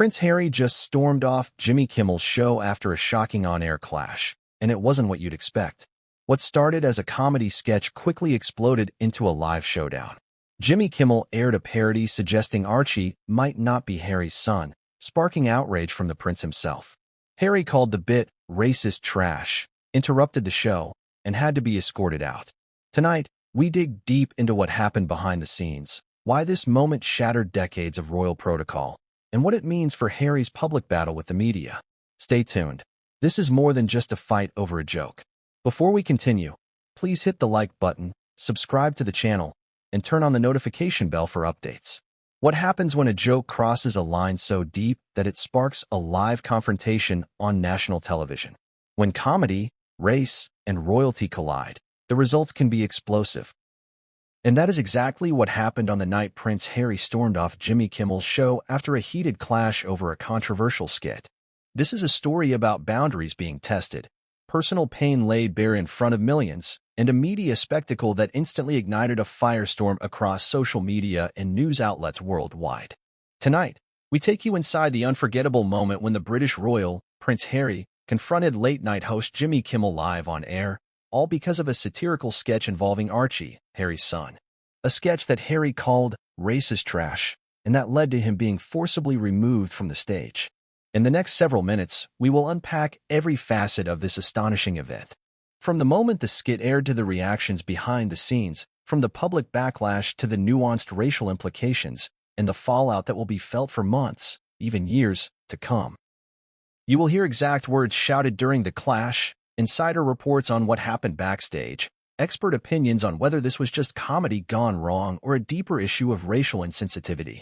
Prince Harry just stormed off Jimmy Kimmel's show after a shocking on-air clash, and it wasn't what you'd expect. What started as a comedy sketch quickly exploded into a live showdown. Jimmy Kimmel aired a parody suggesting Archie might not be Harry's son, sparking outrage from the prince himself. Harry called the bit racist trash, interrupted the show, and had to be escorted out. Tonight, we dig deep into what happened behind the scenes, why this moment shattered decades of royal protocol, and what it means for Harry's public battle with the media. Stay tuned. This is more than just a fight over a joke. Before we continue, please hit the like button, subscribe to the channel, and turn on the notification bell for updates. What happens when a joke crosses a line so deep that it sparks a live confrontation on national television? When comedy, race, and royalty collide, the results can be explosive. And that is exactly what happened on the night Prince Harry stormed off Jimmy Kimmel's show after a heated clash over a controversial skit. This is a story about boundaries being tested, personal pain laid bare in front of millions, and a media spectacle that instantly ignited a firestorm across social media and news outlets worldwide. Tonight, we take you inside the unforgettable moment when the British royal, Prince Harry, confronted late-night host Jimmy Kimmel live on air, all because of a satirical sketch involving Archie, Harry's son. A sketch that Harry called racist trash, and that led to him being forcibly removed from the stage. In the next several minutes, we will unpack every facet of this astonishing event. From the moment the skit aired to the reactions behind the scenes, from the public backlash to the nuanced racial implications, and the fallout that will be felt for months, even years, to come. You will hear exact words shouted during the clash, insider reports on what happened backstage, expert opinions on whether this was just comedy gone wrong or a deeper issue of racial insensitivity,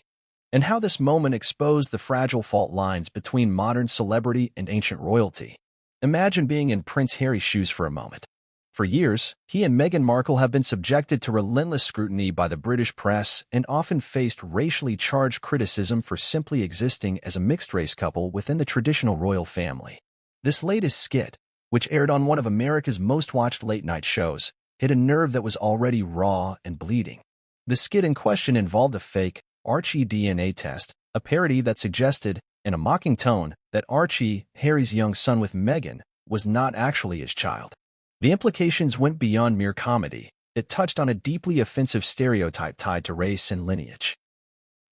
and how this moment exposed the fragile fault lines between modern celebrity and ancient royalty. Imagine being in Prince Harry's shoes for a moment. For years, he and Meghan Markle have been subjected to relentless scrutiny by the British press and often faced racially charged criticism for simply existing as a mixed-race couple within the traditional royal family. This latest skit, which aired on one of America's most-watched late-night shows, hit a nerve that was already raw and bleeding. The skit in question involved a fake Archie DNA test, a parody that suggested, in a mocking tone, that Archie, Harry's young son with Meghan, was not actually his child. The implications went beyond mere comedy. It touched on a deeply offensive stereotype tied to race and lineage.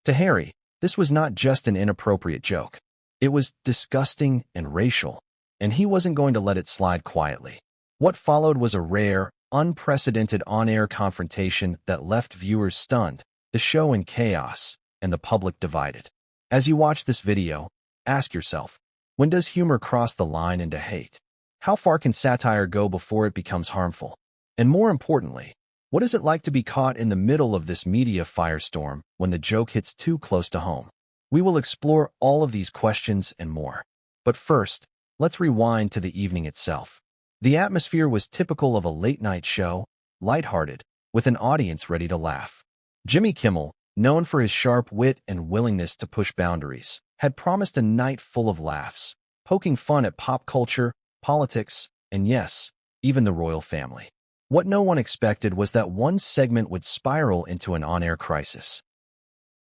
To Harry, this was not just an inappropriate joke. It was disgusting and racial, and he wasn't going to let it slide quietly. What followed was a rare, unprecedented on-air confrontation that left viewers stunned, the show in chaos, and the public divided. As you watch this video, ask yourself, when does humor cross the line into hate? How far can satire go before it becomes harmful? And more importantly, what is it like to be caught in the middle of this media firestorm when the joke hits too close to home? We will explore all of these questions and more. But first, let's rewind to the evening itself. The atmosphere was typical of a late-night show, lighthearted, with an audience ready to laugh. Jimmy Kimmel, known for his sharp wit and willingness to push boundaries, had promised a night full of laughs, poking fun at pop culture, politics, and yes, even the royal family. What no one expected was that one segment would spiral into an on-air crisis.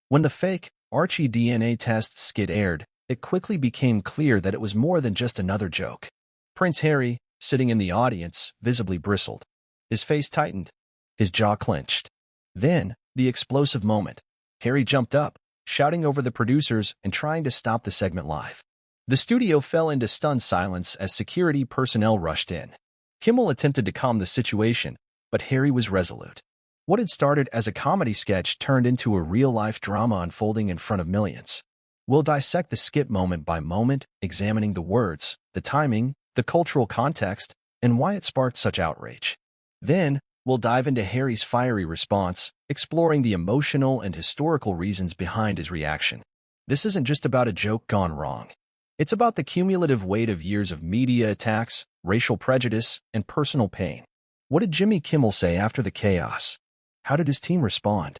When the fake Archie DNA test skit aired, it quickly became clear that it was more than just another joke. Prince Harry, sitting in the audience, visibly bristled. His face tightened, his jaw clenched. Then, the explosive moment. Harry jumped up, shouting over the producers and trying to stop the segment live. The studio fell into stunned silence as security personnel rushed in. Kimmel attempted to calm the situation, but Harry was resolute. What had started as a comedy sketch turned into a real-life drama unfolding in front of millions. We'll dissect the skit moment by moment, examining the words, the timing, the cultural context, and why it sparked such outrage. Then, we'll dive into Harry's fiery response, exploring the emotional and historical reasons behind his reaction. This isn't just about a joke gone wrong. It's about the cumulative weight of years of media attacks, racial prejudice, and personal pain. What did Jimmy Kimmel say after the chaos? How did his team respond?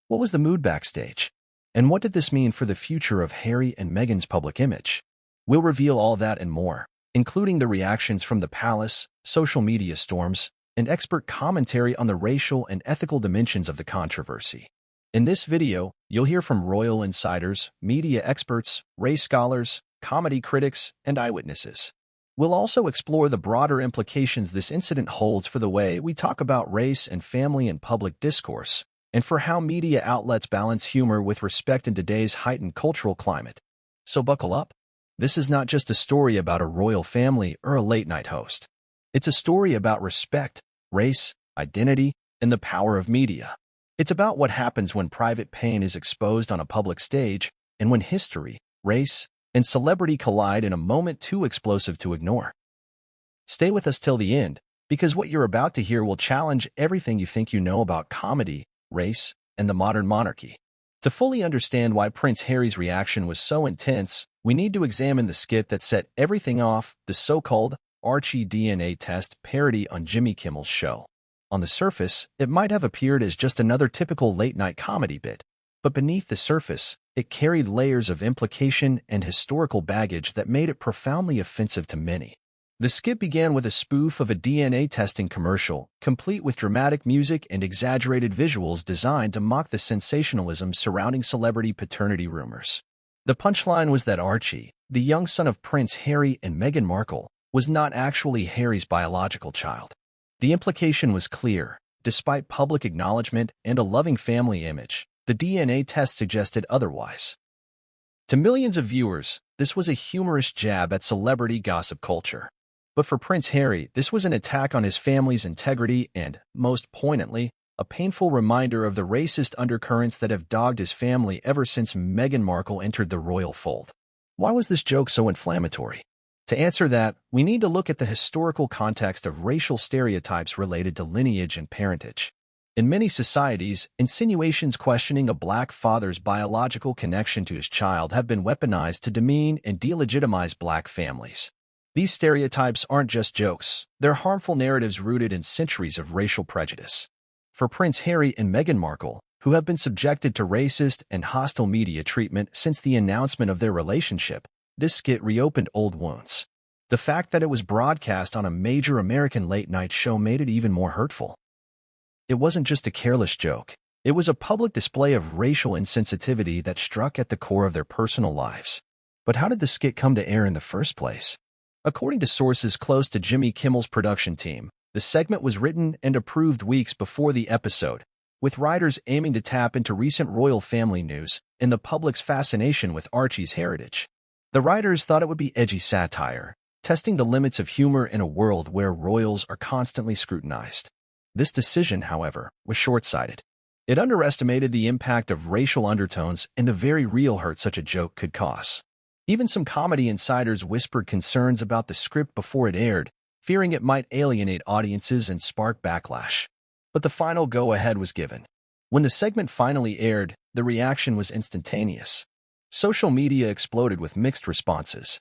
What was the mood backstage? And what did this mean for the future of Harry and Meghan's public image? We'll reveal all that and more, including the reactions from the palace, social media storms, and expert commentary on the racial and ethical dimensions of the controversy. In this video, You'll hear from royal insiders, media experts, race scholars, comedy critics, and eyewitnesses. We'll also explore the broader implications this incident holds for the way we talk about race and family in public discourse, and for how media outlets balance humor with respect in today's heightened cultural climate. So buckle up. This is not just a story about a royal family or a late-night host. It's a story about respect, race, identity, and the power of media. It's about what happens when private pain is exposed on a public stage, and when history, race, and celebrity collide in a moment too explosive to ignore. Stay with us till the end, because what you're about to hear will challenge everything you think you know about comedy, race, and the modern monarchy. To fully understand why Prince Harry's reaction was so intense, we need to examine the skit that set everything off, the so-called Archie DNA test parody on Jimmy Kimmel's show. On the surface, it might have appeared as just another typical late-night comedy bit, but beneath the surface, it carried layers of implication and historical baggage that made it profoundly offensive to many. The skit began with a spoof of a DNA testing commercial, complete with dramatic music and exaggerated visuals designed to mock the sensationalism surrounding celebrity paternity rumors. The punchline was that Archie, the young son of Prince Harry and Meghan Markle, was not actually Harry's biological child. The implication was clear. Despite public acknowledgement and a loving family image, the DNA test suggested otherwise. To millions of viewers, this was a humorous jab at celebrity gossip culture. But for Prince Harry, this was an attack on his family's integrity and, most poignantly, a painful reminder of the racist undercurrents that have dogged his family ever since Meghan Markle entered the royal fold. Why was this joke so inflammatory? To answer that, we need to look at the historical context of racial stereotypes related to lineage and parentage. In many societies, insinuations questioning a black father's biological connection to his child have been weaponized to demean and delegitimize black families. These stereotypes aren't just jokes, they're harmful narratives rooted in centuries of racial prejudice. For Prince Harry and Meghan Markle, who have been subjected to racist and hostile media treatment since the announcement of their relationship, this skit reopened old wounds. The fact that it was broadcast on a major American late-night show made it even more hurtful. It wasn't just a careless joke. It was a public display of racial insensitivity that struck at the core of their personal lives. But how did the skit come to air in the first place? According to sources close to Jimmy Kimmel's production team, the segment was written and approved weeks before the episode, with writers aiming to tap into recent royal family news and the public's fascination with Archie's heritage. The writers thought it would be edgy satire, testing the limits of humor in a world where royals are constantly scrutinized. This decision, however, was short-sighted. It underestimated the impact of racial undertones and the very real hurt such a joke could cause. Even some comedy insiders whispered concerns about the script before it aired, fearing it might alienate audiences and spark backlash. But the final go-ahead was given. When the segment finally aired, the reaction was instantaneous. Social media exploded with mixed responses.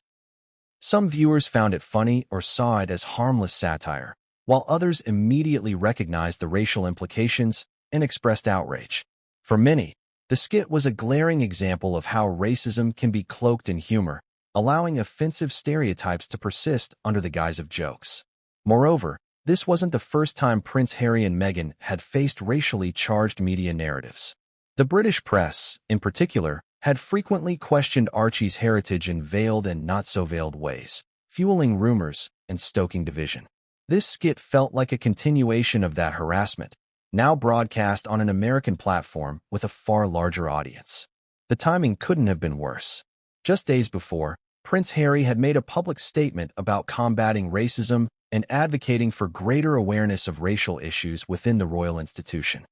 Some viewers found it funny or saw it as harmless satire, while others immediately recognized the racial implications and expressed outrage. For many, the skit was a glaring example of how racism can be cloaked in humor, allowing offensive stereotypes to persist under the guise of jokes. Moreover, this wasn't the first time Prince Harry and Meghan had faced racially charged media narratives. The British press, in particular, had frequently questioned Archie's heritage in veiled and not-so-veiled ways, fueling rumors and stoking division. This skit felt like a continuation of that harassment, now broadcast on an American platform with a far larger audience. The timing couldn't have been worse. Just days before, Prince Harry had made a public statement about combating racism and advocating for greater awareness of racial issues within the royal institution.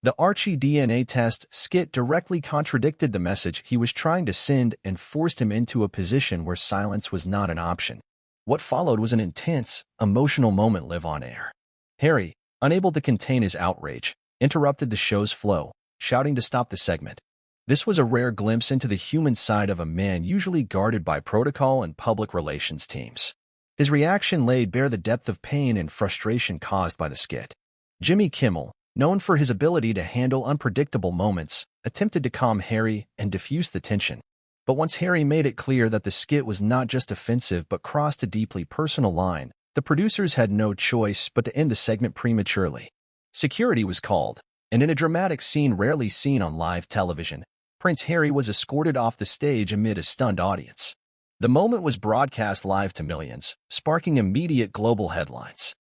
The Archie DNA test skit directly contradicted the message he was trying to send and forced him into a position where silence was not an option. What followed was an intense, emotional moment live on air. Harry, unable to contain his outrage, interrupted the show's flow, shouting to stop the segment. This was a rare glimpse into the human side of a man usually guarded by protocol and public relations teams. His reaction laid bare the depth of pain and frustration caused by the skit. Jimmy Kimmel, known for his ability to handle unpredictable moments, attempted to calm Harry and diffuse the tension. But once Harry made it clear that the skit was not just offensive but crossed a deeply personal line, the producers had no choice but to end the segment prematurely. Security was called, And in a dramatic scene rarely seen on live television, Prince Harry was escorted off the stage amid a stunned audience. The moment was broadcast live to millions, sparking immediate global headlines.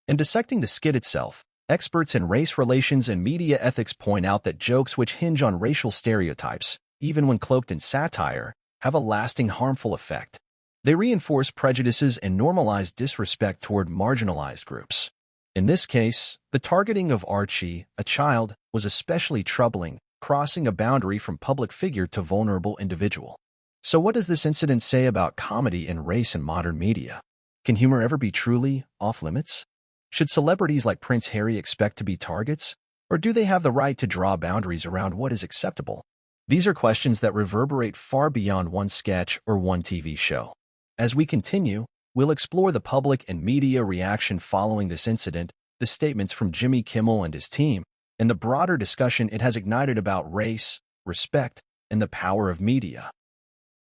In dissecting the skit itself, experts in race relations and media ethics point out that jokes which hinge on racial stereotypes, even when cloaked in satire, have a lasting harmful effect. They reinforce prejudices and normalize disrespect toward marginalized groups. In this case, the targeting of Archie, a child, was especially troubling, crossing a boundary from public figure to vulnerable individual. So what does this incident say about comedy and race in modern media? Can humor ever be truly off-limits? Should celebrities like Prince Harry expect to be targets? Or do they have the right to draw boundaries around what is acceptable? These are questions that reverberate far beyond one sketch or one TV show. As we continue, we'll explore the public and media reaction following this incident, the statements from Jimmy Kimmel and his team, and the broader discussion it has ignited about race, respect, and the power of media.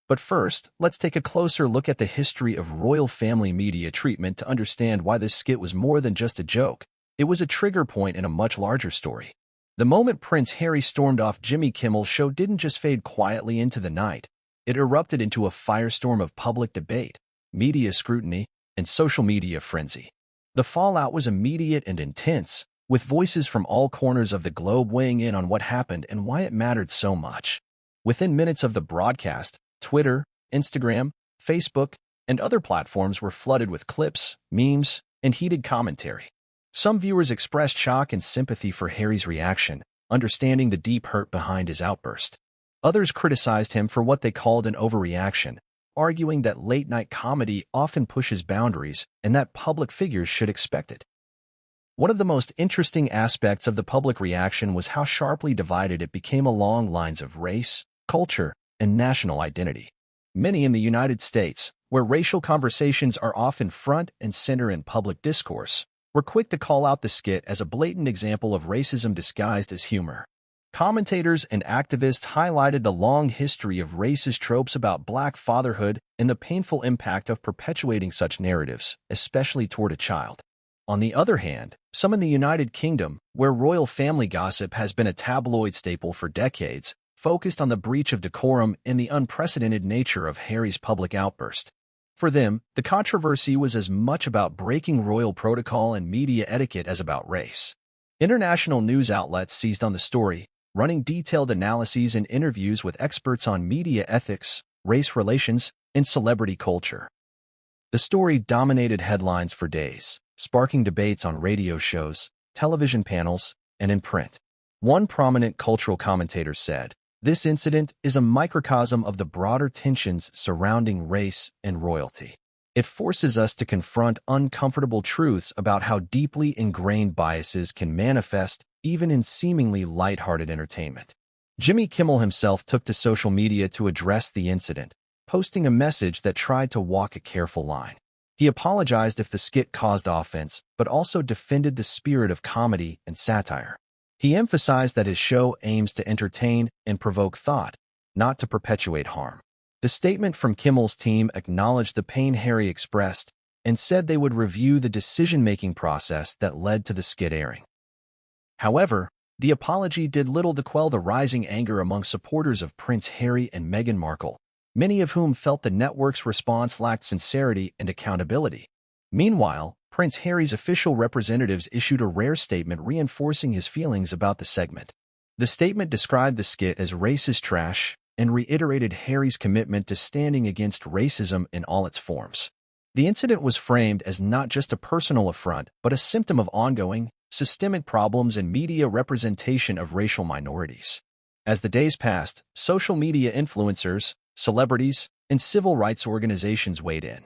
But first, let's take a closer look at the history of royal family media treatment to understand why this skit was more than just a joke. It was a trigger point in a much larger story. The moment Prince Harry stormed off Jimmy Kimmel's show didn't just fade quietly into the night. It erupted into a firestorm of public debate, media scrutiny, and social media frenzy. The fallout was immediate and intense, with voices from all corners of the globe weighing in on what happened and why it mattered so much. Within minutes of the broadcast, Twitter, Instagram, Facebook, and other platforms were flooded with clips, memes, and heated commentary. Some viewers expressed shock and sympathy for Harry's reaction, understanding the deep hurt behind his outburst. Others criticized him for what they called an overreaction, arguing that late-night comedy often pushes boundaries and that public figures should expect it. One of the most interesting aspects of the public reaction was how sharply divided it became along lines of race, culture, and national identity. Many in the United States, where racial conversations are often front and center in public discourse, were quick to call out the skit as a blatant example of racism disguised as humor. Commentators and activists highlighted the long history of racist tropes about Black fatherhood and the painful impact of perpetuating such narratives, especially toward a child. On the other hand, some in the United Kingdom, where royal family gossip has been a tabloid staple for decades, focused on the breach of decorum and the unprecedented nature of Harry's public outburst. For them, the controversy was as much about breaking royal protocol and media etiquette as about race. International news outlets seized on the story, running detailed analyses and interviews with experts on media ethics, race relations, and celebrity culture. The story dominated headlines for days, sparking debates on radio shows, television panels, and in print. One prominent cultural commentator said, "This incident is a microcosm of the broader tensions surrounding race and royalty. It forces us to confront uncomfortable truths about how deeply ingrained biases can manifest even in seemingly lighthearted entertainment." Jimmy Kimmel himself took to social media to address the incident, posting a message that tried to walk a careful line. He apologized if the skit caused offense, but also defended the spirit of comedy and satire. He emphasized that his show aims to entertain and provoke thought, not to perpetuate harm. The statement from Kimmel's team acknowledged the pain Harry expressed and said they would review the decision-making process that led to the skit airing. However, the apology did little to quell the rising anger among supporters of Prince Harry and Meghan Markle, many of whom felt the network's response lacked sincerity and accountability. Meanwhile, Prince Harry's official representatives issued a rare statement reinforcing his feelings about the segment. The statement described the skit as racist trash and reiterated Harry's commitment to standing against racism in all its forms. The incident was framed as not just a personal affront, but a symptom of ongoing, systemic problems in media representation of racial minorities. As the days passed, social media influencers, celebrities, and civil rights organizations weighed in.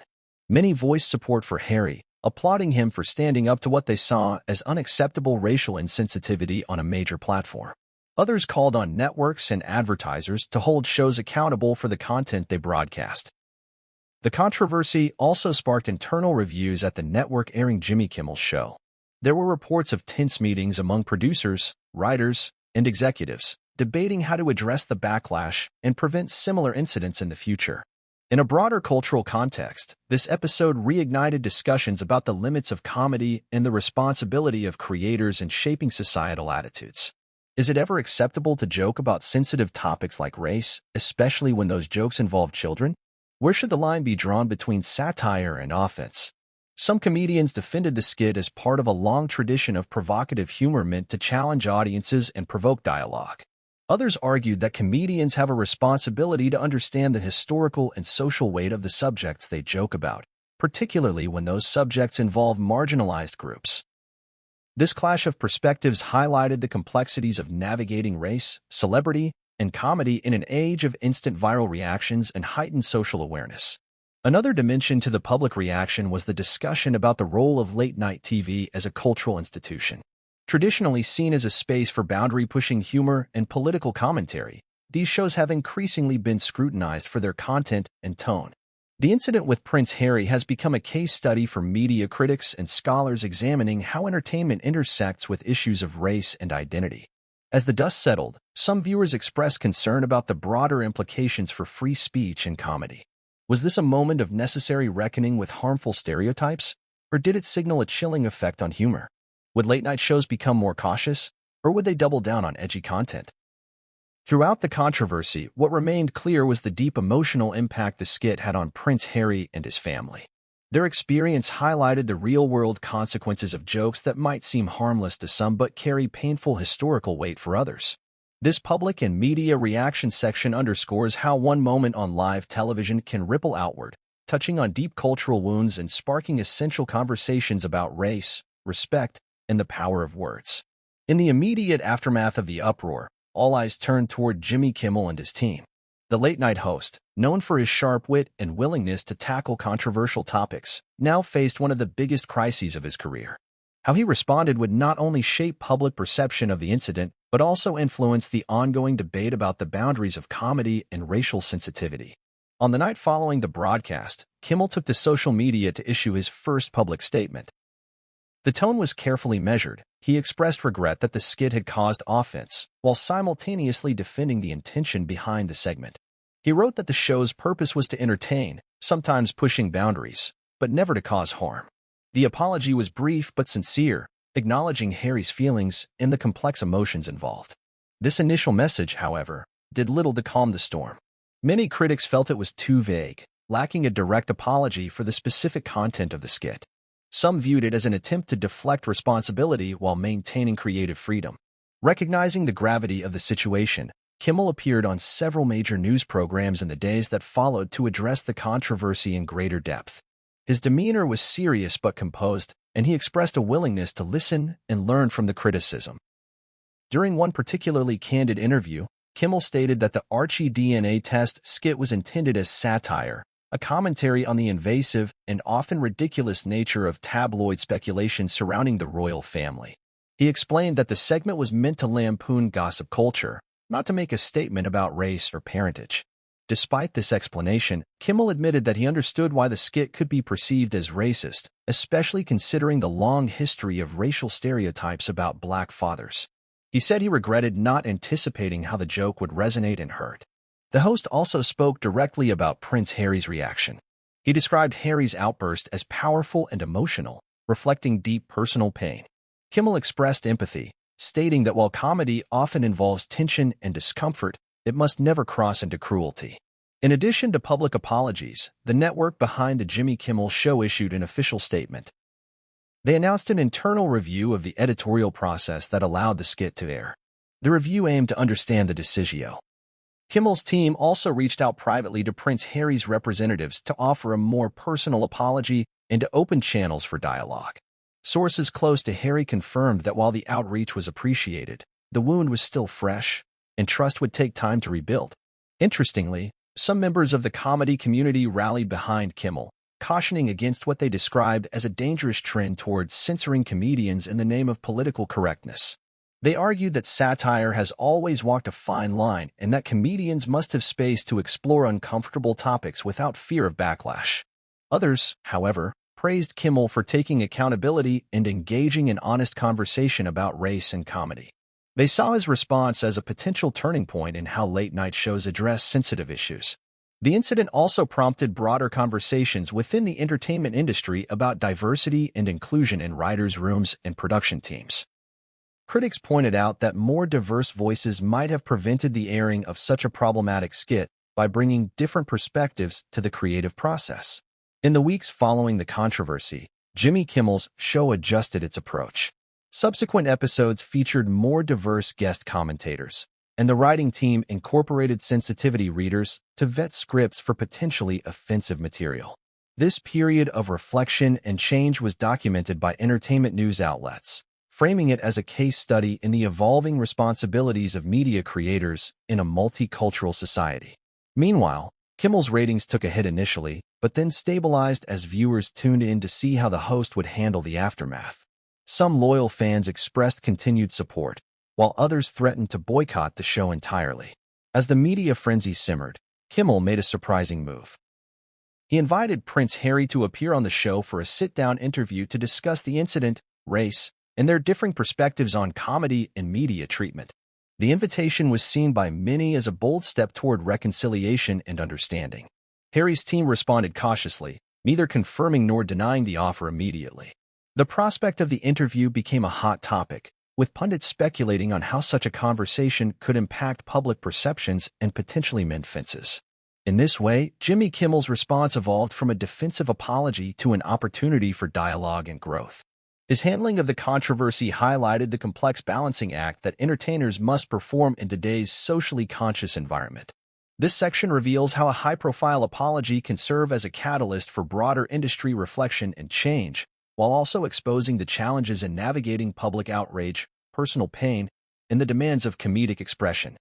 Many voiced support for Harry, applauding him for standing up to what they saw as unacceptable racial insensitivity on a major platform. Others called on networks and advertisers to hold shows accountable for the content they broadcast. The controversy also sparked internal reviews at the network airing Jimmy Kimmel's show. There were reports of tense meetings among producers, writers, and executives, debating how to address the backlash and prevent similar incidents in the future. In a broader cultural context, this episode reignited discussions about the limits of comedy and the responsibility of creators in shaping societal attitudes. Is it ever acceptable to joke about sensitive topics like race, especially when those jokes involve children? Where should the line be drawn between satire and offense? Some comedians defended the skit as part of a long tradition of provocative humor meant to challenge audiences and provoke dialogue. Others argued that comedians have a responsibility to understand the historical and social weight of the subjects they joke about, particularly when those subjects involve marginalized groups. This clash of perspectives highlighted the complexities of navigating race, celebrity, and comedy in an age of instant viral reactions and heightened social awareness. Another dimension to the public reaction was the discussion about the role of late-night TV as a cultural institution. Traditionally seen as a space for boundary-pushing humor and political commentary, these shows have increasingly been scrutinized for their content and tone. The incident with Prince Harry has become a case study for media critics and scholars examining how entertainment intersects with issues of race and identity. As the dust settled, some viewers expressed concern about the broader implications for free speech and comedy. Was this a moment of necessary reckoning with harmful stereotypes, or did it signal a chilling effect on humor? Would late-night shows become more cautious, or would they double down on edgy content? Throughout the controversy, what remained clear was the deep emotional impact the skit had on Prince Harry and his family. Their experience highlighted the real-world consequences of jokes that might seem harmless to some but carry painful historical weight for others. This public and media reaction section underscores how one moment on live television can ripple outward, touching on deep cultural wounds and sparking essential conversations about race, respect, and the power of words. In the immediate aftermath of the uproar, all eyes turned toward Jimmy Kimmel and his team. The late-night host, known for his sharp wit and willingness to tackle controversial topics, now faced one of the biggest crises of his career. How he responded would not only shape public perception of the incident, but also influence the ongoing debate about the boundaries of comedy and racial sensitivity. On the night following the broadcast, Kimmel took to social media to issue his first public statement. The tone was carefully measured. He expressed regret that the skit had caused offense, while simultaneously defending the intention behind the segment. He wrote that the show's purpose was to entertain, sometimes pushing boundaries, but never to cause harm. The apology was brief but sincere, acknowledging Harry's feelings and the complex emotions involved. This initial message, however, did little to calm the storm. Many critics felt it was too vague, lacking a direct apology for the specific content of the skit. Some viewed it as an attempt to deflect responsibility while maintaining creative freedom. Recognizing the gravity of the situation, Kimmel appeared on several major news programs in the days that followed to address the controversy in greater depth. His demeanor was serious but composed, and he expressed a willingness to listen and learn from the criticism. During one particularly candid interview, Kimmel stated that the Archie DNA test skit was intended as satire, a commentary on the invasive and often ridiculous nature of tabloid speculation surrounding the royal family. He explained that the segment was meant to lampoon gossip culture, not to make a statement about race or parentage. Despite this explanation, Kimmel admitted that he understood why the skit could be perceived as racist, especially considering the long history of racial stereotypes about black fathers. He said he regretted not anticipating how the joke would resonate and hurt. The host also spoke directly about Prince Harry's reaction. He described Harry's outburst as powerful and emotional, reflecting deep personal pain. Kimmel expressed empathy, stating that while comedy often involves tension and discomfort, it must never cross into cruelty. In addition to public apologies, the network behind the Jimmy Kimmel Show issued an official statement. They announced an internal review of the editorial process that allowed the skit to air. The review aimed to understand the decision. Kimmel's team also reached out privately to Prince Harry's representatives to offer a more personal apology and to open channels for dialogue. Sources close to Harry confirmed that while the outreach was appreciated, the wound was still fresh, and trust would take time to rebuild. Interestingly, some members of the comedy community rallied behind Kimmel, cautioning against what they described as a dangerous trend towards censoring comedians in the name of political correctness. They argued that satire has always walked a fine line and that comedians must have space to explore uncomfortable topics without fear of backlash. Others, however, praised Kimmel for taking accountability and engaging in honest conversation about race and comedy. They saw his response as a potential turning point in how late-night shows address sensitive issues. The incident also prompted broader conversations within the entertainment industry about diversity and inclusion in writers' rooms and production teams. Critics pointed out that more diverse voices might have prevented the airing of such a problematic skit by bringing different perspectives to the creative process. In the weeks following the controversy, Jimmy Kimmel's show adjusted its approach. Subsequent episodes featured more diverse guest commentators, and the writing team incorporated sensitivity readers to vet scripts for potentially offensive material. This period of reflection and change was documented by entertainment news outlets, framing it as a case study in the evolving responsibilities of media creators in a multicultural society. Meanwhile, Kimmel's ratings took a hit initially, but then stabilized as viewers tuned in to see how the host would handle the aftermath. Some loyal fans expressed continued support, while others threatened to boycott the show entirely. As the media frenzy simmered, Kimmel made a surprising move. He invited Prince Harry to appear on the show for a sit-down interview to discuss the incident, race, and their differing perspectives on comedy and media treatment. The invitation was seen by many as a bold step toward reconciliation and understanding. Harry's team responded cautiously, neither confirming nor denying the offer immediately. The prospect of the interview became a hot topic, with pundits speculating on how such a conversation could impact public perceptions and potentially mend fences. In this way, Jimmy Kimmel's response evolved from a defensive apology to an opportunity for dialogue and growth. His handling of the controversy highlighted the complex balancing act that entertainers must perform in today's socially conscious environment. This section reveals how a high-profile apology can serve as a catalyst for broader industry reflection and change, while also exposing the challenges in navigating public outrage, personal pain, and the demands of comedic expression.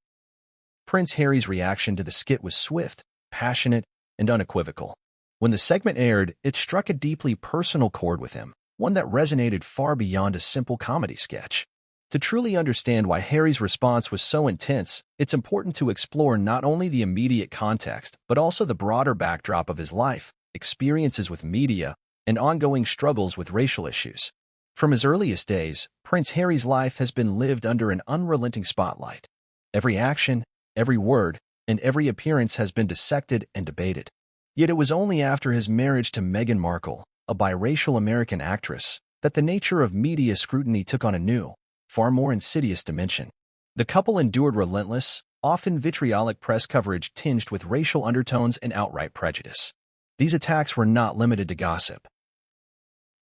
Prince Harry's reaction to the skit was swift, passionate, and unequivocal. When the segment aired, it struck a deeply personal chord with him, one that resonated far beyond a simple comedy sketch. To truly understand why Harry's response was so intense, it's important to explore not only the immediate context, but also the broader backdrop of his life, experiences with media, and ongoing struggles with racial issues. From his earliest days, Prince Harry's life has been lived under an unrelenting spotlight. Every action, every word, and every appearance has been dissected and debated. Yet it was only after his marriage to Meghan Markle, a biracial American actress, that the nature of media scrutiny took on a new, far more insidious dimension. The couple endured relentless, often vitriolic press coverage tinged with racial undertones and outright prejudice. These attacks were not limited to gossip.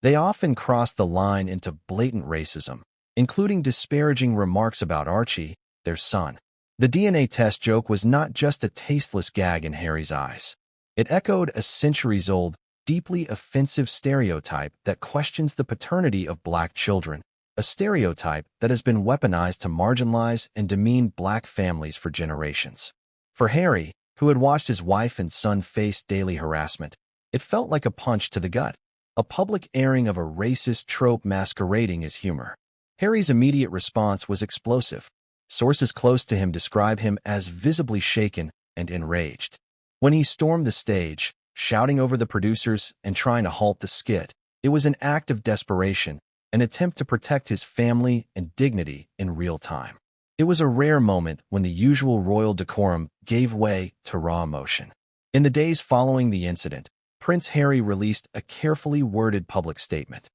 They often crossed the line into blatant racism, including disparaging remarks about Archie, their son. The DNA test joke was not just a tasteless gag in Harry's eyes. It echoed a centuries-old, deeply offensive stereotype that questions the paternity of black children, a stereotype that has been weaponized to marginalize and demean black families for generations. For Harry, who had watched his wife and son face daily harassment, it felt like a punch to the gut, a public airing of a racist trope masquerading as humor. Harry's immediate response was explosive. Sources close to him describe him as visibly shaken and enraged. When he stormed the stage, shouting over the producers and trying to halt the skit, it was an act of desperation, an attempt to protect his family and dignity in real time. It was a rare moment when the usual royal decorum gave way to raw emotion. In the days following the incident, Prince Harry released a carefully worded public statement.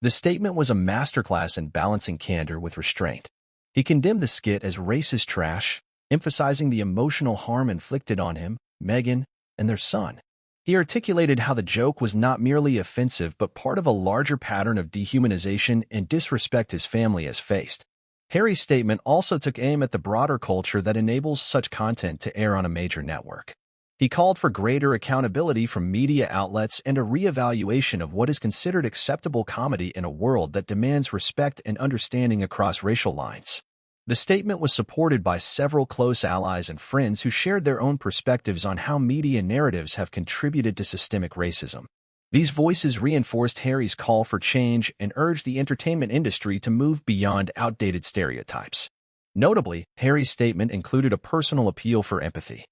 The statement was a masterclass in balancing candor with restraint. He condemned the skit as racist trash, emphasizing the emotional harm inflicted on him, Meghan, and their son. He articulated how the joke was not merely offensive but part of a larger pattern of dehumanization and disrespect his family has faced. Harry's statement also took aim at the broader culture that enables such content to air on a major network. He called for greater accountability from media outlets and a reevaluation of what is considered acceptable comedy in a world that demands respect and understanding across racial lines. The statement was supported by several close allies and friends who shared their own perspectives on how media narratives have contributed to systemic racism. These voices reinforced Harry's call for change and urged the entertainment industry to move beyond outdated stereotypes. Notably, Harry's statement included a personal appeal for empathy.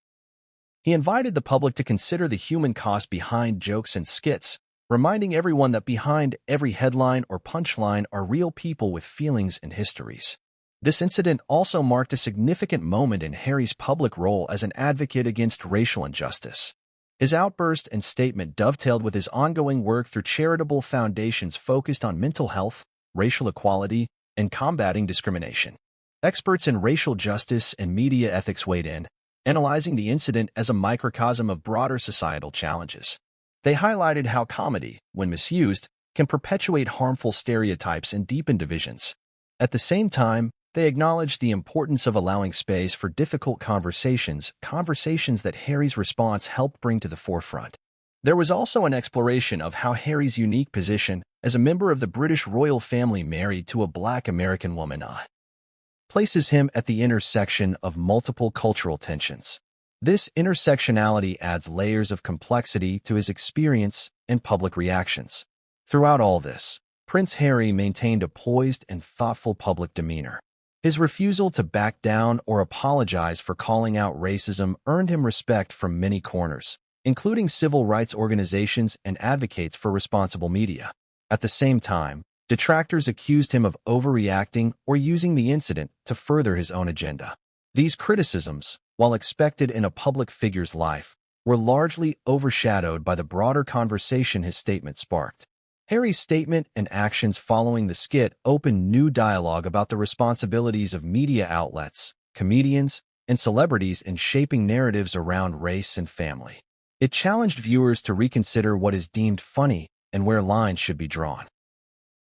He invited the public to consider the human cost behind jokes and skits, reminding everyone that behind every headline or punchline are real people with feelings and histories. This incident also marked a significant moment in Harry's public role as an advocate against racial injustice. His outburst and statement dovetailed with his ongoing work through charitable foundations focused on mental health, racial equality, and combating discrimination. Experts in racial justice and media ethics weighed in, analyzing the incident as a microcosm of broader societal challenges. They highlighted how comedy, when misused, can perpetuate harmful stereotypes and deepen divisions. At the same time, they acknowledged the importance of allowing space for difficult conversations that Harry's response helped bring to the forefront. There was also an exploration of how Harry's unique position as a member of the British royal family married to a Black American woman places him at the intersection of multiple cultural tensions. This intersectionality adds layers of complexity to his experience and public reactions. Throughout all this, Prince Harry maintained a poised and thoughtful public demeanor. His refusal to back down or apologize for calling out racism earned him respect from many corners, including civil rights organizations and advocates for responsible media. At the same time, detractors accused him of overreacting or using the incident to further his own agenda. These criticisms, while expected in a public figure's life, were largely overshadowed by the broader conversation his statement sparked. Harry's statement and actions following the skit opened new dialogue about the responsibilities of media outlets, comedians, and celebrities in shaping narratives around race and family. It challenged viewers to reconsider what is deemed funny and where lines should be drawn.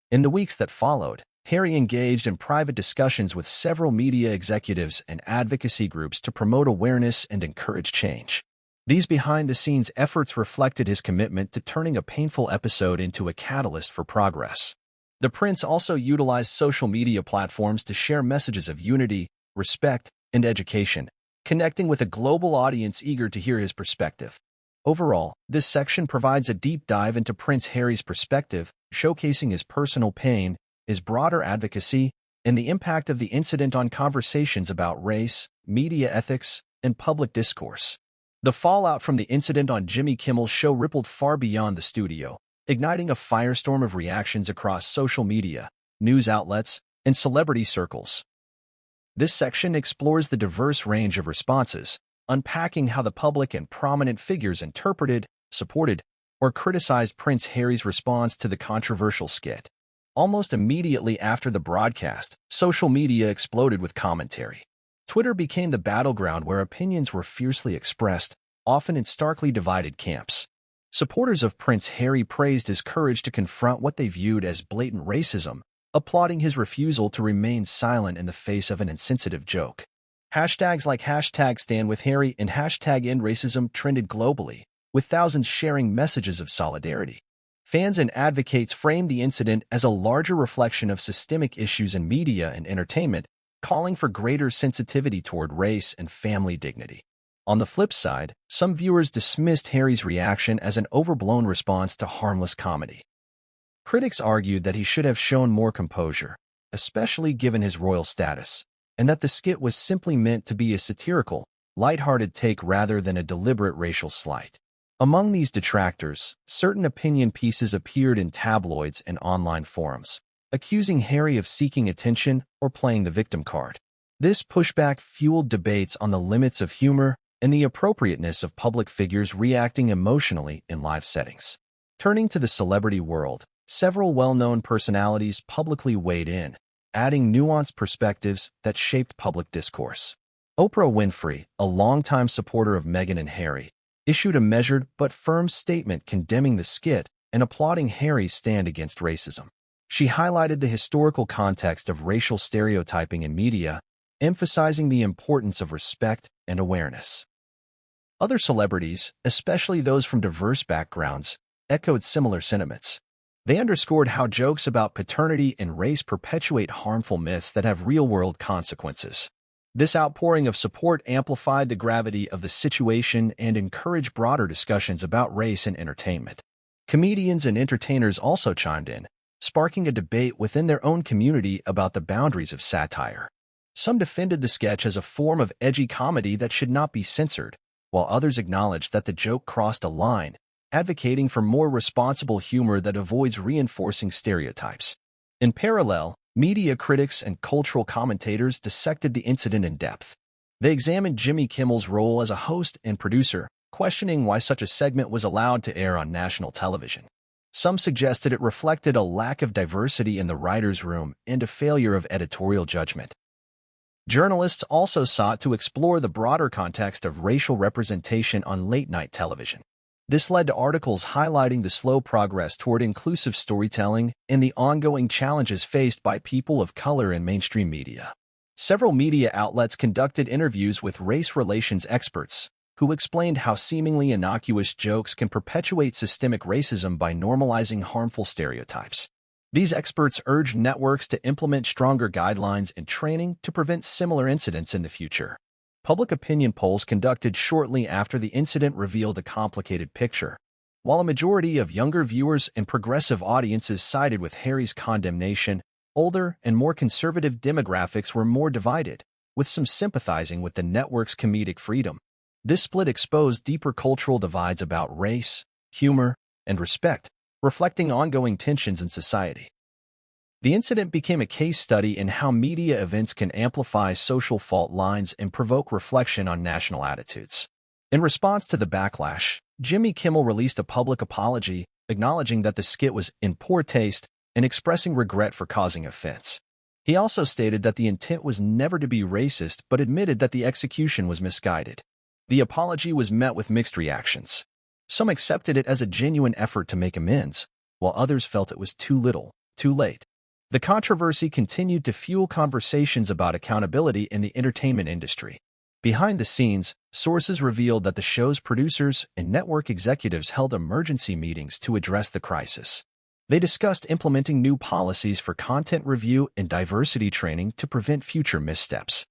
In the weeks that followed, Harry engaged in private discussions with several media executives and advocacy groups to promote awareness and encourage change. These behind-the-scenes efforts reflected his commitment to turning a painful episode into a catalyst for progress. The prince also utilized social media platforms to share messages of unity, respect, and education, connecting with a global audience eager to hear his perspective. Overall, this section provides a deep dive into Prince Harry's perspective, showcasing his personal pain, his broader advocacy, and the impact of the incident on conversations about race, media ethics, and public discourse. The fallout from the incident on Jimmy Kimmel's show rippled far beyond the studio, igniting a firestorm of reactions across social media, news outlets, and celebrity circles. This section explores the diverse range of responses, unpacking how the public and prominent figures interpreted, supported, or criticized Prince Harry's response to the controversial skit. Almost immediately after the broadcast, social media exploded with commentary. Twitter became the battleground where opinions were fiercely expressed, often in starkly divided camps. Supporters of Prince Harry praised his courage to confront what they viewed as blatant racism, applauding his refusal to remain silent in the face of an insensitive joke. Hashtags like #StandWithHarry and #EndRacism trended globally, with thousands sharing messages of solidarity. Fans and advocates framed the incident as a larger reflection of systemic issues in media and entertainment, calling for greater sensitivity toward race and family dignity. On the flip side, some viewers dismissed Harry's reaction as an overblown response to harmless comedy. Critics argued that he should have shown more composure, especially given his royal status, and that the skit was simply meant to be a satirical, lighthearted take rather than a deliberate racial slight. Among these detractors, certain opinion pieces appeared in tabloids and online forums, accusing Harry of seeking attention or playing the victim card. This pushback fueled debates on the limits of humor and the appropriateness of public figures reacting emotionally in live settings. Turning to the celebrity world, several well-known personalities publicly weighed in, adding nuanced perspectives that shaped public discourse. Oprah Winfrey, a longtime supporter of Meghan and Harry, issued a measured but firm statement condemning the skit and applauding Harry's stand against racism. She highlighted the historical context of racial stereotyping in media, emphasizing the importance of respect and awareness. Other celebrities, especially those from diverse backgrounds, echoed similar sentiments. They underscored how jokes about paternity and race perpetuate harmful myths that have real-world consequences. This outpouring of support amplified the gravity of the situation and encouraged broader discussions about race in entertainment. Comedians and entertainers also chimed in, sparking a debate within their own community about the boundaries of satire. Some defended the sketch as a form of edgy comedy that should not be censored, while others acknowledged that the joke crossed a line, advocating for more responsible humor that avoids reinforcing stereotypes. In parallel, Media critics and cultural commentators dissected the incident in depth. They examined Jimmy Kimmel's role as a host and producer, questioning why such a segment was allowed to air on national television. Some suggested it reflected a lack of diversity in the writer's room and a failure of editorial judgment. Journalists also sought to explore the broader context of racial representation on late-night television. This led to articles highlighting the slow progress toward inclusive storytelling and the ongoing challenges faced by people of color in mainstream media. Several media outlets conducted interviews with race relations experts, who explained how seemingly innocuous jokes can perpetuate systemic racism by normalizing harmful stereotypes. These experts urged networks to implement stronger guidelines and training to prevent similar incidents in the future. Public opinion polls conducted shortly after the incident revealed a complicated picture. While a majority of younger viewers and progressive audiences sided with Harry's condemnation, older and more conservative demographics were more divided, with some sympathizing with the network's comedic freedom. This split exposed deeper cultural divides about race, humor, and respect, reflecting ongoing tensions in society. The incident became a case study in how media events can amplify social fault lines and provoke reflection on national attitudes. In response to the backlash, Jimmy Kimmel released a public apology, acknowledging that the skit was in poor taste and expressing regret for causing offense. He also stated that the intent was never to be racist, but admitted that the execution was misguided. The apology was met with mixed reactions. Some accepted it as a genuine effort to make amends, while others felt it was too little, too late. The controversy continued to fuel conversations about accountability in the entertainment industry. Behind the scenes, sources revealed that the show's producers and network executives held emergency meetings to address the crisis. They discussed implementing new policies for content review and diversity training to prevent future missteps.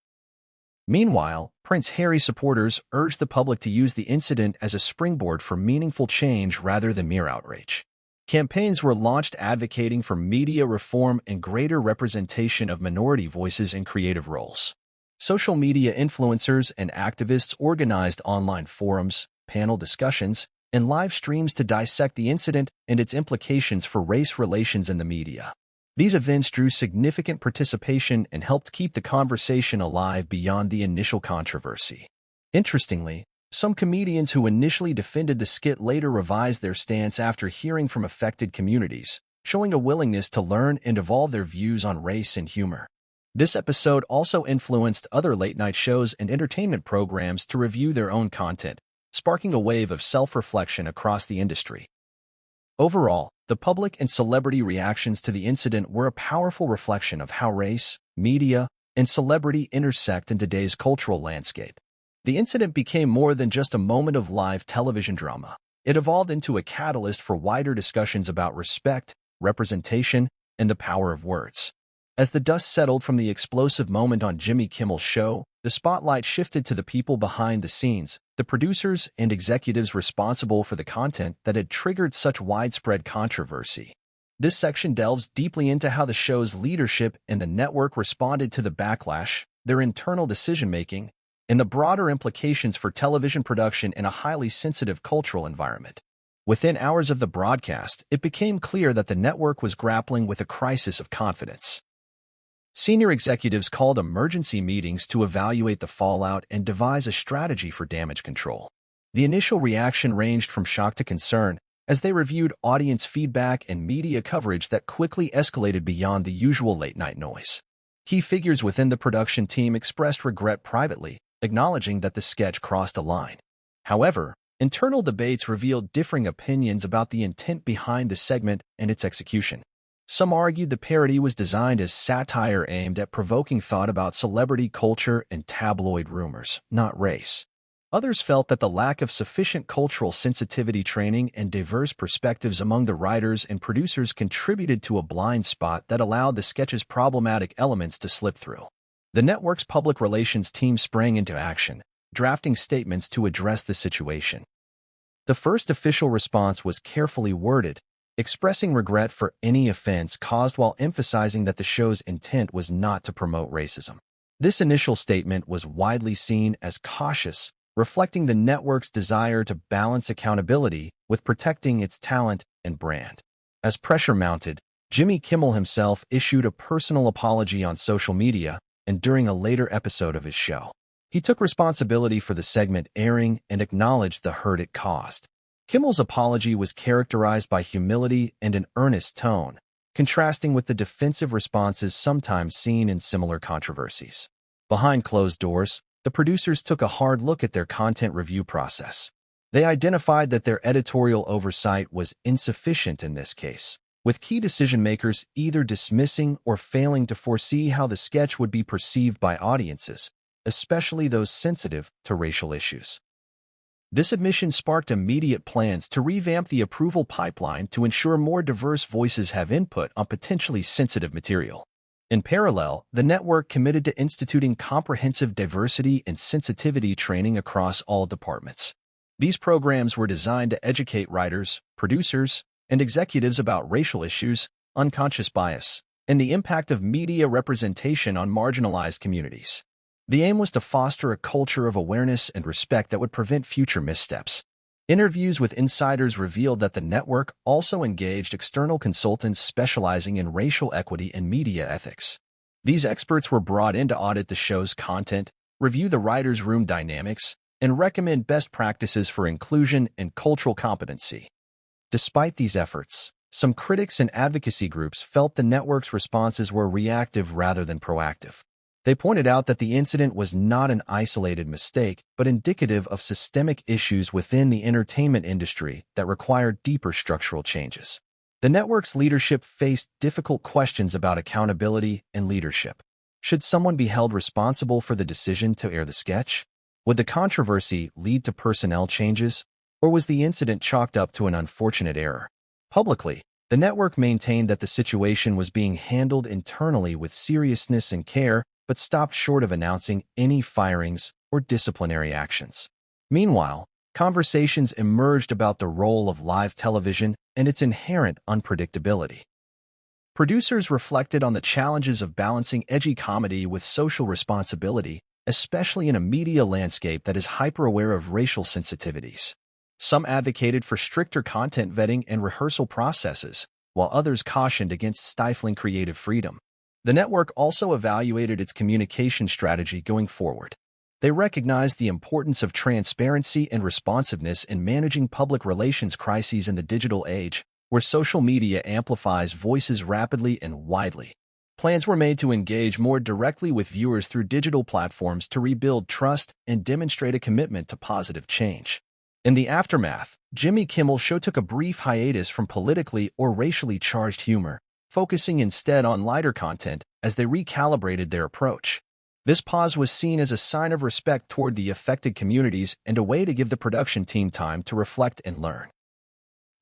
Meanwhile, Prince Harry supporters urged the public to use the incident as a springboard for meaningful change rather than mere outrage. Campaigns were launched advocating for media reform and greater representation of minority voices in creative roles. Social media influencers and activists organized online forums, panel discussions, and live streams to dissect the incident and its implications for race relations in the media. These events drew significant participation and helped keep the conversation alive beyond the initial controversy. Interestingly, some comedians who initially defended the skit later revised their stance after hearing from affected communities, showing a willingness to learn and evolve their views on race and humor. This episode also influenced other late-night shows and entertainment programs to review their own content, sparking a wave of self-reflection across the industry. Overall, the public and celebrity reactions to the incident were a powerful reflection of how race, media, and celebrity intersect in today's cultural landscape. The incident became more than just a moment of live television drama. It evolved into a catalyst for wider discussions about respect, representation, and the power of words. As the dust settled from the explosive moment on Jimmy Kimmel's show, the spotlight shifted to the people behind the scenes, the producers and executives responsible for the content that had triggered such widespread controversy. This section delves deeply into how the show's leadership and the network responded to the backlash, their internal decision-making, and the broader implications for television production in a highly sensitive cultural environment. Within hours of the broadcast, it became clear that the network was grappling with a crisis of confidence. Senior executives called emergency meetings to evaluate the fallout and devise a strategy for damage control. The initial reaction ranged from shock to concern, as they reviewed audience feedback and media coverage that quickly escalated beyond the usual late-night noise. Key figures within the production team expressed regret privately, acknowledging that the sketch crossed a line. However, internal debates revealed differing opinions about the intent behind the segment and its execution. Some argued the parody was designed as satire aimed at provoking thought about celebrity culture and tabloid rumors, not race. Others felt that the lack of sufficient cultural sensitivity training and diverse perspectives among the writers and producers contributed to a blind spot that allowed the sketch's problematic elements to slip through. The network's public relations team sprang into action, drafting statements to address the situation. The first official response was carefully worded, expressing regret for any offense caused while emphasizing that the show's intent was not to promote racism. This initial statement was widely seen as cautious, reflecting the network's desire to balance accountability with protecting its talent and brand. As pressure mounted, Jimmy Kimmel himself issued a personal apology on social media and during a later episode of his show. He took responsibility for the segment airing and acknowledged the hurt it caused. Kimmel's apology was characterized by humility and an earnest tone, contrasting with the defensive responses sometimes seen in similar controversies. Behind closed doors, the producers took a hard look at their content review process. They identified that their editorial oversight was insufficient in this case, with key decision-makers either dismissing or failing to foresee how the sketch would be perceived by audiences, especially those sensitive to racial issues. This admission sparked immediate plans to revamp the approval pipeline to ensure more diverse voices have input on potentially sensitive material. In parallel, the network committed to instituting comprehensive diversity and sensitivity training across all departments. These programs were designed to educate writers, producers, and executives about racial issues, unconscious bias, and the impact of media representation on marginalized communities. The aim was to foster a culture of awareness and respect that would prevent future missteps. Interviews with insiders revealed that the network also engaged external consultants specializing in racial equity and media ethics. These experts were brought in to audit the show's content, review the writers' room dynamics, and recommend best practices for inclusion and cultural competency. Despite these efforts, some critics and advocacy groups felt the network's responses were reactive rather than proactive. They pointed out that the incident was not an isolated mistake, but indicative of systemic issues within the entertainment industry that required deeper structural changes. The network's leadership faced difficult questions about accountability and leadership. Should someone be held responsible for the decision to air the sketch? Would the controversy lead to personnel changes, or was the incident chalked up to an unfortunate error? Publicly, the network maintained that the situation was being handled internally with seriousness and care, but stopped short of announcing any firings or disciplinary actions. Meanwhile, conversations emerged about the role of live television and its inherent unpredictability. Producers reflected on the challenges of balancing edgy comedy with social responsibility, especially in a media landscape that is hyper-aware of racial sensitivities. Some advocated for stricter content vetting and rehearsal processes, while others cautioned against stifling creative freedom. The network also evaluated its communication strategy going forward. They recognized the importance of transparency and responsiveness in managing public relations crises in the digital age, where social media amplifies voices rapidly and widely. Plans were made to engage more directly with viewers through digital platforms to rebuild trust and demonstrate a commitment to positive change. In the aftermath, Jimmy Kimmel's show took a brief hiatus from politically or racially charged humor, focusing instead on lighter content as they recalibrated their approach. This pause was seen as a sign of respect toward the affected communities and a way to give the production team time to reflect and learn.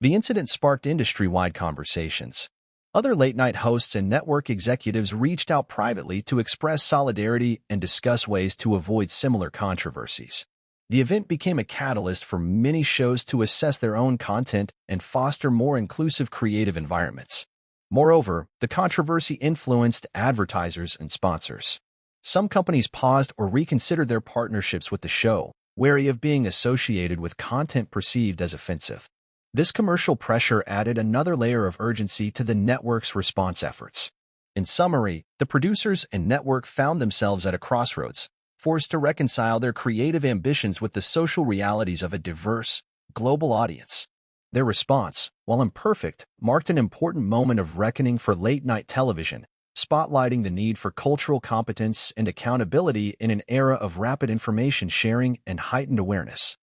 The incident sparked industry-wide conversations. Other late-night hosts and network executives reached out privately to express solidarity and discuss ways to avoid similar controversies. The event became a catalyst for many shows to assess their own content and foster more inclusive creative environments. Moreover, the controversy influenced advertisers and sponsors. Some companies paused or reconsidered their partnerships with the show, wary of being associated with content perceived as offensive. This commercial pressure added another layer of urgency to the network's response efforts. In summary, the producers and network found themselves at a crossroads, forced to reconcile their creative ambitions with the social realities of a diverse, global audience. Their response, while imperfect, marked an important moment of reckoning for late-night television, spotlighting the need for cultural competence and accountability in an era of rapid information sharing and heightened awareness.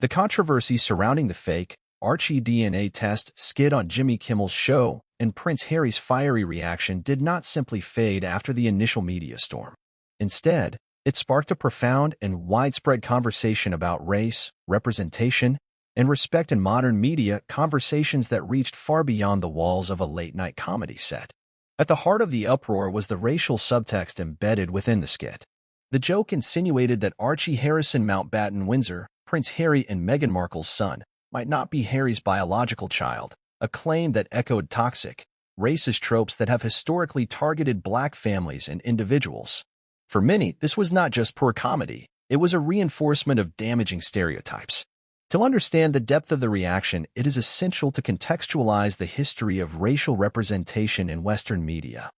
The controversy surrounding the fake Archie DNA test skit on Jimmy Kimmel's show and Prince Harry's fiery reaction did not simply fade after the initial media storm. Instead, it sparked a profound and widespread conversation about race, representation, and respect in modern media, conversations that reached far beyond the walls of a late-night comedy set. At the heart of the uproar was the racial subtext embedded within the skit. The joke insinuated that Archie Harrison Mountbatten Windsor, Prince Harry and Meghan Markle's son, might not be Harry's biological child, a claim that echoed toxic, racist tropes that have historically targeted Black families and individuals. For many, this was not just poor comedy, it was a reinforcement of damaging stereotypes. To understand the depth of the reaction, it is essential to contextualize the history of racial representation in Western media.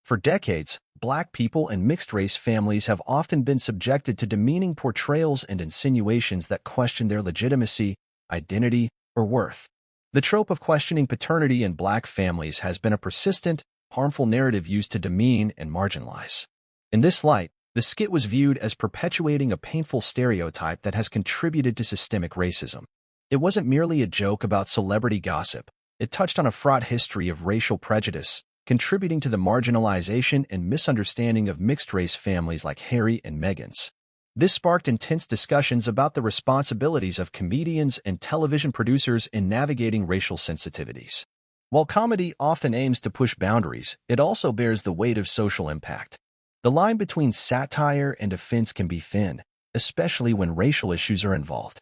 For decades, Black people and mixed-race families have often been subjected to demeaning portrayals and insinuations that question their legitimacy, identity, or worth. The trope of questioning paternity in Black families has been a persistent, harmful narrative used to demean and marginalize. In this light, the skit was viewed as perpetuating a painful stereotype that has contributed to systemic racism. It wasn't merely a joke about celebrity gossip. It touched on a fraught history of racial prejudice, contributing to the marginalization and misunderstanding of mixed-race families like Harry and Meghan's. This sparked intense discussions about the responsibilities of comedians and television producers in navigating racial sensitivities. While comedy often aims to push boundaries, it also bears the weight of social impact. The line between satire and offense can be thin, especially when racial issues are involved.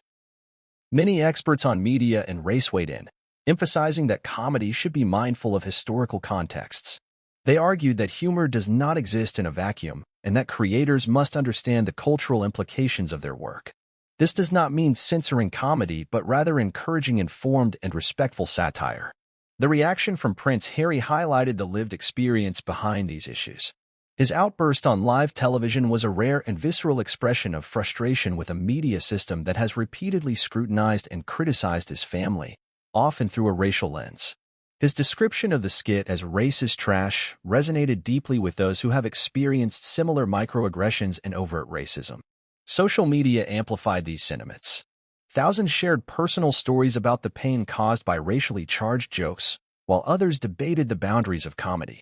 Many experts on media and race weighed in, emphasizing that comedy should be mindful of historical contexts. They argued that humor does not exist in a vacuum and that creators must understand the cultural implications of their work. This does not mean censoring comedy, but rather encouraging informed and respectful satire. The reaction from Prince Harry highlighted the lived experience behind these issues. His outburst on live television was a rare and visceral expression of frustration with a media system that has repeatedly scrutinized and criticized his family, often through a racial lens. His description of the skit as racist trash resonated deeply with those who have experienced similar microaggressions and overt racism. Social media amplified these sentiments. Thousands shared personal stories about the pain caused by racially charged jokes, while others debated the boundaries of comedy.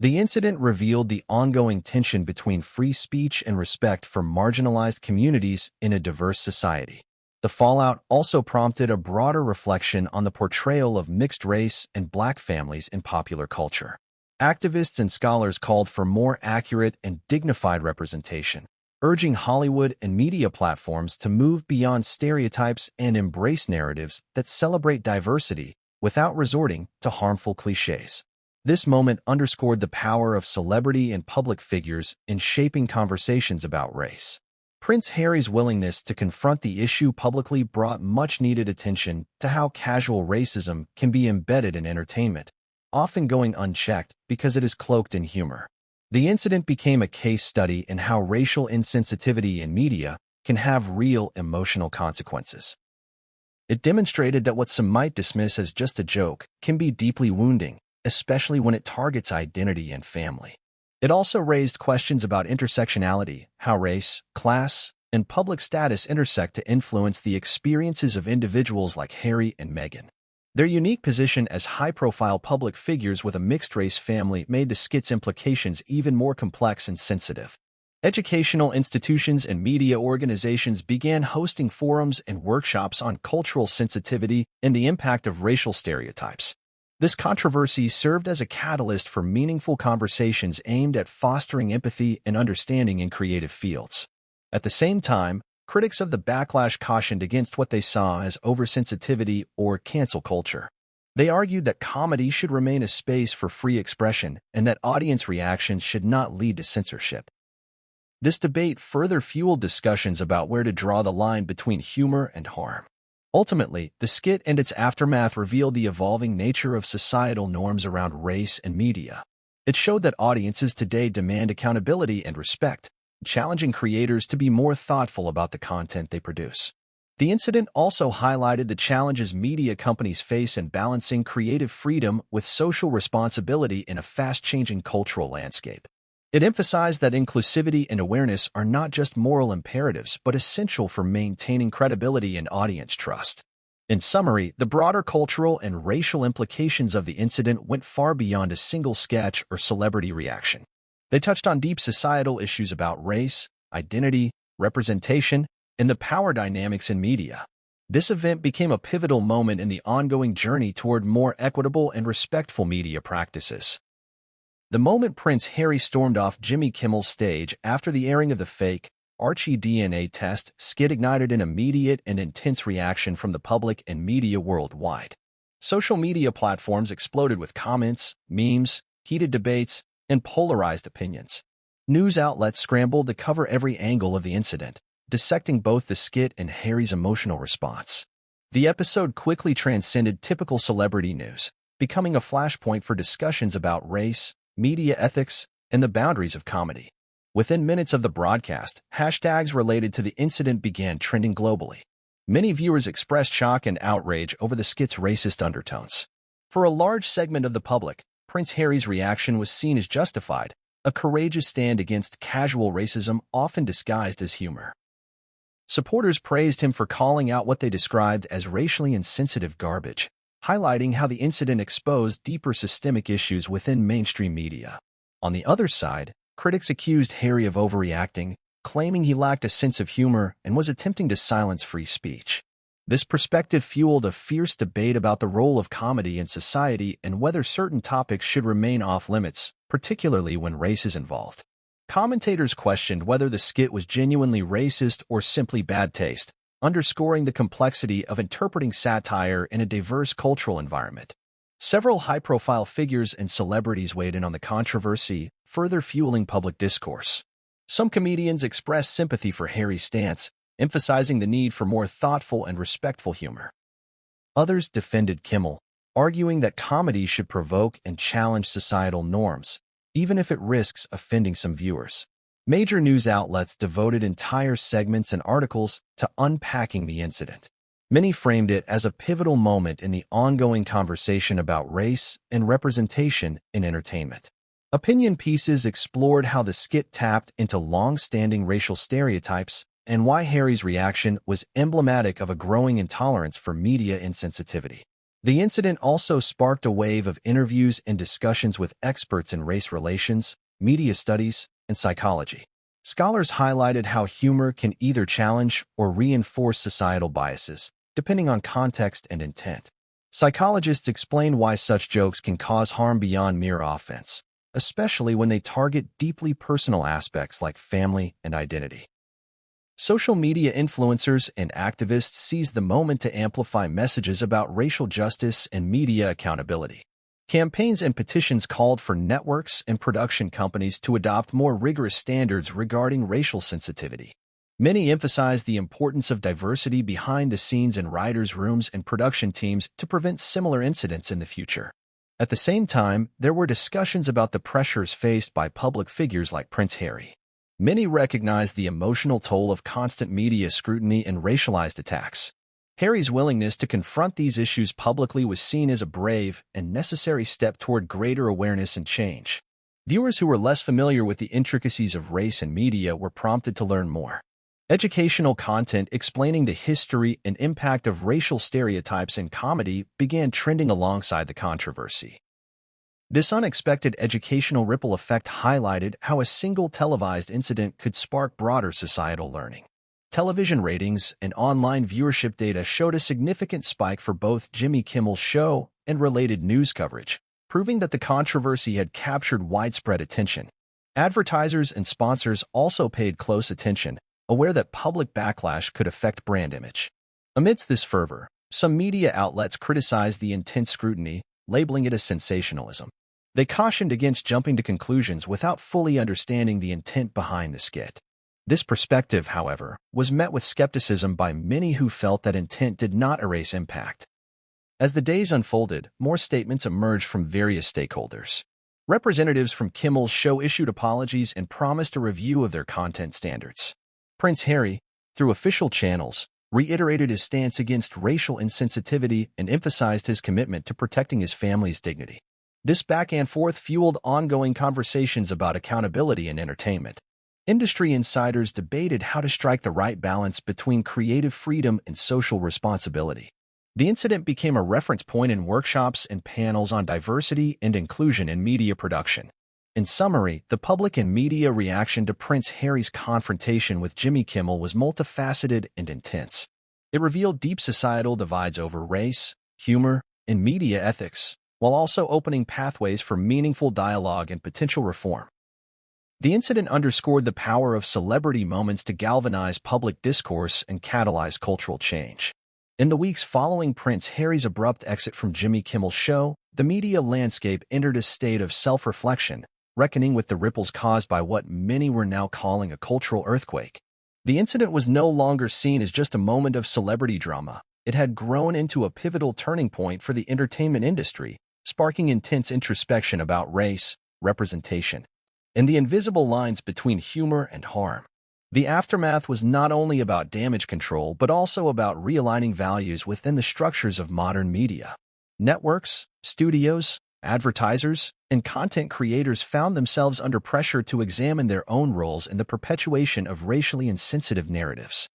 The incident revealed the ongoing tension between free speech and respect for marginalized communities in a diverse society. The fallout also prompted a broader reflection on the portrayal of mixed-race and Black families in popular culture. Activists and scholars called for more accurate and dignified representation, urging Hollywood and media platforms to move beyond stereotypes and embrace narratives that celebrate diversity without resorting to harmful cliches. This moment underscored the power of celebrity and public figures in shaping conversations about race. Prince Harry's willingness to confront the issue publicly brought much-needed attention to how casual racism can be embedded in entertainment, often going unchecked because it is cloaked in humor. The incident became a case study in how racial insensitivity in media can have real emotional consequences. It demonstrated that what some might dismiss as just a joke can be deeply wounding, especially when it targets identity and family. It also raised questions about intersectionality, how race, class, and public status intersect to influence the experiences of individuals like Harry and Meghan. Their unique position as high-profile public figures with a mixed-race family made the skit's implications even more complex and sensitive. Educational institutions and media organizations began hosting forums and workshops on cultural sensitivity and the impact of racial stereotypes. This controversy served as a catalyst for meaningful conversations aimed at fostering empathy and understanding in creative fields. At the same time, critics of the backlash cautioned against what they saw as oversensitivity or cancel culture. They argued that comedy should remain a space for free expression and that audience reactions should not lead to censorship. This debate further fueled discussions about where to draw the line between humor and harm. Ultimately, the skit and its aftermath revealed the evolving nature of societal norms around race and media. It showed that audiences today demand accountability and respect, challenging creators to be more thoughtful about the content they produce. The incident also highlighted the challenges media companies face in balancing creative freedom with social responsibility in a fast-changing cultural landscape. It emphasized that inclusivity and awareness are not just moral imperatives but essential for maintaining credibility and audience trust. In summary, the broader cultural and racial implications of the incident went far beyond a single sketch or celebrity reaction. They touched on deep societal issues about race, identity, representation, and the power dynamics in media. This event became a pivotal moment in the ongoing journey toward more equitable and respectful media practices. The moment Prince Harry stormed off Jimmy Kimmel's stage after the airing of the fake Archie DNA test skit ignited an immediate and intense reaction from the public and media worldwide. Social media platforms exploded with comments, memes, heated debates, and polarized opinions. News outlets scrambled to cover every angle of the incident, dissecting both the skit and Harry's emotional response. The episode quickly transcended typical celebrity news, becoming a flashpoint for discussions about race, media ethics, and the boundaries of comedy. Within minutes of the broadcast, hashtags related to the incident began trending globally. Many viewers expressed shock and outrage over the skit's racist undertones. For a large segment of the public, Prince Harry's reaction was seen as justified, a courageous stand against casual racism often disguised as humor. Supporters praised him for calling out what they described as racially insensitive garbage, highlighting how the incident exposed deeper systemic issues within mainstream media. On the other side, critics accused Harry of overreacting, claiming he lacked a sense of humor and was attempting to silence free speech. This perspective fueled a fierce debate about the role of comedy in society and whether certain topics should remain off-limits, particularly when race is involved. Commentators questioned whether the skit was genuinely racist or simply bad taste, underscoring the complexity of interpreting satire in a diverse cultural environment. Several high-profile figures and celebrities weighed in on the controversy, further fueling public discourse. Some comedians expressed sympathy for Harry's stance, emphasizing the need for more thoughtful and respectful humor. Others defended Kimmel, arguing that comedy should provoke and challenge societal norms, even if it risks offending some viewers. Major news outlets devoted entire segments and articles to unpacking the incident. Many framed it as a pivotal moment in the ongoing conversation about race and representation in entertainment. Opinion pieces explored how the skit tapped into long-standing racial stereotypes and why Harry's reaction was emblematic of a growing intolerance for media insensitivity. The incident also sparked a wave of interviews and discussions with experts in race relations, media studies, and psychology. Scholars highlighted how humor can either challenge or reinforce societal biases, depending on context and intent. Psychologists explained why such jokes can cause harm beyond mere offense, especially when they target deeply personal aspects like family and identity. Social media influencers and activists seized the moment to amplify messages about racial justice and media accountability. Campaigns and petitions called for networks and production companies to adopt more rigorous standards regarding racial sensitivity. Many emphasized the importance of diversity behind the scenes in writers' rooms and production teams to prevent similar incidents in the future. At the same time, there were discussions about the pressures faced by public figures like Prince Harry. Many recognized the emotional toll of constant media scrutiny and racialized attacks. Harry's willingness to confront these issues publicly was seen as a brave and necessary step toward greater awareness and change. Viewers who were less familiar with the intricacies of race and media were prompted to learn more. Educational content explaining the history and impact of racial stereotypes in comedy began trending alongside the controversy. This unexpected educational ripple effect highlighted how a single televised incident could spark broader societal learning. Television ratings and online viewership data showed a significant spike for both Jimmy Kimmel's show and related news coverage, proving that the controversy had captured widespread attention. Advertisers and sponsors also paid close attention, aware that public backlash could affect brand image. Amidst this fervor, some media outlets criticized the intense scrutiny, labeling it as sensationalism. They cautioned against jumping to conclusions without fully understanding the intent behind the skit. This perspective, however, was met with skepticism by many who felt that intent did not erase impact. As the days unfolded, more statements emerged from various stakeholders. Representatives from Kimmel's show issued apologies and promised a review of their content standards. Prince Harry, through official channels, reiterated his stance against racial insensitivity and emphasized his commitment to protecting his family's dignity. This back and forth fueled ongoing conversations about accountability in entertainment. Industry insiders debated how to strike the right balance between creative freedom and social responsibility. The incident became a reference point in workshops and panels on diversity and inclusion in media production. In summary, the public and media reaction to Prince Harry's confrontation with Jimmy Kimmel was multifaceted and intense. It revealed deep societal divides over race, humor, and media ethics, while also opening pathways for meaningful dialogue and potential reform. The incident underscored the power of celebrity moments to galvanize public discourse and catalyze cultural change. In the weeks following Prince Harry's abrupt exit from Jimmy Kimmel's show, the media landscape entered a state of self-reflection, reckoning with the ripples caused by what many were now calling a cultural earthquake. The incident was no longer seen as just a moment of celebrity drama. It had grown into a pivotal turning point for the entertainment industry, sparking intense introspection about race, representation, and the invisible lines between humor and harm. The aftermath was not only about damage control but also about realigning values within the structures of modern media. Networks, studios, advertisers, and content creators found themselves under pressure to examine their own roles in the perpetuation of racially insensitive narratives.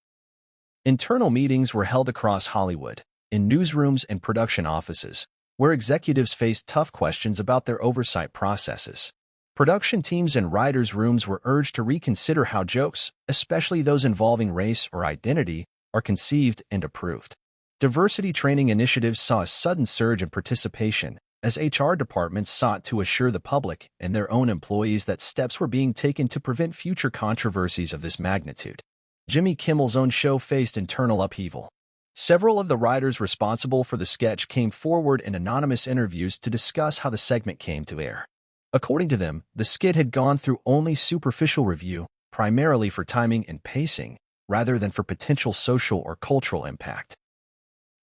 Internal meetings were held across Hollywood, in newsrooms and production offices, where executives faced tough questions about their oversight processes. Production teams and writers' rooms were urged to reconsider how jokes, especially those involving race or identity, are conceived and approved. Diversity training initiatives saw a sudden surge in participation, as HR departments sought to assure the public and their own employees that steps were being taken to prevent future controversies of this magnitude. Jimmy Kimmel's own show faced internal upheaval. Several of the writers responsible for the sketch came forward in anonymous interviews to discuss how the segment came to air. According to them, the skit had gone through only superficial review, primarily for timing and pacing, rather than for potential social or cultural impact.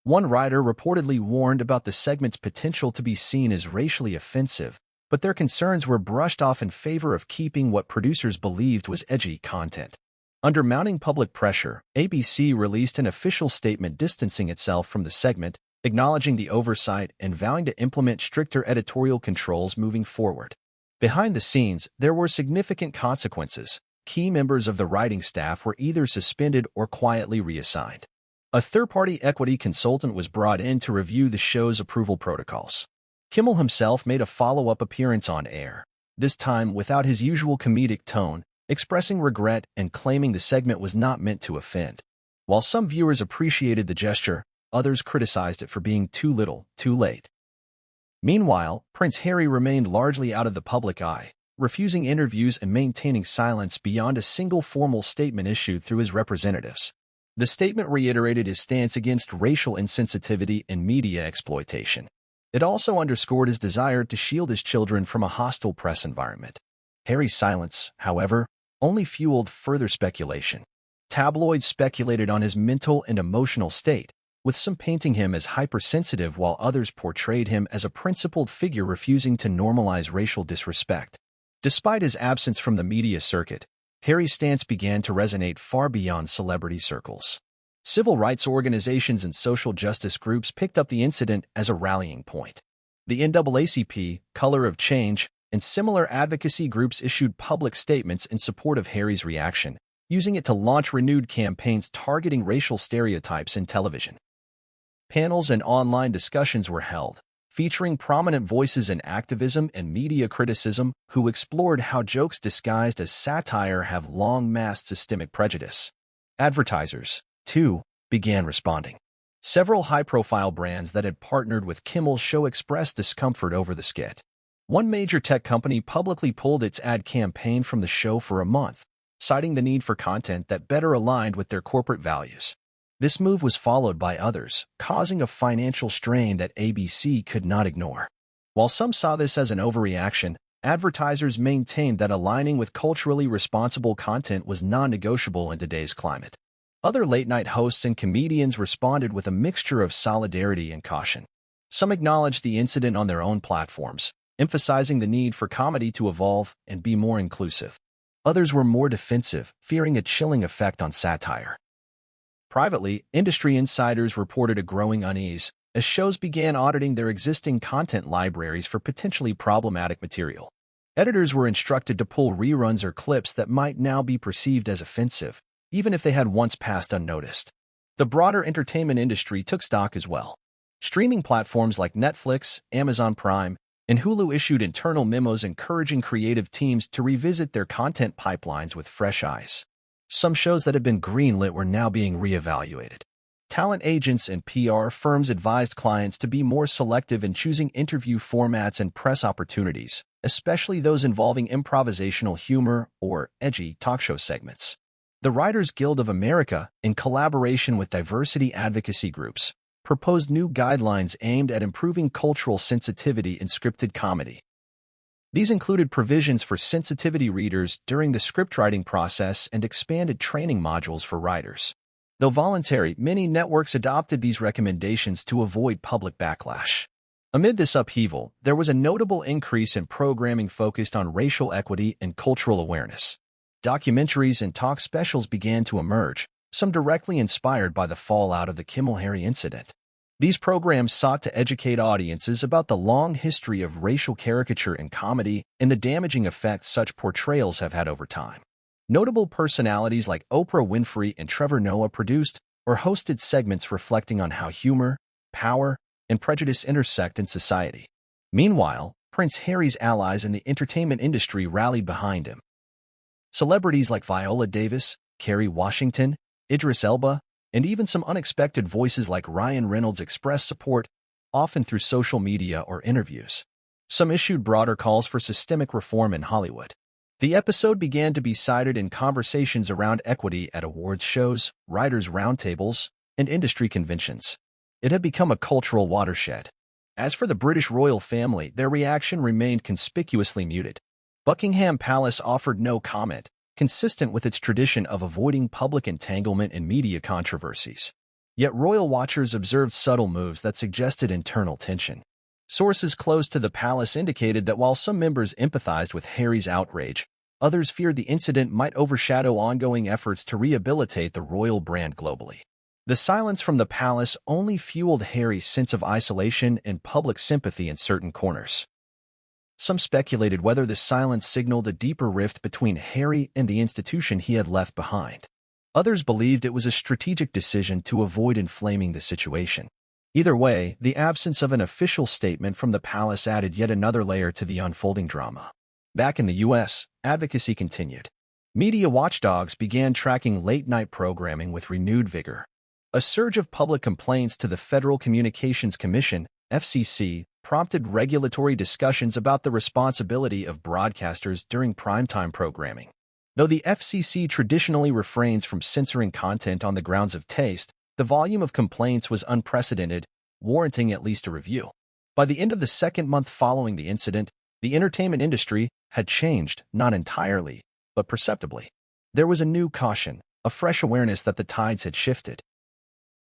One writer reportedly warned about the segment's potential to be seen as racially offensive, but their concerns were brushed off in favor of keeping what producers believed was edgy content. Under mounting public pressure, ABC released an official statement distancing itself from the segment, acknowledging the oversight and vowing to implement stricter editorial controls moving forward. Behind the scenes, there were significant consequences. Key members of the writing staff were either suspended or quietly reassigned. A third-party equity consultant was brought in to review the show's approval protocols. Kimmel himself made a follow-up appearance on air, this time without his usual comedic tone, expressing regret and claiming the segment was not meant to offend. While some viewers appreciated the gesture, others criticized it for being too little, too late. Meanwhile, Prince Harry remained largely out of the public eye, refusing interviews and maintaining silence beyond a single formal statement issued through his representatives. The statement reiterated his stance against racial insensitivity and media exploitation. It also underscored his desire to shield his children from a hostile press environment. Harry's silence, however, only fueled further speculation. Tabloids speculated on his mental and emotional state, with some painting him as hypersensitive while others portrayed him as a principled figure refusing to normalize racial disrespect. Despite his absence from the media circuit, Harry's stance began to resonate far beyond celebrity circles. Civil rights organizations and social justice groups picked up the incident as a rallying point. The NAACP, Color of Change, and similar advocacy groups issued public statements in support of Harry's reaction, using it to launch renewed campaigns targeting racial stereotypes in television. Panels and online discussions were held, featuring prominent voices in activism and media criticism who explored how jokes disguised as satire have long masked systemic prejudice. Advertisers, too, began responding. Several high-profile brands that had partnered with Kimmel's show expressed discomfort over the skit. One major tech company publicly pulled its ad campaign from the show for a month, citing the need for content that better aligned with their corporate values. This move was followed by others, causing a financial strain that ABC could not ignore. While some saw this as an overreaction, advertisers maintained that aligning with culturally responsible content was non-negotiable in today's climate. Other late-night hosts and comedians responded with a mixture of solidarity and caution. Some acknowledged the incident on their own platforms, emphasizing the need for comedy to evolve and be more inclusive. Others were more defensive, fearing a chilling effect on satire. Privately, industry insiders reported a growing unease as shows began auditing their existing content libraries for potentially problematic material. Editors were instructed to pull reruns or clips that might now be perceived as offensive, even if they had once passed unnoticed. The broader entertainment industry took stock as well. Streaming platforms like Netflix, Amazon Prime, and Hulu issued internal memos encouraging creative teams to revisit their content pipelines with fresh eyes. Some shows that had been greenlit were now being reevaluated. Talent agents and PR firms advised clients to be more selective in choosing interview formats and press opportunities, especially those involving improvisational humor or edgy talk show segments. The Writers Guild of America, in collaboration with diversity advocacy groups, proposed new guidelines aimed at improving cultural sensitivity in scripted comedy. These included provisions for sensitivity readers during the scriptwriting process and expanded training modules for writers. Though voluntary, many networks adopted these recommendations to avoid public backlash. Amid this upheaval, there was a notable increase in programming focused on racial equity and cultural awareness. Documentaries and talk specials began to emerge, some directly inspired by the fallout of the Kimmel-Harry incident. These programs sought to educate audiences about the long history of racial caricature in comedy and the damaging effects such portrayals have had over time. Notable personalities like Oprah Winfrey and Trevor Noah produced or hosted segments reflecting on how humor, power, and prejudice intersect in society. Meanwhile, Prince Harry's allies in the entertainment industry rallied behind him. Celebrities like Viola Davis, Kerry Washington, Idris Elba, and even some unexpected voices like Ryan Reynolds expressed support, often through social media or interviews. Some issued broader calls for systemic reform in Hollywood. The episode began to be cited in conversations around equity at awards shows, writers' roundtables, and industry conventions. It had become a cultural watershed. As for the British royal family, their reaction remained conspicuously muted. Buckingham Palace offered no comment, consistent with its tradition of avoiding public entanglement in media controversies. Yet royal watchers observed subtle moves that suggested internal tension. Sources close to the palace indicated that while some members empathized with Harry's outrage, others feared the incident might overshadow ongoing efforts to rehabilitate the royal brand globally. The silence from the palace only fueled Harry's sense of isolation and public sympathy in certain corners. Some speculated whether the silence signaled a deeper rift between Harry and the institution he had left behind. Others believed it was a strategic decision to avoid inflaming the situation. Either way, the absence of an official statement from the palace added yet another layer to the unfolding drama. Back in the U.S., advocacy continued. Media watchdogs began tracking late-night programming with renewed vigor. A surge of public complaints to the Federal Communications Commission, FCC, prompted regulatory discussions about the responsibility of broadcasters during primetime programming. Though the FCC traditionally refrains from censoring content on the grounds of taste, the volume of complaints was unprecedented, warranting at least a review. By the end of the second month following the incident, the entertainment industry had changed, not entirely, but perceptibly. There was a new caution, a fresh awareness that the tides had shifted.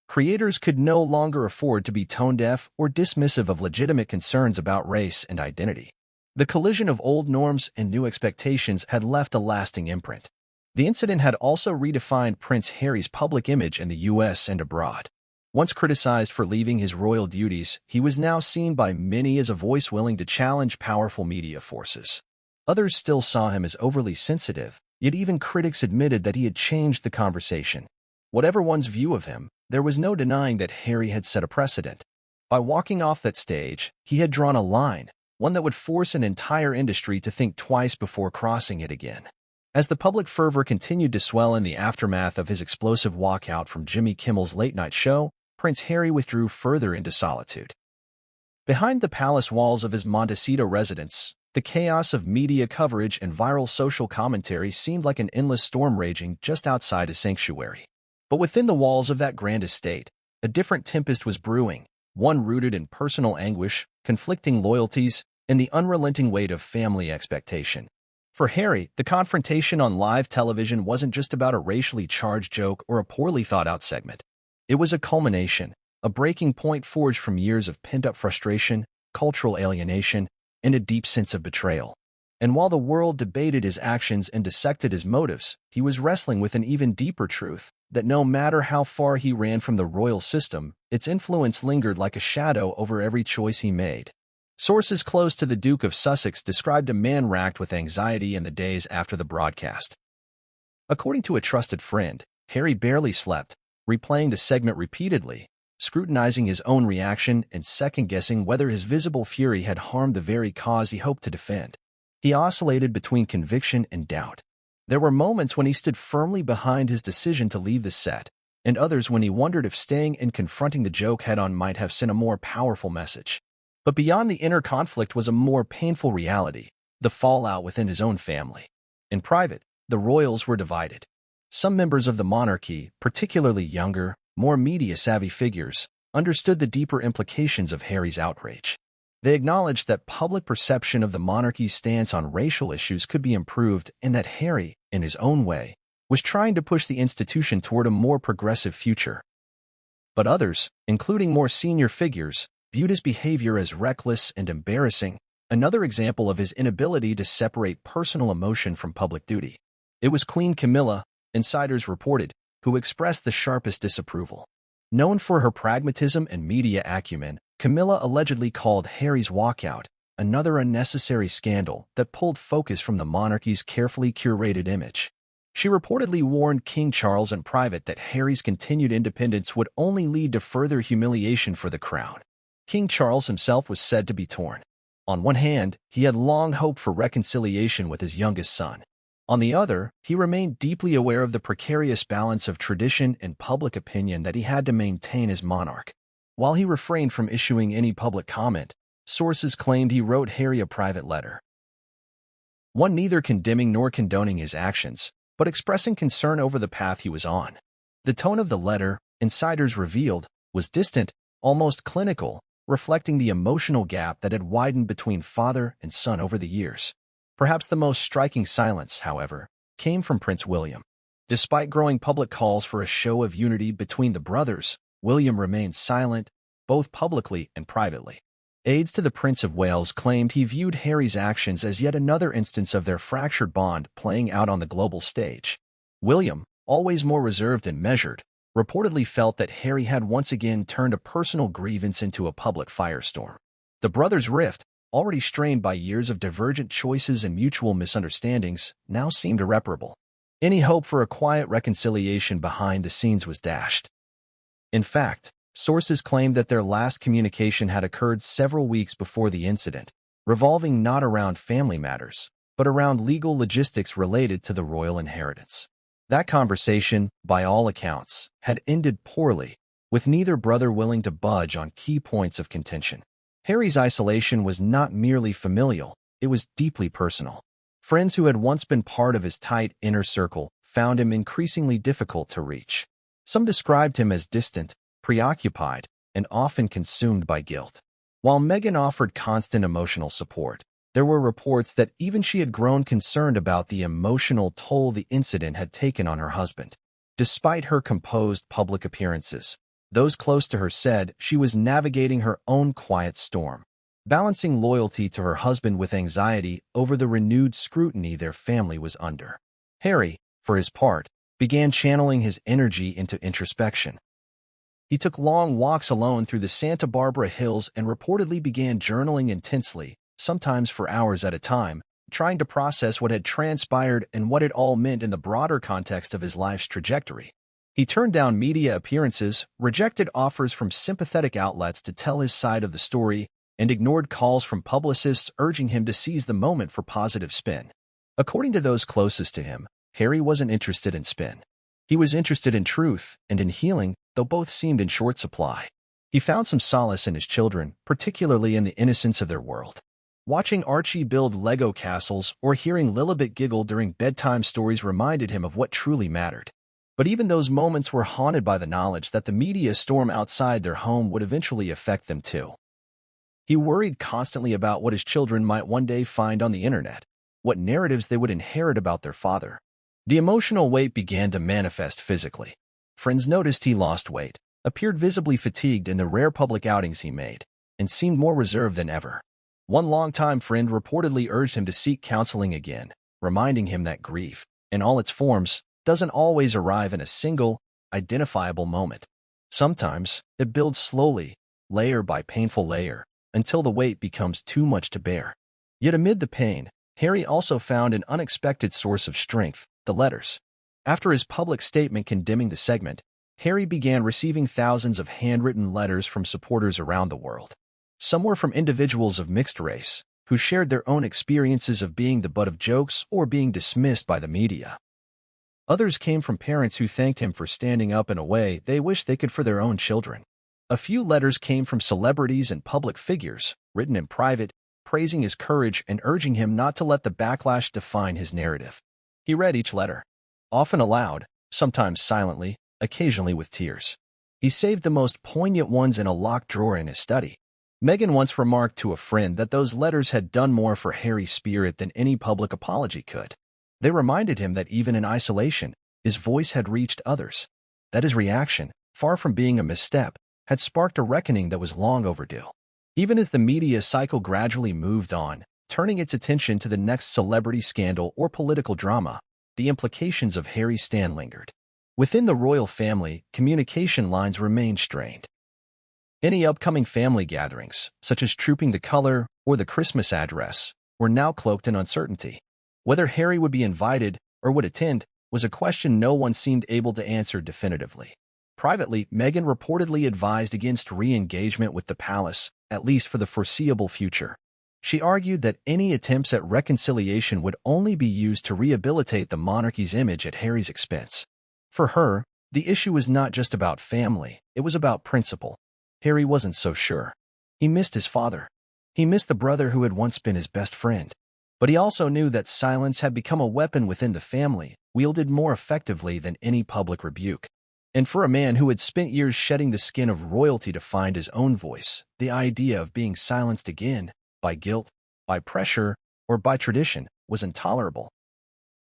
Creators could no longer afford to be tone-deaf or dismissive of legitimate concerns about race and identity. The collision of old norms and new expectations had left a lasting imprint. The incident had also redefined Prince Harry's public image in the U.S. and abroad. Once criticized for leaving his royal duties, he was now seen by many as a voice willing to challenge powerful media forces. Others still saw him as overly sensitive, yet even critics admitted that he had changed the conversation. Whatever one's view of him, there was no denying that Harry had set a precedent. By walking off that stage, he had drawn a line, one that would force an entire industry to think twice before crossing it again. As the public fervor continued to swell in the aftermath of his explosive walkout from Jimmy Kimmel's late-night show, Prince Harry withdrew further into solitude. Behind the palace walls of his Montecito residence, the chaos of media coverage and viral social commentary seemed like an endless storm raging just outside his sanctuary. But within the walls of that grand estate, a different tempest was brewing, one rooted in personal anguish, conflicting loyalties, and the unrelenting weight of family expectation. For Harry, the confrontation on live television wasn't just about a racially charged joke or a poorly thought-out segment. It was a culmination, a breaking point forged from years of pent-up frustration, cultural alienation, and a deep sense of betrayal. And while the world debated his actions and dissected his motives, he was wrestling with an even deeper truth, that no matter how far he ran from the royal system, its influence lingered like a shadow over every choice he made. Sources close to the Duke of Sussex described a man racked with anxiety in the days after the broadcast. According to a trusted friend, Harry barely slept, replaying the segment repeatedly, scrutinizing his own reaction and second-guessing whether his visible fury had harmed the very cause he hoped to defend. He oscillated between conviction and doubt. There were moments when he stood firmly behind his decision to leave the set, and others when he wondered if staying and confronting the joke head-on might have sent a more powerful message. But beyond the inner conflict was a more painful reality, the fallout within his own family. In private, the royals were divided. Some members of the monarchy, particularly younger, more media-savvy figures, understood the deeper implications of Harry's outrage. They acknowledged that public perception of the monarchy's stance on racial issues could be improved and that Harry, in his own way, was trying to push the institution toward a more progressive future. But others, including more senior figures, viewed his behavior as reckless and embarrassing, another example of his inability to separate personal emotion from public duty. It was Queen Camilla, insiders reported, who expressed the sharpest disapproval. Known for her pragmatism and media acumen, Camilla allegedly called Harry's walkout another unnecessary scandal that pulled focus from the monarchy's carefully curated image. She reportedly warned King Charles in private that Harry's continued independence would only lead to further humiliation for the crown. King Charles himself was said to be torn. On one hand, he had long hoped for reconciliation with his youngest son. On the other, he remained deeply aware of the precarious balance of tradition and public opinion that he had to maintain as monarch. While he refrained from issuing any public comment, sources claimed he wrote Harry a private letter. One neither condemning nor condoning his actions, but expressing concern over the path he was on. The tone of the letter, insiders revealed, was distant, almost clinical, reflecting the emotional gap that had widened between father and son over the years. Perhaps the most striking silence, however, came from Prince William. Despite growing public calls for a show of unity between the brothers, William remained silent, both publicly and privately. Aides to the Prince of Wales claimed he viewed Harry's actions as yet another instance of their fractured bond playing out on the global stage. William, always more reserved and measured, reportedly felt that Harry had once again turned a personal grievance into a public firestorm. The brothers' rift, already strained by years of divergent choices and mutual misunderstandings, now seemed irreparable. Any hope for a quiet reconciliation behind the scenes was dashed. In fact, sources claimed that their last communication had occurred several weeks before the incident, revolving not around family matters, but around legal logistics related to the royal inheritance. That conversation, by all accounts, had ended poorly, with neither brother willing to budge on key points of contention. Harry's isolation was not merely familial, it was deeply personal. Friends who had once been part of his tight inner circle found him increasingly difficult to reach. Some described him as distant, preoccupied, and often consumed by guilt. While Meghan offered constant emotional support, there were reports that even she had grown concerned about the emotional toll the incident had taken on her husband. Despite her composed public appearances, those close to her said she was navigating her own quiet storm, balancing loyalty to her husband with anxiety over the renewed scrutiny their family was under. Harry, for his part, began channeling his energy into introspection. He took long walks alone through the Santa Barbara Hills and reportedly began journaling intensely, sometimes for hours at a time, trying to process what had transpired and what it all meant in the broader context of his life's trajectory. He turned down media appearances, rejected offers from sympathetic outlets to tell his side of the story, and ignored calls from publicists urging him to seize the moment for positive spin. According to those closest to him, Harry wasn't interested in spin. He was interested in truth and in healing, though both seemed in short supply. He found some solace in his children, particularly in the innocence of their world. Watching Archie build Lego castles or hearing Lilibet giggle during bedtime stories reminded him of what truly mattered. But even those moments were haunted by the knowledge that the media storm outside their home would eventually affect them too. He worried constantly about what his children might one day find on the internet, what narratives they would inherit about their father. The emotional weight began to manifest physically. Friends noticed he lost weight, appeared visibly fatigued in the rare public outings he made, and seemed more reserved than ever. One longtime friend reportedly urged him to seek counseling again, reminding him that grief, in all its forms, doesn't always arrive in a single, identifiable moment. Sometimes, it builds slowly, layer by painful layer, until the weight becomes too much to bear. Yet amid the pain, Harry also found an unexpected source of strength: the letters. After his public statement condemning the segment, Harry began receiving thousands of handwritten letters from supporters around the world. Some were from individuals of mixed race, who shared their own experiences of being the butt of jokes or being dismissed by the media. Others came from parents who thanked him for standing up in a way they wished they could for their own children. A few letters came from celebrities and public figures, written in private, praising his courage and urging him not to let the backlash define his narrative. He read each letter, often aloud, sometimes silently, occasionally with tears. He saved the most poignant ones in a locked drawer in his study. Meghan once remarked to a friend that those letters had done more for Harry's spirit than any public apology could. They reminded him that even in isolation, his voice had reached others, that his reaction, far from being a misstep, had sparked a reckoning that was long overdue. Even as the media cycle gradually moved on, turning its attention to the next celebrity scandal or political drama, the implications of Harry's stand lingered. Within the royal family, communication lines remained strained. Any upcoming family gatherings, such as Trooping the Color or the Christmas address, were now cloaked in uncertainty. Whether Harry would be invited or would attend was a question no one seemed able to answer definitively. Privately, Meghan reportedly advised against re-engagement with the palace, at least for the foreseeable future. She argued that any attempts at reconciliation would only be used to rehabilitate the monarchy's image at Harry's expense. For her, the issue was not just about family, it was about principle. Harry wasn't so sure. He missed his father. He missed the brother who had once been his best friend. But he also knew that silence had become a weapon within the family, wielded more effectively than any public rebuke. And for a man who had spent years shedding the skin of royalty to find his own voice, the idea of being silenced again, by guilt, by pressure, or by tradition, was intolerable.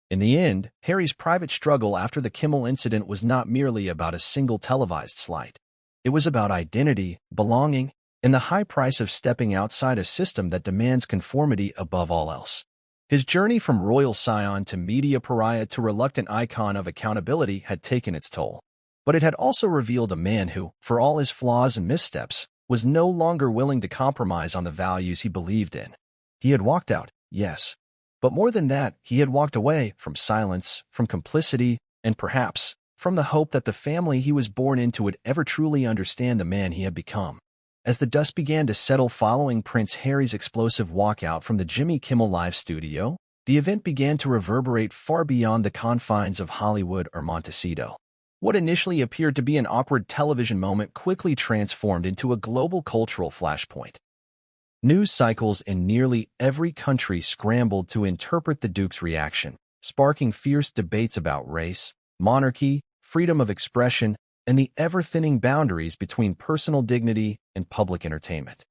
In the end, Harry's private struggle after the Kimmel incident was not merely about a single televised slight. It was about identity, belonging, and the high price of stepping outside a system that demands conformity above all else. His journey from royal scion to media pariah to reluctant icon of accountability had taken its toll. But it had also revealed a man who, for all his flaws and missteps, was no longer willing to compromise on the values he believed in. He had walked out, yes. But more than that, he had walked away from silence, from complicity, and perhaps from the hope that the family he was born into would ever truly understand the man he had become. As the dust began to settle following Prince Harry's explosive walkout from the Jimmy Kimmel Live studio, the event began to reverberate far beyond the confines of Hollywood or Montecito. What initially appeared to be an awkward television moment quickly transformed into a global cultural flashpoint. News cycles in nearly every country scrambled to interpret the Duke's reaction, sparking fierce debates about race, monarchy, freedom of expression, and the ever-thinning boundaries between personal dignity and public entertainment.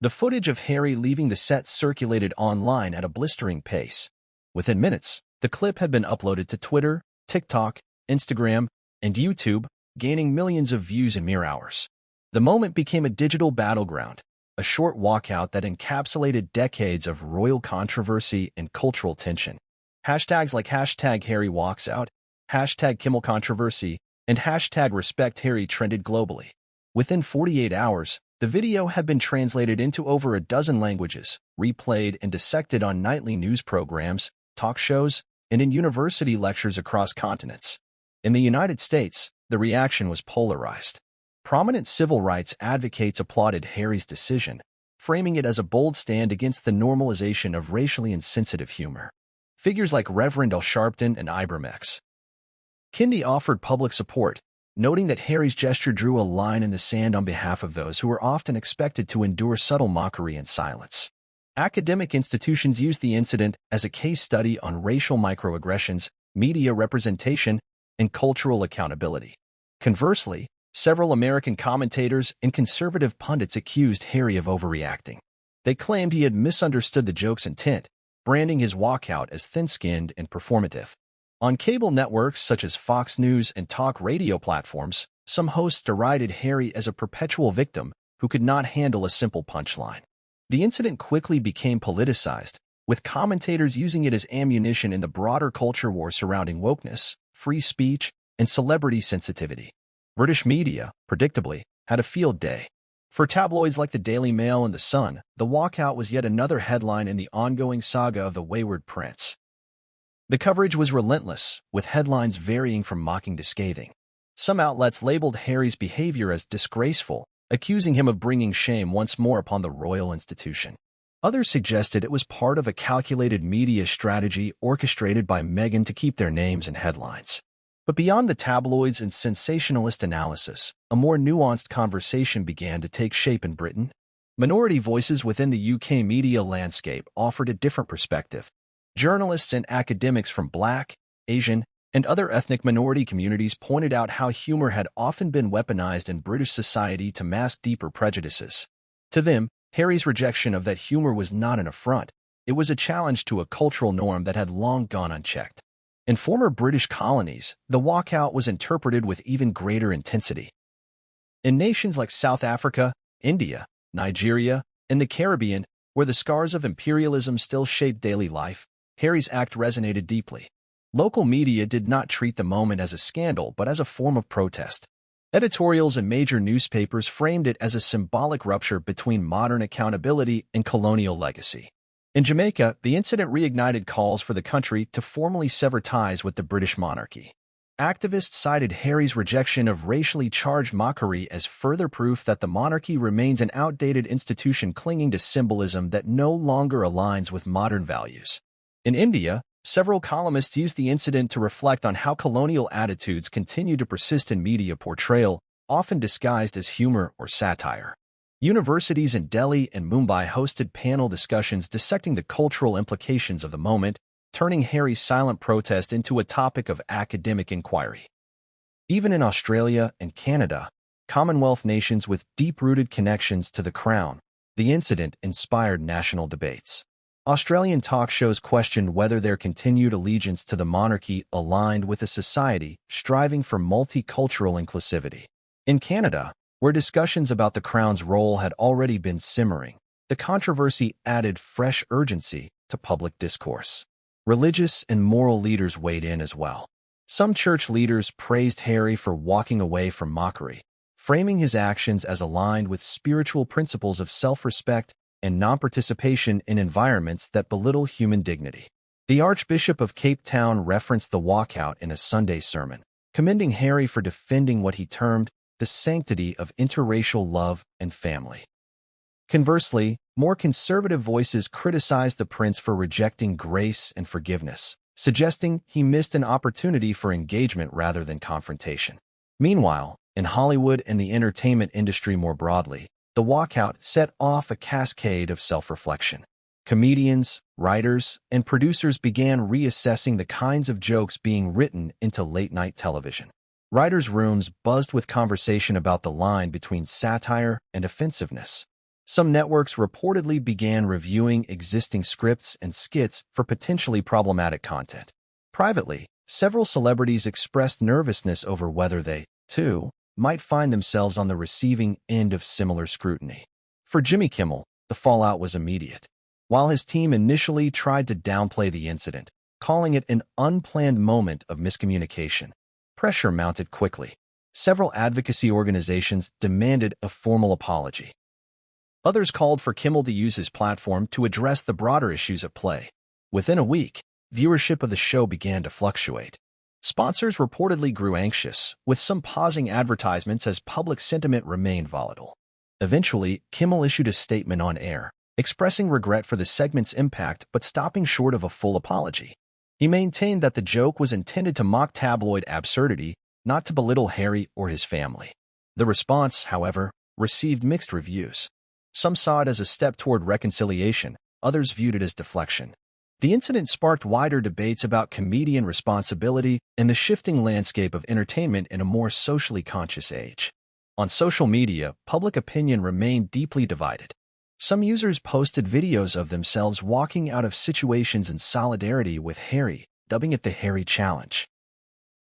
The footage of Harry leaving the set circulated online at a blistering pace. Within minutes, the clip had been uploaded to Twitter, TikTok, Instagram, and YouTube, gaining millions of views in mere hours. The moment became a digital battleground, a short walkout that encapsulated decades of royal controversy and cultural tension. Hashtags like #HarryWalksOut, #KimmelControversy, and #RespectHarry trended globally. Within 48 hours, the video had been translated into over a dozen languages, replayed and dissected on nightly news programs, talk shows, and in university lectures across continents. In the United States, the reaction was polarized. Prominent civil rights advocates applauded Harry's decision, framing it as a bold stand against the normalization of racially insensitive humor. Figures like Reverend Al Sharpton and Ibram X. Kendi offered public support, noting that Harry's gesture drew a line in the sand on behalf of those who were often expected to endure subtle mockery and silence. Academic institutions used the incident as a case study on racial microaggressions, media representation, and cultural accountability. Conversely, several American commentators and conservative pundits accused Harry of overreacting. They claimed he had misunderstood the joke's intent, branding his walkout as thin-skinned and performative. On cable networks such as Fox News and talk radio platforms, some hosts derided Harry as a perpetual victim who could not handle a simple punchline. The incident quickly became politicized, with commentators using it as ammunition in the broader culture war surrounding wokeness, free speech, and celebrity sensitivity. British media, predictably, had a field day. For tabloids like the Daily Mail and The Sun, the walkout was yet another headline in the ongoing saga of the wayward prince. The coverage was relentless, with headlines varying from mocking to scathing. Some outlets labeled Harry's behavior as disgraceful, accusing him of bringing shame once more upon the royal institution. Others suggested it was part of a calculated media strategy orchestrated by Meghan to keep their names in headlines. But beyond the tabloids and sensationalist analysis, a more nuanced conversation began to take shape in Britain. Minority voices within the UK media landscape offered a different perspective. Journalists and academics from Black, Asian, and other ethnic minority communities pointed out how humor had often been weaponized in British society to mask deeper prejudices. To them, Harry's rejection of that humor was not an affront. It was a challenge to a cultural norm that had long gone unchecked. In former British colonies, the walkout was interpreted with even greater intensity. In nations like South Africa, India, Nigeria, and the Caribbean, where the scars of imperialism still shaped daily life, Harry's act resonated deeply. Local media did not treat the moment as a scandal but as a form of protest. Editorials in major newspapers framed it as a symbolic rupture between modern accountability and colonial legacy. In Jamaica, the incident reignited calls for the country to formally sever ties with the British monarchy. Activists cited Harry's rejection of racially charged mockery as further proof that the monarchy remains an outdated institution clinging to symbolism that no longer aligns with modern values. In India, several columnists used the incident to reflect on how colonial attitudes continue to persist in media portrayal, often disguised as humor or satire. Universities in Delhi and Mumbai hosted panel discussions dissecting the cultural implications of the moment, turning Harry's silent protest into a topic of academic inquiry. Even in Australia and Canada, Commonwealth nations with deep-rooted connections to the Crown, the incident inspired national debates. Australian talk shows questioned whether their continued allegiance to the monarchy aligned with a society striving for multicultural inclusivity. In Canada, where discussions about the Crown's role had already been simmering, the controversy added fresh urgency to public discourse. Religious and moral leaders weighed in as well. Some church leaders praised Harry for walking away from mockery, framing his actions as aligned with spiritual principles of self-respect and non-participation in environments that belittle human dignity. The Archbishop of Cape Town referenced the walkout in a Sunday sermon, commending Harry for defending what he termed the sanctity of interracial love and family. Conversely, more conservative voices criticized the prince for rejecting grace and forgiveness, suggesting he missed an opportunity for engagement rather than confrontation. Meanwhile, in Hollywood and the entertainment industry more broadly, the walkout set off a cascade of self-reflection. Comedians, writers, and producers began reassessing the kinds of jokes being written into late-night television. Writers' rooms buzzed with conversation about the line between satire and offensiveness. Some networks reportedly began reviewing existing scripts and skits for potentially problematic content. Privately, several celebrities expressed nervousness over whether they, too, might find themselves on the receiving end of similar scrutiny. For Jimmy Kimmel, the fallout was immediate. While his team initially tried to downplay the incident, calling it an unplanned moment of miscommunication, pressure mounted quickly. Several advocacy organizations demanded a formal apology. Others called for Kimmel to use his platform to address the broader issues at play. Within a week, viewership of the show began to fluctuate. Sponsors reportedly grew anxious, with some pausing advertisements as public sentiment remained volatile. Eventually, Kimmel issued a statement on air, expressing regret for the segment's impact but stopping short of a full apology. He maintained that the joke was intended to mock tabloid absurdity, not to belittle Harry or his family. The response, however, received mixed reviews. Some saw it as a step toward reconciliation, others viewed it as deflection. The incident sparked wider debates about comedian responsibility and the shifting landscape of entertainment in a more socially conscious age. On social media, public opinion remained deeply divided. Some users posted videos of themselves walking out of situations in solidarity with Harry, dubbing it the Harry Challenge.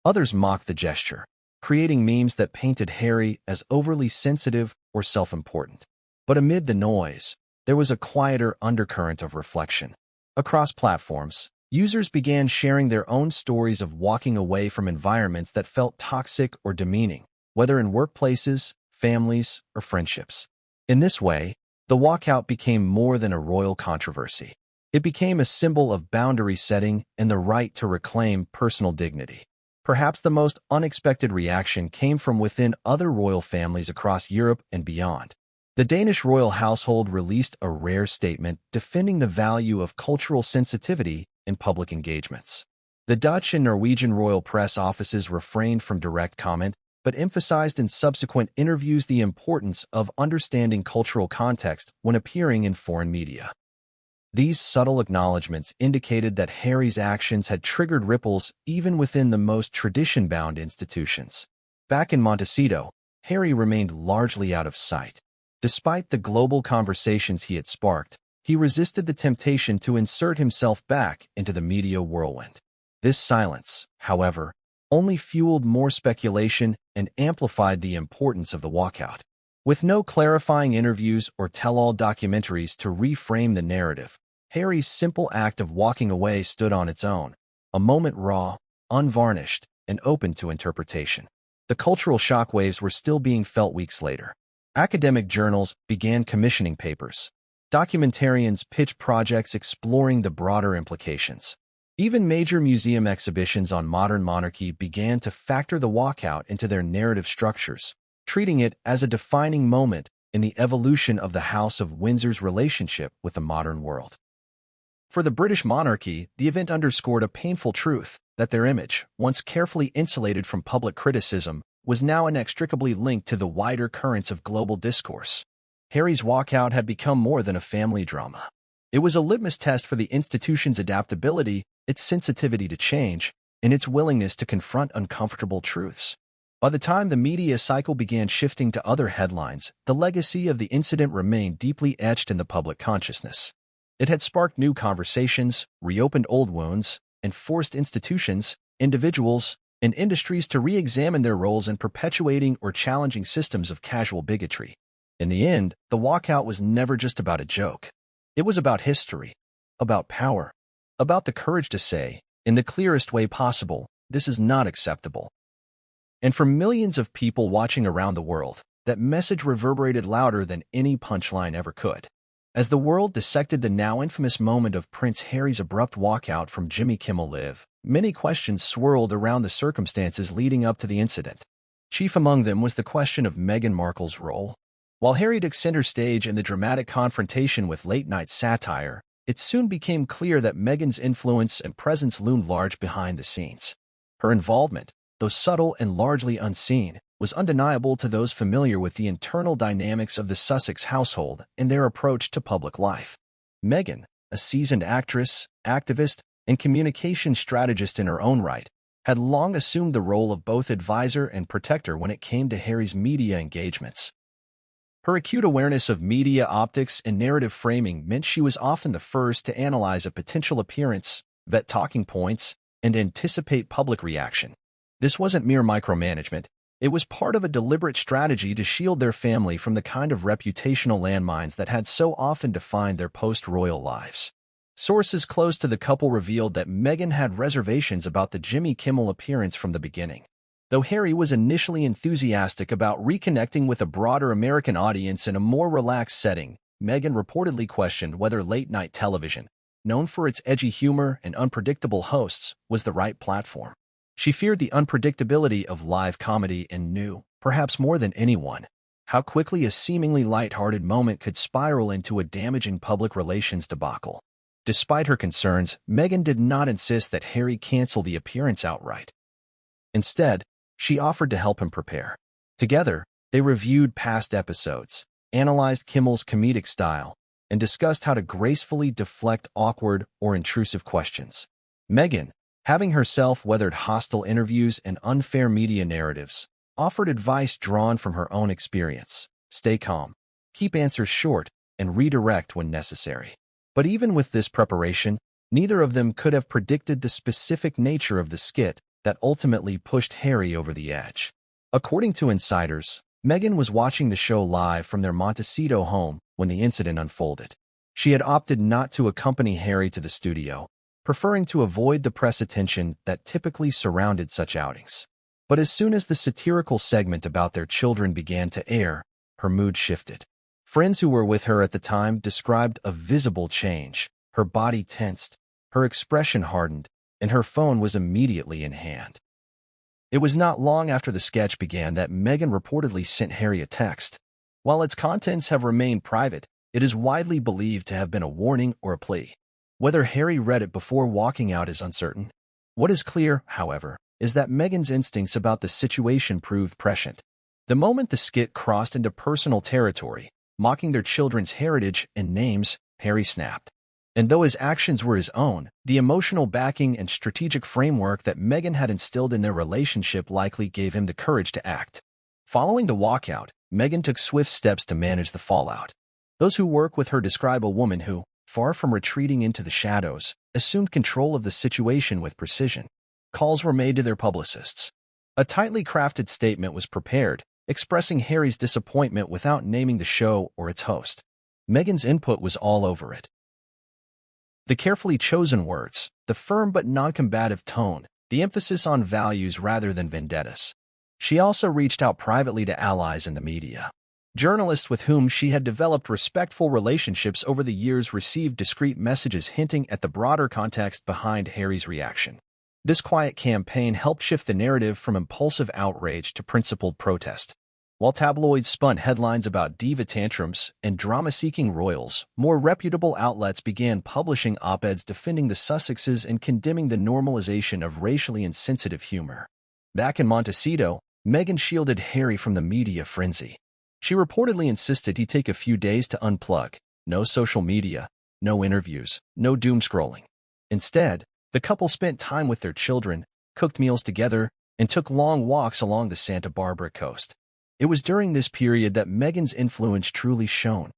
Others mocked the gesture, creating memes that painted Harry as overly sensitive or self-important. But amid the noise, there was a quieter undercurrent of reflection. Across platforms, users began sharing their own stories of walking away from environments that felt toxic or demeaning, whether in workplaces, families, or friendships. In this way, the walkout became more than a royal controversy. It became a symbol of boundary setting and the right to reclaim personal dignity. Perhaps the most unexpected reaction came from within other royal families across Europe and beyond. The Danish royal household released a rare statement defending the value of cultural sensitivity in public engagements. The Dutch and Norwegian royal press offices refrained from direct comment, but emphasized in subsequent interviews the importance of understanding cultural context when appearing in foreign media. These subtle acknowledgments indicated that Harry's actions had triggered ripples even within the most tradition-bound institutions. Back in Montecito, Harry remained largely out of sight. Despite the global conversations he had sparked, he resisted the temptation to insert himself back into the media whirlwind. This silence, however, only fueled more speculation and amplified the importance of the walkout. With no clarifying interviews or tell-all documentaries to reframe the narrative, Harry's simple act of walking away stood on its own, a moment raw, unvarnished, and open to interpretation. The cultural shockwaves were still being felt weeks later. Academic journals began commissioning papers. Documentarians pitched projects exploring the broader implications. Even major museum exhibitions on modern monarchy began to factor the walkout into their narrative structures, treating it as a defining moment in the evolution of the House of Windsor's relationship with the modern world. For the British monarchy, the event underscored a painful truth that their image, once carefully insulated from public criticism, was now inextricably linked to the wider currents of global discourse. Harry's walkout had become more than a family drama. It was a litmus test for the institution's adaptability, its sensitivity to change, and its willingness to confront uncomfortable truths. By the time the media cycle began shifting to other headlines, the legacy of the incident remained deeply etched in the public consciousness. It had sparked new conversations, reopened old wounds, and forced institutions, individuals, and industries to re-examine their roles in perpetuating or challenging systems of casual bigotry. In the end, the walkout was never just about a joke. It was about history, about power, about the courage to say, in the clearest way possible, this is not acceptable. And for millions of people watching around the world, that message reverberated louder than any punchline ever could. As the world dissected the now infamous moment of Prince Harry's abrupt walkout from Jimmy Kimmel Live, many questions swirled around the circumstances leading up to the incident. Chief among them was the question of Meghan Markle's role. While Harry took center stage in the dramatic confrontation with late-night satire, it soon became clear that Meghan's influence and presence loomed large behind the scenes. Her involvement, though subtle and largely unseen, was undeniable to those familiar with the internal dynamics of the Sussex household and their approach to public life. Meghan, a seasoned actress, activist, and communication strategist in her own right, had long assumed the role of both advisor and protector when it came to Harry's media engagements. Her acute awareness of media optics and narrative framing meant she was often the first to analyze a potential appearance, vet talking points, and anticipate public reaction. This wasn't mere micromanagement. It was part of a deliberate strategy to shield their family from the kind of reputational landmines that had so often defined their post-royal lives. Sources close to the couple revealed that Meghan had reservations about the Jimmy Kimmel appearance from the beginning. Though Harry was initially enthusiastic about reconnecting with a broader American audience in a more relaxed setting, Meghan reportedly questioned whether late-night television, known for its edgy humor and unpredictable hosts, was the right platform. She feared the unpredictability of live comedy and knew, perhaps more than anyone, how quickly a seemingly light-hearted moment could spiral into a damaging public relations debacle. Despite her concerns, Meghan did not insist that Harry cancel the appearance outright. Instead, she offered to help him prepare. Together, they reviewed past episodes, analyzed Kimmel's comedic style, and discussed how to gracefully deflect awkward or intrusive questions. Meghan, having herself weathered hostile interviews and unfair media narratives, offered advice drawn from her own experience. Stay calm, keep answers short, and redirect when necessary. But even with this preparation, neither of them could have predicted the specific nature of the skit that ultimately pushed Harry over the edge. According to insiders, Meghan was watching the show live from their Montecito home when the incident unfolded. She had opted not to accompany Harry to the studio, preferring to avoid the press attention that typically surrounded such outings. But as soon as the satirical segment about their children began to air, her mood shifted. Friends who were with her at the time described a visible change. Her body tensed, her expression hardened, and her phone was immediately in hand. It was not long after the sketch began that Meghan reportedly sent Harry a text. While its contents have remained private, it is widely believed to have been a warning or a plea. Whether Harry read it before walking out is uncertain. What is clear, however, is that Meghan's instincts about the situation proved prescient. The moment the skit crossed into personal territory, mocking their children's heritage and names, Harry snapped. And though his actions were his own, the emotional backing and strategic framework that Meghan had instilled in their relationship likely gave him the courage to act. Following the walkout, Meghan took swift steps to manage the fallout. Those who work with her describe a woman who, far from retreating into the shadows, assumed control of the situation with precision. Calls were made to their publicists. A tightly crafted statement was prepared, expressing Harry's disappointment without naming the show or its host. Meghan's input was all over it. The carefully chosen words, the firm but non-combative tone, the emphasis on values rather than vendettas. She also reached out privately to allies in the media. Journalists with whom she had developed respectful relationships over the years received discreet messages hinting at the broader context behind Harry's reaction. This quiet campaign helped shift the narrative from impulsive outrage to principled protest. While tabloids spun headlines about diva tantrums and drama-seeking royals, more reputable outlets began publishing op-eds defending the Sussexes and condemning the normalization of racially insensitive humor. Back in Montecito, Meghan shielded Harry from the media frenzy. She reportedly insisted he take a few days to unplug. No social media, no interviews, no doom scrolling. Instead, the couple spent time with their children, cooked meals together, and took long walks along the Santa Barbara coast. It was during this period that Meghan's influence truly shone.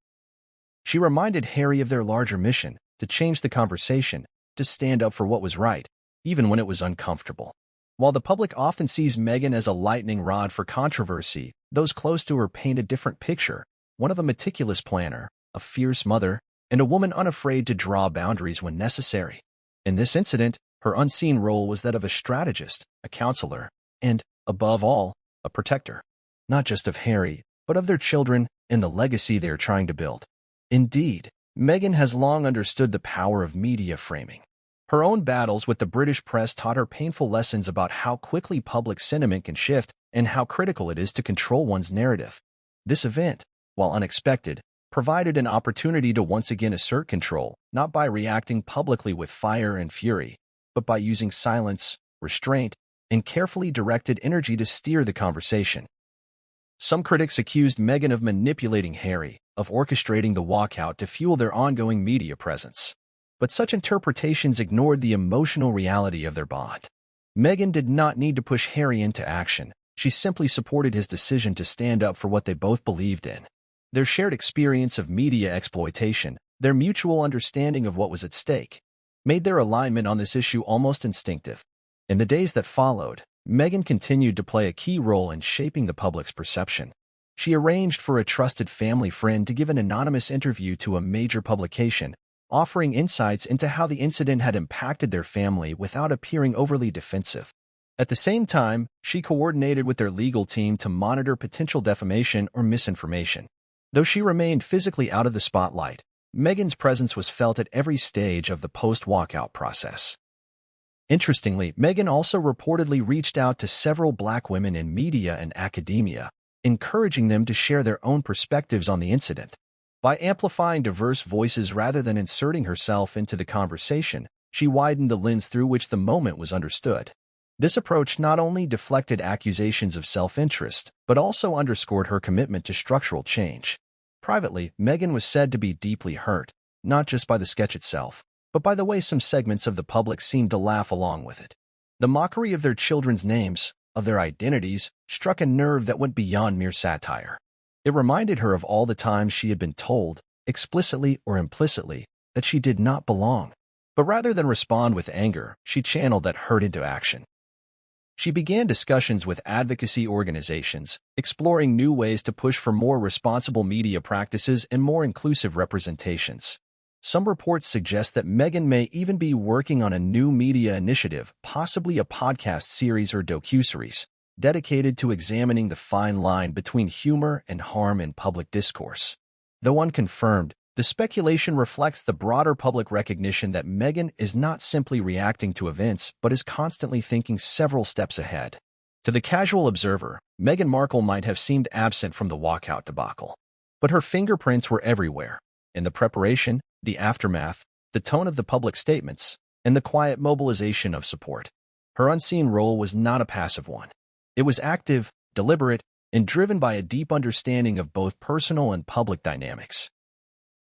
She reminded Harry of their larger mission, to change the conversation, to stand up for what was right, even when it was uncomfortable. While the public often sees Meghan as a lightning rod for controversy, those close to her paint a different picture, one of a meticulous planner, a fierce mother, and a woman unafraid to draw boundaries when necessary. In this incident, her unseen role was that of a strategist, a counselor, and, above all, a protector. Not just of Harry, but of their children and the legacy they are trying to build. Indeed, Meghan has long understood the power of media framing. Her own battles with the British press taught her painful lessons about how quickly public sentiment can shift and how critical it is to control one's narrative. This event, while unexpected, provided an opportunity to once again assert control, not by reacting publicly with fire and fury, but by using silence, restraint, and carefully directed energy to steer the conversation. Some critics accused Meghan of manipulating Harry, of orchestrating the walkout to fuel their ongoing media presence. But such interpretations ignored the emotional reality of their bond. Meghan did not need to push Harry into action. She simply supported his decision to stand up for what they both believed in. Their shared experience of media exploitation, their mutual understanding of what was at stake, made their alignment on this issue almost instinctive. In the days that followed, Meghan continued to play a key role in shaping the public's perception. She arranged for a trusted family friend to give an anonymous interview to a major publication, offering insights into how the incident had impacted their family without appearing overly defensive. At the same time, she coordinated with their legal team to monitor potential defamation or misinformation. Though she remained physically out of the spotlight, Meghan's presence was felt at every stage of the post-walkout process. Interestingly, Meghan also reportedly reached out to several Black women in media and academia, encouraging them to share their own perspectives on the incident. By amplifying diverse voices rather than inserting herself into the conversation, she widened the lens through which the moment was understood. This approach not only deflected accusations of self-interest, but also underscored her commitment to structural change. Privately, Meghan was said to be deeply hurt, not just by the sketch itself, but by the way some segments of the public seemed to laugh along with it. The mockery of their children's names, of their identities, struck a nerve that went beyond mere satire. It reminded her of all the times she had been told, explicitly or implicitly, that she did not belong. But rather than respond with anger, she channeled that hurt into action. She began discussions with advocacy organizations, exploring new ways to push for more responsible media practices and more inclusive representations. Some reports suggest that Meghan may even be working on a new media initiative, possibly a podcast series or docuseries, dedicated to examining the fine line between humor and harm in public discourse. Though unconfirmed, the speculation reflects the broader public recognition that Meghan is not simply reacting to events but is constantly thinking several steps ahead. To the casual observer, Meghan Markle might have seemed absent from the walkout debacle. But her fingerprints were everywhere, in the preparation, the aftermath, the tone of the public statements, and the quiet mobilization of support. Her unseen role was not a passive one. It was active, deliberate, and driven by a deep understanding of both personal and public dynamics.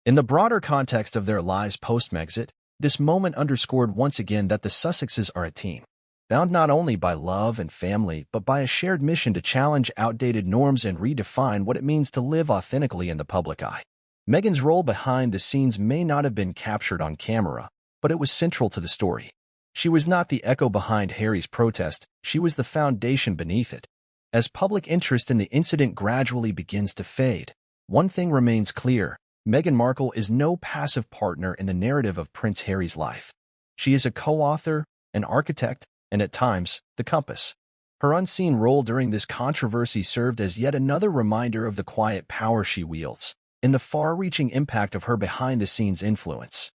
In the broader context of their lives post-Megxit, this moment underscored once again that the Sussexes are a team. bound not only by love and family but by a shared mission to challenge outdated norms and redefine what it means to live authentically in the public eye. Meghan's role behind the scenes may not have been captured on camera, but it was central to the story. She was not the echo behind Harry's protest, she was the foundation beneath it. As public interest in the incident gradually begins to fade, one thing remains clear: Meghan Markle is no passive partner in the narrative of Prince Harry's life. She is a co-author, an architect, and at times, the compass. Her unseen role during this controversy served as yet another reminder of the quiet power she wields, and the far-reaching impact of her behind-the-scenes influence.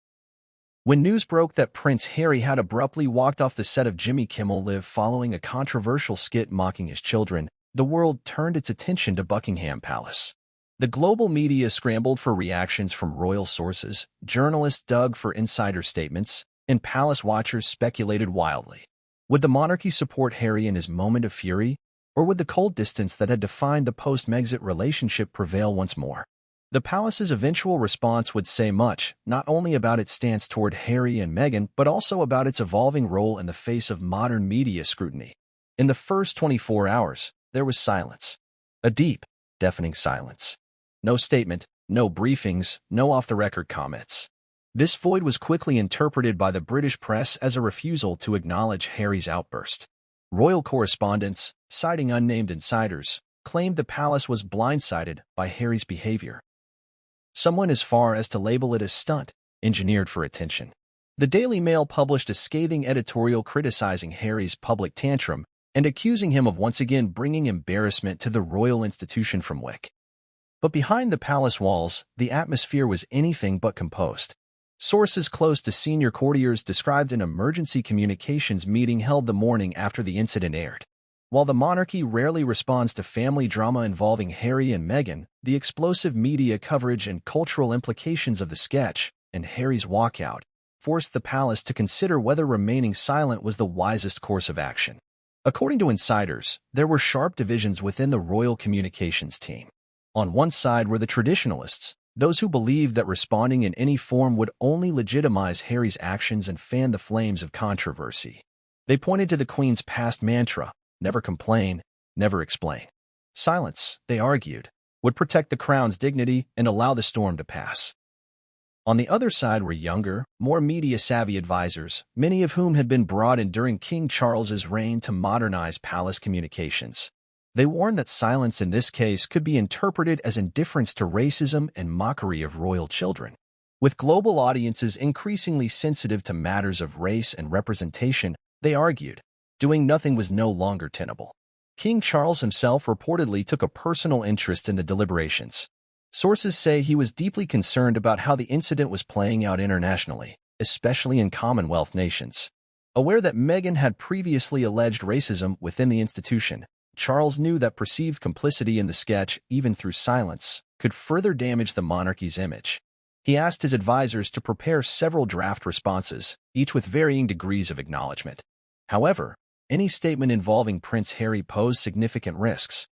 When news broke that Prince Harry had abruptly walked off the set of Jimmy Kimmel Live following a controversial skit mocking his children, the world turned its attention to Buckingham Palace. The global media scrambled for reactions from royal sources, journalists dug for insider statements, and palace watchers speculated wildly. Would the monarchy support Harry in his moment of fury, or would the cold distance that had defined the post-Megxit relationship prevail once more? The palace's eventual response would say much, not only about its stance toward Harry and Meghan, but also about its evolving role in the face of modern media scrutiny. In the first 24 hours, there was silence. A deep, deafening silence. No statement, no briefings, no off-the-record comments. This void was quickly interpreted by the British press as a refusal to acknowledge Harry's outburst. Royal correspondents, citing unnamed insiders, claimed the palace was blindsided by Harry's behavior. Some went as far as to label it a stunt, engineered for attention. The Daily Mail published a scathing editorial criticizing Harry's public tantrum and accusing him of once again bringing embarrassment to the royal institution from Wick. But behind the palace walls, the atmosphere was anything but composed. Sources close to senior courtiers described an emergency communications meeting held the morning after the incident aired. While the monarchy rarely responds to family drama involving Harry and Meghan, the explosive media coverage and cultural implications of the sketch and Harry's walkout forced the palace to consider whether remaining silent was the wisest course of action. According to insiders, there were sharp divisions within the royal communications team. On one side were the traditionalists, those who believed that responding in any form would only legitimize Harry's actions and fan the flames of controversy. They pointed to the Queen's past mantra: never complain, never explain. Silence, they argued, would protect the crown's dignity and allow the storm to pass. On the other side were younger, more media-savvy advisors, many of whom had been brought in during King Charles's reign to modernize palace communications. They warned that silence in this case could be interpreted as indifference to racism and mockery of royal children. With global audiences increasingly sensitive to matters of race and representation, they argued, doing nothing was no longer tenable. King Charles himself reportedly took a personal interest in the deliberations. Sources say he was deeply concerned about how the incident was playing out internationally, especially in Commonwealth nations. Aware that Meghan had previously alleged racism within the institution, Charles knew that perceived complicity in the sketch, even through silence, could further damage the monarchy's image. He asked his advisors to prepare several draft responses, each with varying degrees of acknowledgement. However, any statement involving Prince Harry posed significant risks.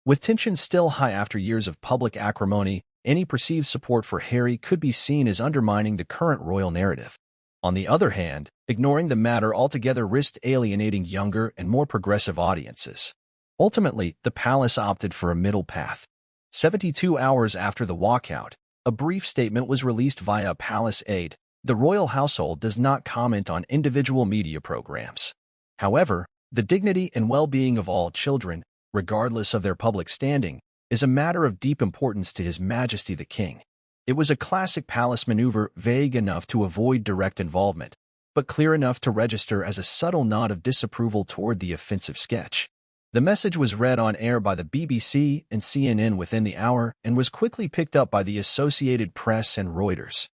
With tensions still high after years of public acrimony, any perceived support for Harry could be seen as undermining the current royal narrative. On the other hand, ignoring the matter altogether risked alienating younger and more progressive audiences. Ultimately, the palace opted for a middle path. 72 hours after the walkout, a brief statement was released via a palace aide. The royal household does not comment on individual media programs. However, the dignity and well-being of all children, regardless of their public standing, is a matter of deep importance to His Majesty the King. It was a classic palace maneuver, vague enough to avoid direct involvement, but clear enough to register as a subtle nod of disapproval toward the offensive sketch. The message was read on air by the BBC and CNN within the hour and was quickly picked up by the Associated Press and Reuters.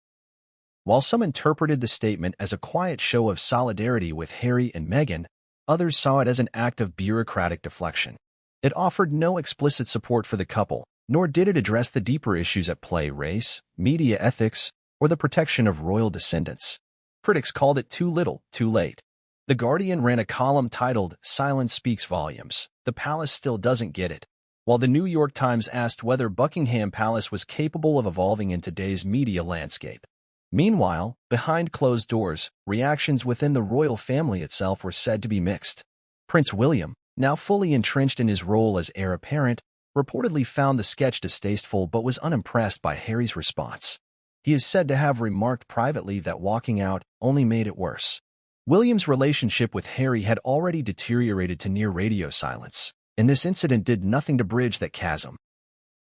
While some interpreted the statement as a quiet show of solidarity with Harry and Meghan, others saw it as an act of bureaucratic deflection. It offered no explicit support for the couple, nor did it address the deeper issues at play: race, media ethics, or the protection of royal descendants. Critics called it too little, too late. The Guardian ran a column titled, "Silence Speaks Volumes. The Palace Still Doesn't Get It," while the New York Times asked whether Buckingham Palace was capable of evolving in today's media landscape. Meanwhile, behind closed doors, reactions within the royal family itself were said to be mixed. Prince William, now fully entrenched in his role as heir apparent, reportedly found the sketch distasteful but was unimpressed by Harry's response. He is said to have remarked privately that walking out only made it worse. William's relationship with Harry had already deteriorated to near radio silence, and this incident did nothing to bridge that chasm.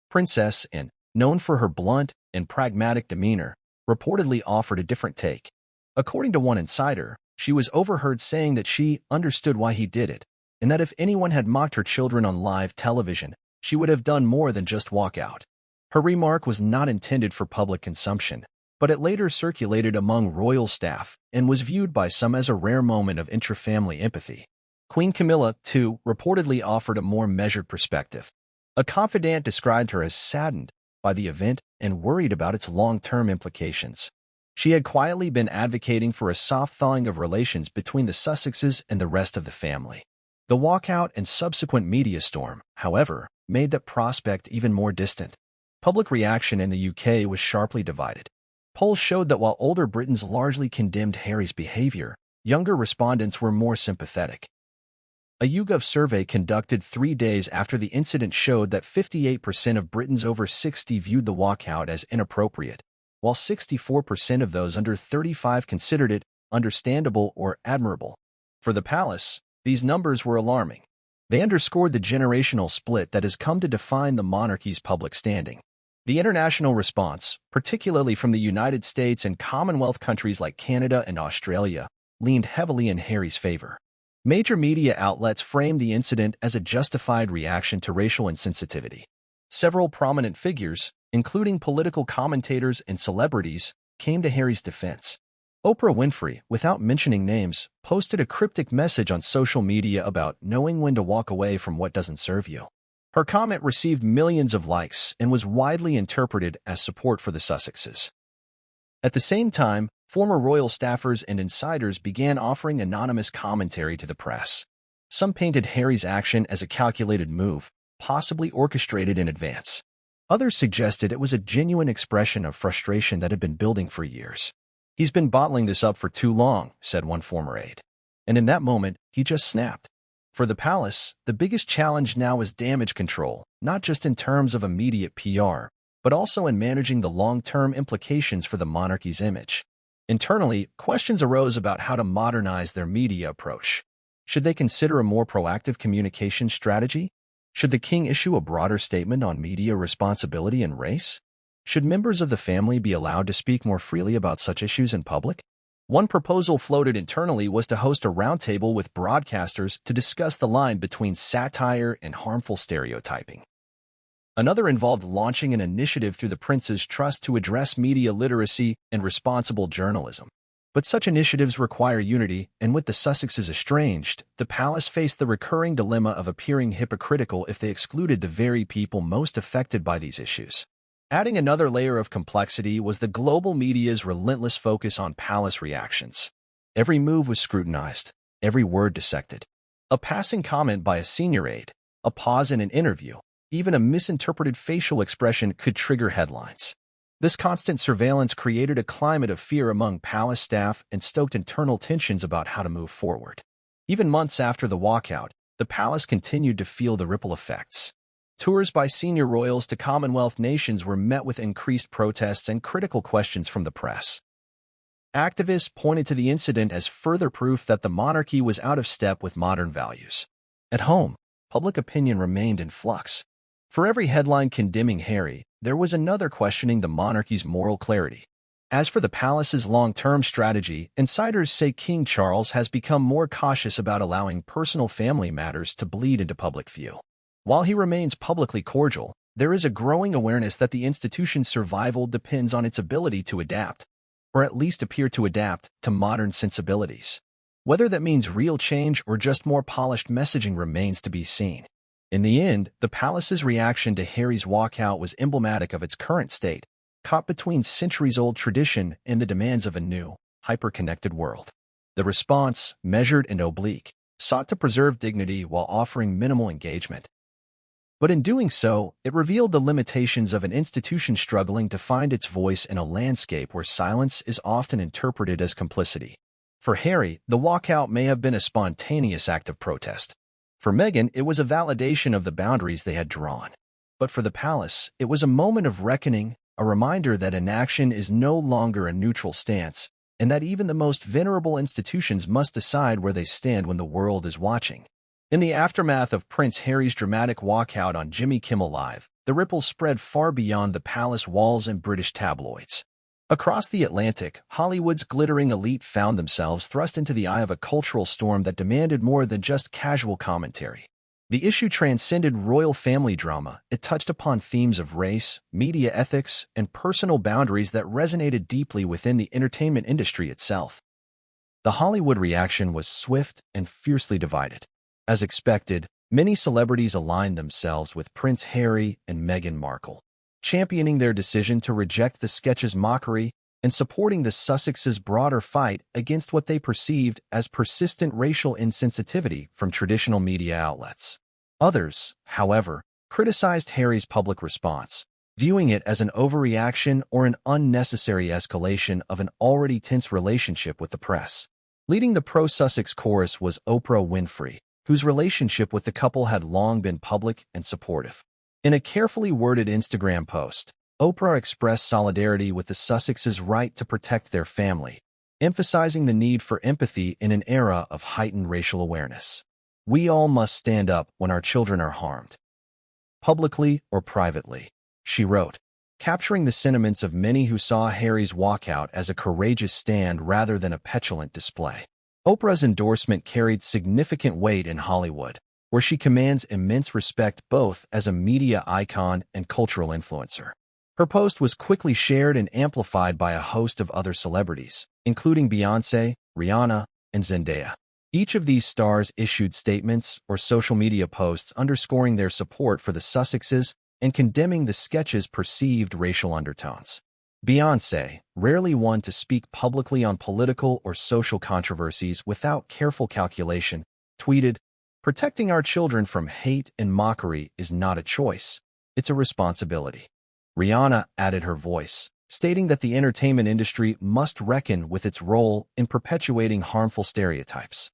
Princess Anne, known for her blunt and pragmatic demeanor, reportedly offered a different take. According to one insider, she was overheard saying that she understood why he did it, and that if anyone had mocked her children on live television, she would have done more than just walk out. Her remark was not intended for public consumption, but it later circulated among royal staff and was viewed by some as a rare moment of intra-family empathy. Queen Camilla, too, reportedly offered a more measured perspective. A confidant described her as saddened by the event and worried about its long-term implications. She had quietly been advocating for a soft thawing of relations between the Sussexes and the rest of the family. The walkout and subsequent media storm, however, made that prospect even more distant. Public reaction in the UK was sharply divided. Polls showed that while older Britons largely condemned Harry's behavior, younger respondents were more sympathetic. A YouGov survey conducted 3 days after the incident showed that 58% of Britons over 60 viewed the walkout as inappropriate, while 64% of those under 35 considered it understandable or admirable. For the palace, these numbers were alarming. They underscored the generational split that has come to define the monarchy's public standing. The international response, particularly from the United States and Commonwealth countries like Canada and Australia, leaned heavily in Harry's favor. Major media outlets framed the incident as a justified reaction to racial insensitivity. Several prominent figures, including political commentators and celebrities, came to Harry's defense. Oprah Winfrey, without mentioning names, posted a cryptic message on social media about knowing when to walk away from what doesn't serve you. Her comment received millions of likes and was widely interpreted as support for the Sussexes. At the same time, former royal staffers and insiders began offering anonymous commentary to the press. Some painted Harry's action as a calculated move, possibly orchestrated in advance. Others suggested it was a genuine expression of frustration that had been building for years. "He's been bottling this up for too long," said one former aide. And in that moment, he just snapped. For the palace, the biggest challenge now is damage control, not just in terms of immediate PR, but also in managing the long-term implications for the monarchy's image. Internally, questions arose about how to modernize their media approach. Should they consider a more proactive communication strategy? Should the king issue a broader statement on media responsibility and race? Should members of the family be allowed to speak more freely about such issues in public? One proposal floated internally was to host a roundtable with broadcasters to discuss the line between satire and harmful stereotyping. Another involved launching an initiative through the Prince's Trust to address media literacy and responsible journalism. But such initiatives require unity, and with the Sussexes estranged, the palace faced the recurring dilemma of appearing hypocritical if they excluded the very people most affected by these issues. Adding another layer of complexity was the global media's relentless focus on palace reactions. Every move was scrutinized, every word dissected. A passing comment by a senior aide, a pause in an interview, even a misinterpreted facial expression could trigger headlines. This constant surveillance created a climate of fear among palace staff and stoked internal tensions about how to move forward. Even months after the walkout, the palace continued to feel the ripple effects. Tours by senior royals to Commonwealth nations were met with increased protests and critical questions from the press. Activists pointed to the incident as further proof that the monarchy was out of step with modern values. At home, public opinion remained in flux. For every headline condemning Harry, there was another questioning the monarchy's moral clarity. As for the palace's long-term strategy, insiders say King Charles has become more cautious about allowing personal family matters to bleed into public view. While he remains publicly cordial, there is a growing awareness that the institution's survival depends on its ability to adapt, or at least appear to adapt, to modern sensibilities. Whether that means real change or just more polished messaging remains to be seen. In the end, the palace's reaction to Harry's walkout was emblematic of its current state, caught between centuries-old tradition and the demands of a new, hyper-connected world. The response, measured and oblique, sought to preserve dignity while offering minimal engagement. But in doing so, it revealed the limitations of an institution struggling to find its voice in a landscape where silence is often interpreted as complicity. For Harry, the walkout may have been a spontaneous act of protest. For Meghan, it was a validation of the boundaries they had drawn. But for the palace, it was a moment of reckoning, a reminder that inaction is no longer a neutral stance, and that even the most venerable institutions must decide where they stand when the world is watching. In the aftermath of Prince Harry's dramatic walkout on Jimmy Kimmel Live, the ripples spread far beyond the palace walls and British tabloids. Across the Atlantic, Hollywood's glittering elite found themselves thrust into the eye of a cultural storm that demanded more than just casual commentary. The issue transcended royal family drama. It touched upon themes of race, media ethics, and personal boundaries that resonated deeply within the entertainment industry itself. The Hollywood reaction was swift and fiercely divided. As expected, many celebrities aligned themselves with Prince Harry and Meghan Markle, championing their decision to reject the sketch's mockery and supporting the Sussexes' broader fight against what they perceived as persistent racial insensitivity from traditional media outlets. Others, however, criticized Harry's public response, viewing it as an overreaction or an unnecessary escalation of an already tense relationship with the press. Leading the pro-Sussex chorus was Oprah Winfrey, whose relationship with the couple had long been public and supportive. In a carefully worded Instagram post, Oprah expressed solidarity with the Sussexes' right to protect their family, emphasizing the need for empathy in an era of heightened racial awareness. "We all must stand up when our children are harmed, publicly or privately," she wrote, capturing the sentiments of many who saw Harry's walkout as a courageous stand rather than a petulant display. Oprah's endorsement carried significant weight in Hollywood, where she commands immense respect both as a media icon and cultural influencer. Her post was quickly shared and amplified by a host of other celebrities, including Beyoncé, Rihanna, and Zendaya. Each of these stars issued statements or social media posts underscoring their support for the Sussexes and condemning the sketch's perceived racial undertones. Beyoncé, rarely one to speak publicly on political or social controversies without careful calculation, tweeted, "Protecting our children from hate and mockery is not a choice, it's a responsibility." Rihanna added her voice, stating that the entertainment industry must reckon with its role in perpetuating harmful stereotypes.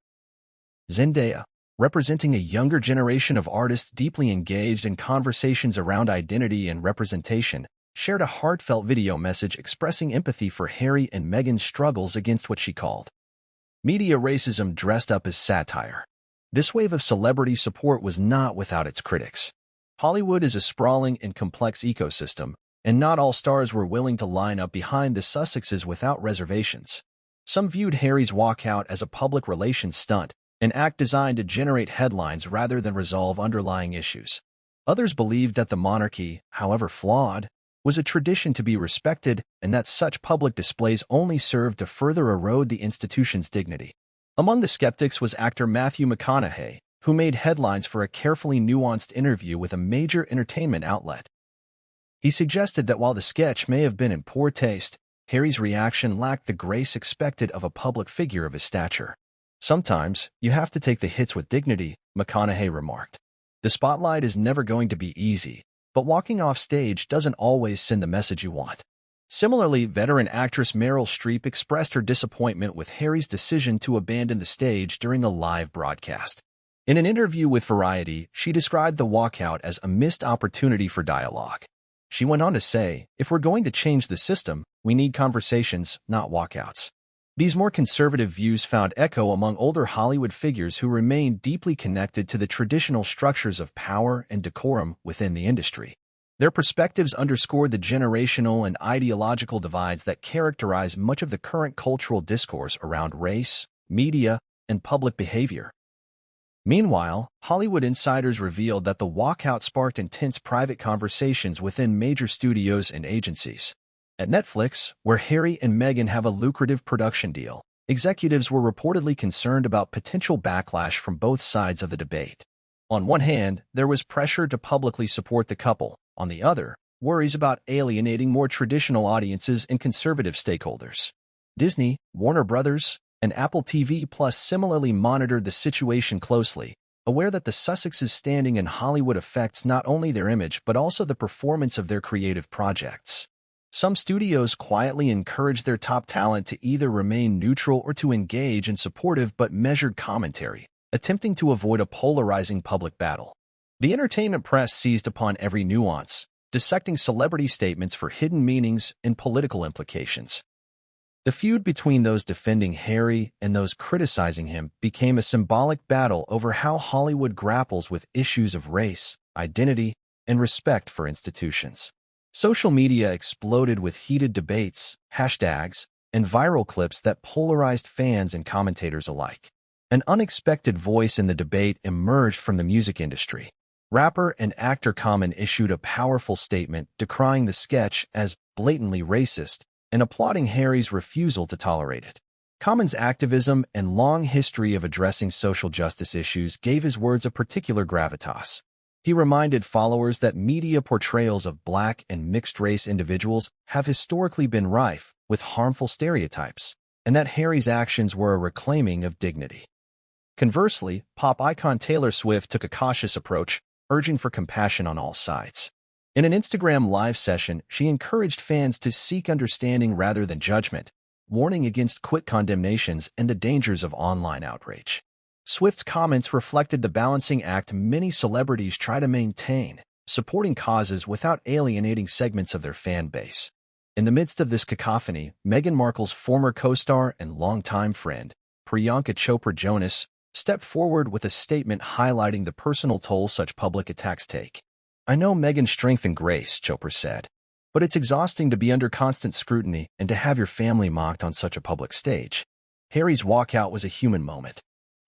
Zendaya, representing a younger generation of artists deeply engaged in conversations around identity and representation, shared a heartfelt video message expressing empathy for Harry and Meghan's struggles against what she called media racism dressed up as satire. This wave of celebrity support was not without its critics. Hollywood is a sprawling and complex ecosystem, and not all stars were willing to line up behind the Sussexes without reservations. Some viewed Harry's walkout as a public relations stunt, an act designed to generate headlines rather than resolve underlying issues. Others believed that the monarchy, however flawed, was a tradition to be respected and that such public displays only served to further erode the institution's dignity. Among the skeptics was actor Matthew McConaughey, who made headlines for a carefully nuanced interview with a major entertainment outlet. He suggested that while the sketch may have been in poor taste, Harry's reaction lacked the grace expected of a public figure of his stature. "Sometimes, you have to take the hits with dignity," McConaughey remarked. "The spotlight is never going to be easy, but walking off stage doesn't always send the message you want." Similarly, veteran actress Meryl Streep expressed her disappointment with Harry's decision to abandon the stage during a live broadcast. In an interview with Variety, she described the walkout as a missed opportunity for dialogue. She went on to say, "If we're going to change the system, we need conversations, not walkouts." These more conservative views found echo among older Hollywood figures who remained deeply connected to the traditional structures of power and decorum within the industry. Their perspectives underscored the generational and ideological divides that characterize much of the current cultural discourse around race, media, and public behavior. Meanwhile, Hollywood insiders revealed that the walkout sparked intense private conversations within major studios and agencies. At Netflix, where Harry and Meghan have a lucrative production deal, executives were reportedly concerned about potential backlash from both sides of the debate. On one hand, there was pressure to publicly support the couple. On the other, worries about alienating more traditional audiences and conservative stakeholders. Disney, Warner Brothers, and Apple TV Plus similarly monitored the situation closely, aware that the Sussexes' standing in Hollywood affects not only their image but also the performance of their creative projects. Some studios quietly encourage their top talent to either remain neutral or to engage in supportive but measured commentary, attempting to avoid a polarizing public battle. The entertainment press seized upon every nuance, dissecting celebrity statements for hidden meanings and political implications. The feud between those defending Harry and those criticizing him became a symbolic battle over how Hollywood grapples with issues of race, identity, and respect for institutions. Social media exploded with heated debates, hashtags, and viral clips that polarized fans and commentators alike. An unexpected voice in the debate emerged from the music industry. Rapper and actor Common issued a powerful statement decrying the sketch as blatantly racist and applauding Harry's refusal to tolerate it. Common's activism and long history of addressing social justice issues gave his words a particular gravitas. He reminded followers that media portrayals of Black and mixed-race individuals have historically been rife with harmful stereotypes, and that Harry's actions were a reclaiming of dignity. Conversely, pop icon Taylor Swift took a cautious approach, urging for compassion on all sides. In an Instagram live session, she encouraged fans to seek understanding rather than judgment, warning against quick condemnations and the dangers of online outrage. Swift's comments reflected the balancing act many celebrities try to maintain, supporting causes without alienating segments of their fan base. In the midst of this cacophony, Meghan Markle's former co-star and longtime friend, Priyanka Chopra Jonas, stepped forward with a statement highlighting the personal toll such public attacks take. "I know Meghan's strength and grace," Chopra said, "but it's exhausting to be under constant scrutiny and to have your family mocked on such a public stage." Harry's walkout was a human moment.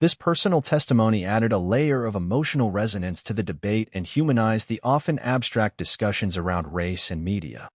This personal testimony added a layer of emotional resonance to the debate and humanized the often abstract discussions around race and media.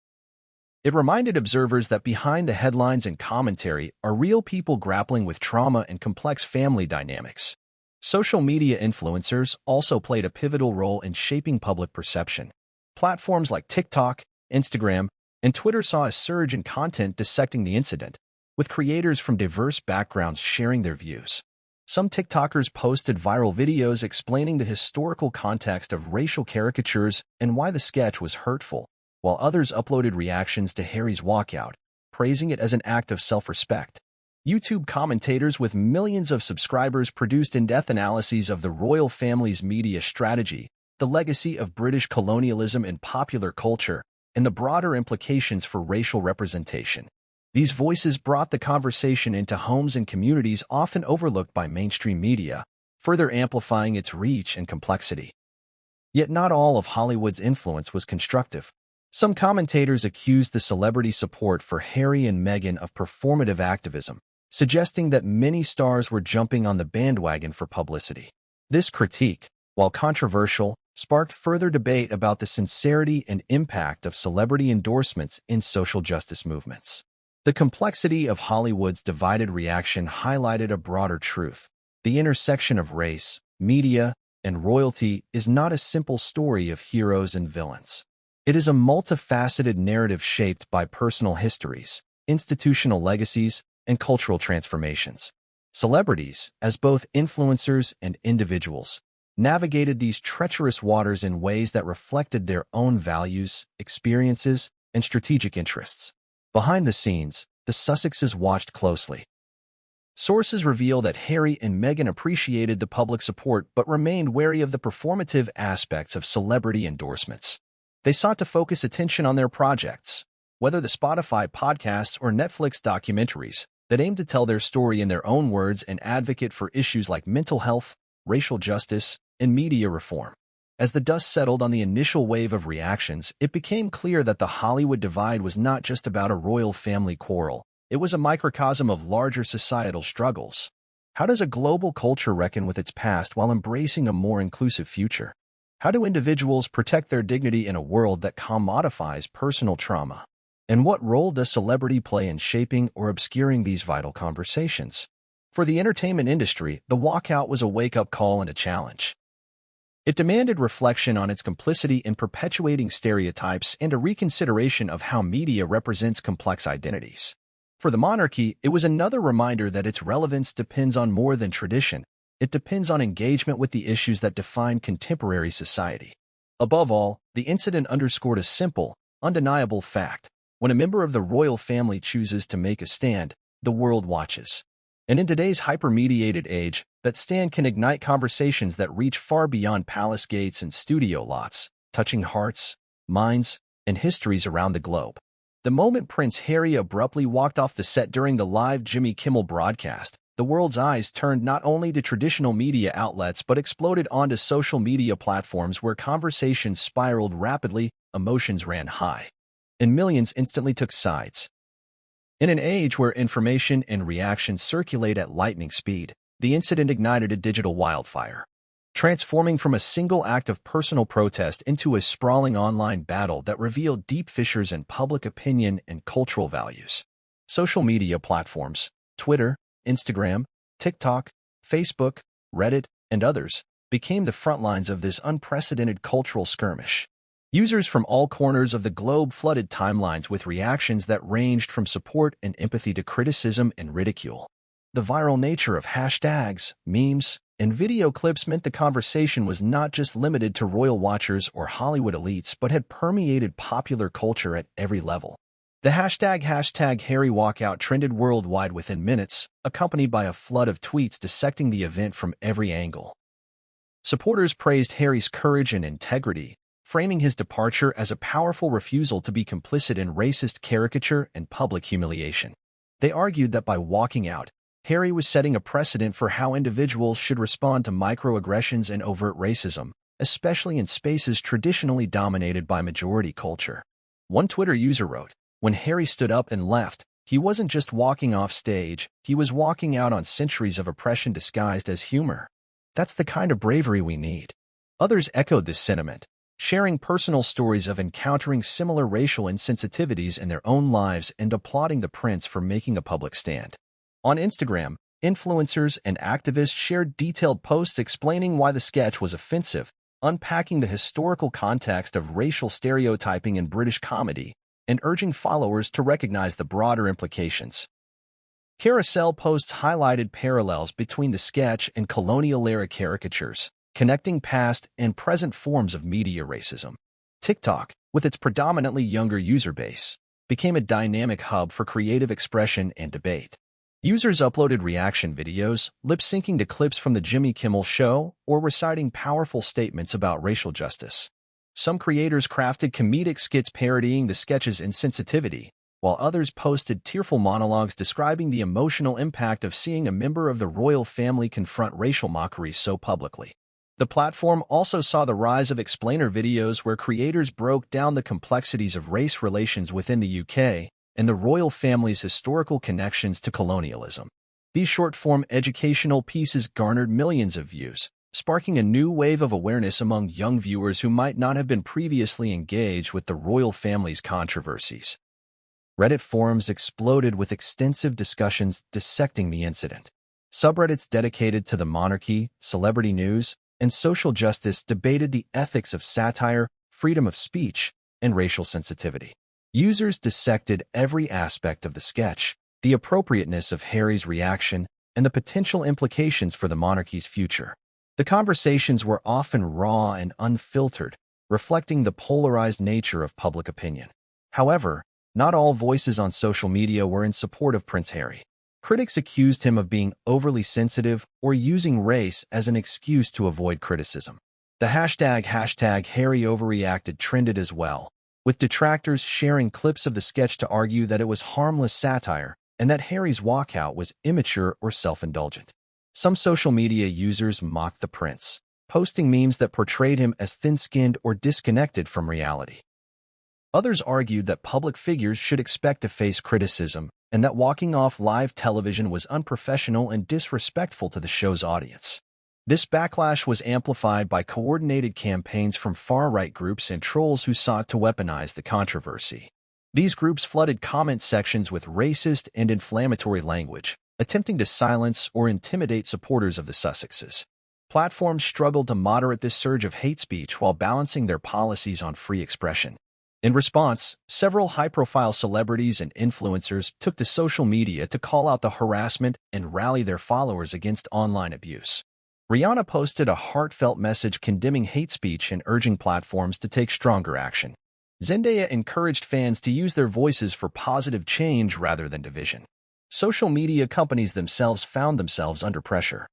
It reminded observers that behind the headlines and commentary are real people grappling with trauma and complex family dynamics. Social media influencers also played a pivotal role in shaping public perception. Platforms like TikTok, Instagram, and Twitter saw a surge in content dissecting the incident, with creators from diverse backgrounds sharing their views. Some TikTokers posted viral videos explaining the historical context of racial caricatures and why the sketch was hurtful, while others uploaded reactions to Harry's walkout, praising it as an act of self-respect. YouTube commentators with millions of subscribers produced in-depth analyses of the royal family's media strategy, the legacy of British colonialism in popular culture, and the broader implications for racial representation. These voices brought the conversation into homes and communities often overlooked by mainstream media, further amplifying its reach and complexity. Yet not all of Hollywood's influence was constructive. Some commentators accused the celebrity support for Harry and Meghan of performative activism, suggesting that many stars were jumping on the bandwagon for publicity. This critique, while controversial, sparked further debate about the sincerity and impact of celebrity endorsements in social justice movements. The complexity of Hollywood's divided reaction highlighted a broader truth. The intersection of race, media, and royalty is not a simple story of heroes and villains. It is a multifaceted narrative shaped by personal histories, institutional legacies, and cultural transformations. Celebrities, as both influencers and individuals, navigated these treacherous waters in ways that reflected their own values, experiences, and strategic interests. Behind the scenes, the Sussexes watched closely. Sources reveal that Harry and Meghan appreciated the public support but remained wary of the performative aspects of celebrity endorsements. They sought to focus attention on their projects, whether the Spotify podcasts or Netflix documentaries, that aim to tell their story in their own words and advocate for issues like mental health, racial justice, and media reform. As the dust settled on the initial wave of reactions, it became clear that the Hollywood divide was not just about a royal family quarrel. It was a microcosm of larger societal struggles. How does a global culture reckon with its past while embracing a more inclusive future? How do individuals protect their dignity in a world that commodifies personal trauma? And what role does celebrity play in shaping or obscuring these vital conversations? For the entertainment industry, the walkout was a wake-up call and a challenge. It demanded reflection on its complicity in perpetuating stereotypes and a reconsideration of how media represents complex identities. For the monarchy, it was another reminder that its relevance depends on more than tradition. it depends on engagement with the issues that define contemporary society. Above all, the incident underscored a simple, undeniable fact. When a member of the royal family chooses to make a stand, the world watches. And in today's hyper-mediated age, that stand can ignite conversations that reach far beyond palace gates and studio lots, touching hearts, minds, and histories around the globe. The moment Prince Harry abruptly walked off the set during the live Jimmy Kimmel broadcast, the world's eyes turned not only to traditional media outlets but exploded onto social media platforms where conversations spiraled rapidly, emotions ran high, and millions instantly took sides. In an age where information and reaction circulate at lightning speed, the incident ignited a digital wildfire, transforming from a single act of personal protest into a sprawling online battle that revealed deep fissures in public opinion and cultural values. Social media platforms, Twitter, Instagram, TikTok, Facebook, Reddit, and others, became the front lines of this unprecedented cultural skirmish. Users from all corners of the globe flooded timelines with reactions that ranged from support and empathy to criticism and ridicule. The viral nature of hashtags, memes, and video clips meant the conversation was not just limited to royal watchers or Hollywood elites but had permeated popular culture at every level. The hashtag Harry walkout trended worldwide within minutes, accompanied by a flood of tweets dissecting the event from every angle. Supporters praised Harry's courage and integrity, framing his departure as a powerful refusal to be complicit in racist caricature and public humiliation. They argued that by walking out, Harry was setting a precedent for how individuals should respond to microaggressions and overt racism, especially in spaces traditionally dominated by majority culture. One Twitter user wrote, "When Harry stood up and left, he wasn't just walking off stage, he was walking out on centuries of oppression disguised as humor. That's the kind of bravery we need." Others echoed this sentiment, sharing personal stories of encountering similar racial insensitivities in their own lives and applauding the prince for making a public stand. On Instagram, influencers and activists shared detailed posts explaining why the sketch was offensive, unpacking the historical context of racial stereotyping in British comedy, and urging followers to recognize the broader implications. Carousel posts highlighted parallels between the sketch and colonial-era caricatures, connecting past and present forms of media racism. TikTok, with its predominantly younger user base, became a dynamic hub for creative expression and debate. Users uploaded reaction videos, lip-syncing to clips from the Jimmy Kimmel show, or reciting powerful statements about racial justice. Some creators crafted comedic skits parodying the sketch's insensitivity, while others posted tearful monologues describing the emotional impact of seeing a member of the royal family confront racial mockery so publicly. The platform also saw the rise of explainer videos where creators broke down the complexities of race relations within the UK and the royal family's historical connections to colonialism. These short-form educational pieces garnered millions of views, sparking a new wave of awareness among young viewers who might not have been previously engaged with the royal family's controversies. Reddit forums exploded with extensive discussions dissecting the incident. Subreddits dedicated to the monarchy, celebrity news, and social justice debated the ethics of satire, freedom of speech, and racial sensitivity. Users dissected every aspect of the sketch, the appropriateness of Harry's reaction, and the potential implications for the monarchy's future. The conversations were often raw and unfiltered, reflecting the polarized nature of public opinion. However, not all voices on social media were in support of Prince Harry. Critics accused him of being overly sensitive or using race as an excuse to avoid criticism. The hashtag Harry overreacted trended as well, with detractors sharing clips of the sketch to argue that it was harmless satire and that Harry's walkout was immature or self-indulgent. Some social media users mocked the prince, posting memes that portrayed him as thin-skinned or disconnected from reality. Others argued that public figures should expect to face criticism and that walking off live television was unprofessional and disrespectful to the show's audience. This backlash was amplified by coordinated campaigns from far-right groups and trolls who sought to weaponize the controversy. These groups flooded comment sections with racist and inflammatory language, attempting to silence or intimidate supporters of the Sussexes. Platforms struggled to moderate this surge of hate speech while balancing their policies on free expression. In response, several high-profile celebrities and influencers took to social media to call out the harassment and rally their followers against online abuse. Rihanna posted a heartfelt message condemning hate speech and urging platforms to take stronger action. Zendaya encouraged fans to use their voices for positive change rather than division. Social media companies themselves found themselves under pressure.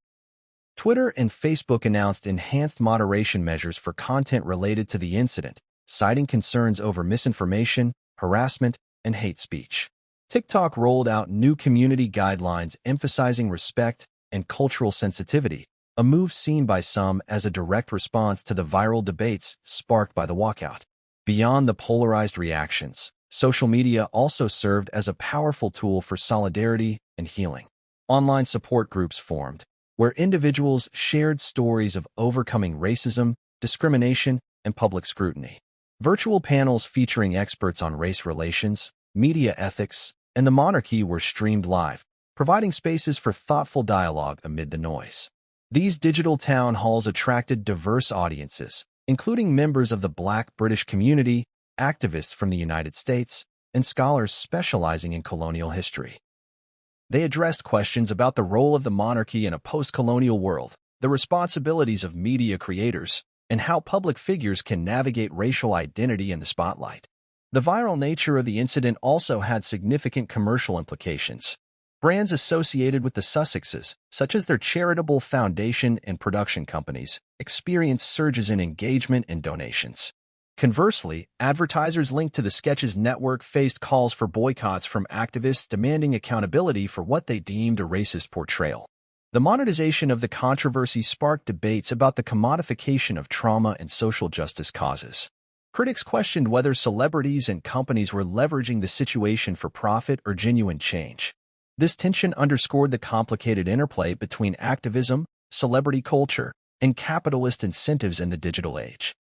Twitter and Facebook announced enhanced moderation measures for content related to the incident, citing concerns over misinformation, harassment, and hate speech. TikTok rolled out new community guidelines emphasizing respect and cultural sensitivity, a move seen by some as a direct response to the viral debates sparked by the walkout. Beyond the polarized reactions, social media also served as a powerful tool for solidarity and healing. Online support groups formed, where individuals shared stories of overcoming racism, discrimination, and public scrutiny. Virtual panels featuring experts on race relations, media ethics, and the monarchy were streamed live, providing spaces for thoughtful dialogue amid the noise. These digital town halls attracted diverse audiences, including members of the Black British community, activists from the United States, and scholars specializing in colonial history. They addressed questions about the role of the monarchy in a post-colonial world, the responsibilities of media creators, and how public figures can navigate racial identity in the spotlight. The viral nature of the incident also had significant commercial implications. Brands associated with the Sussexes, such as their charitable foundation and production companies, experienced surges in engagement and donations. Conversely, advertisers linked to the sketch's network faced calls for boycotts from activists demanding accountability for what they deemed a racist portrayal. The monetization of the controversy sparked debates about the commodification of trauma and social justice causes. Critics questioned whether celebrities and companies were leveraging the situation for profit or genuine change. This tension underscored the complicated interplay between activism, celebrity culture, and capitalist incentives in the digital age.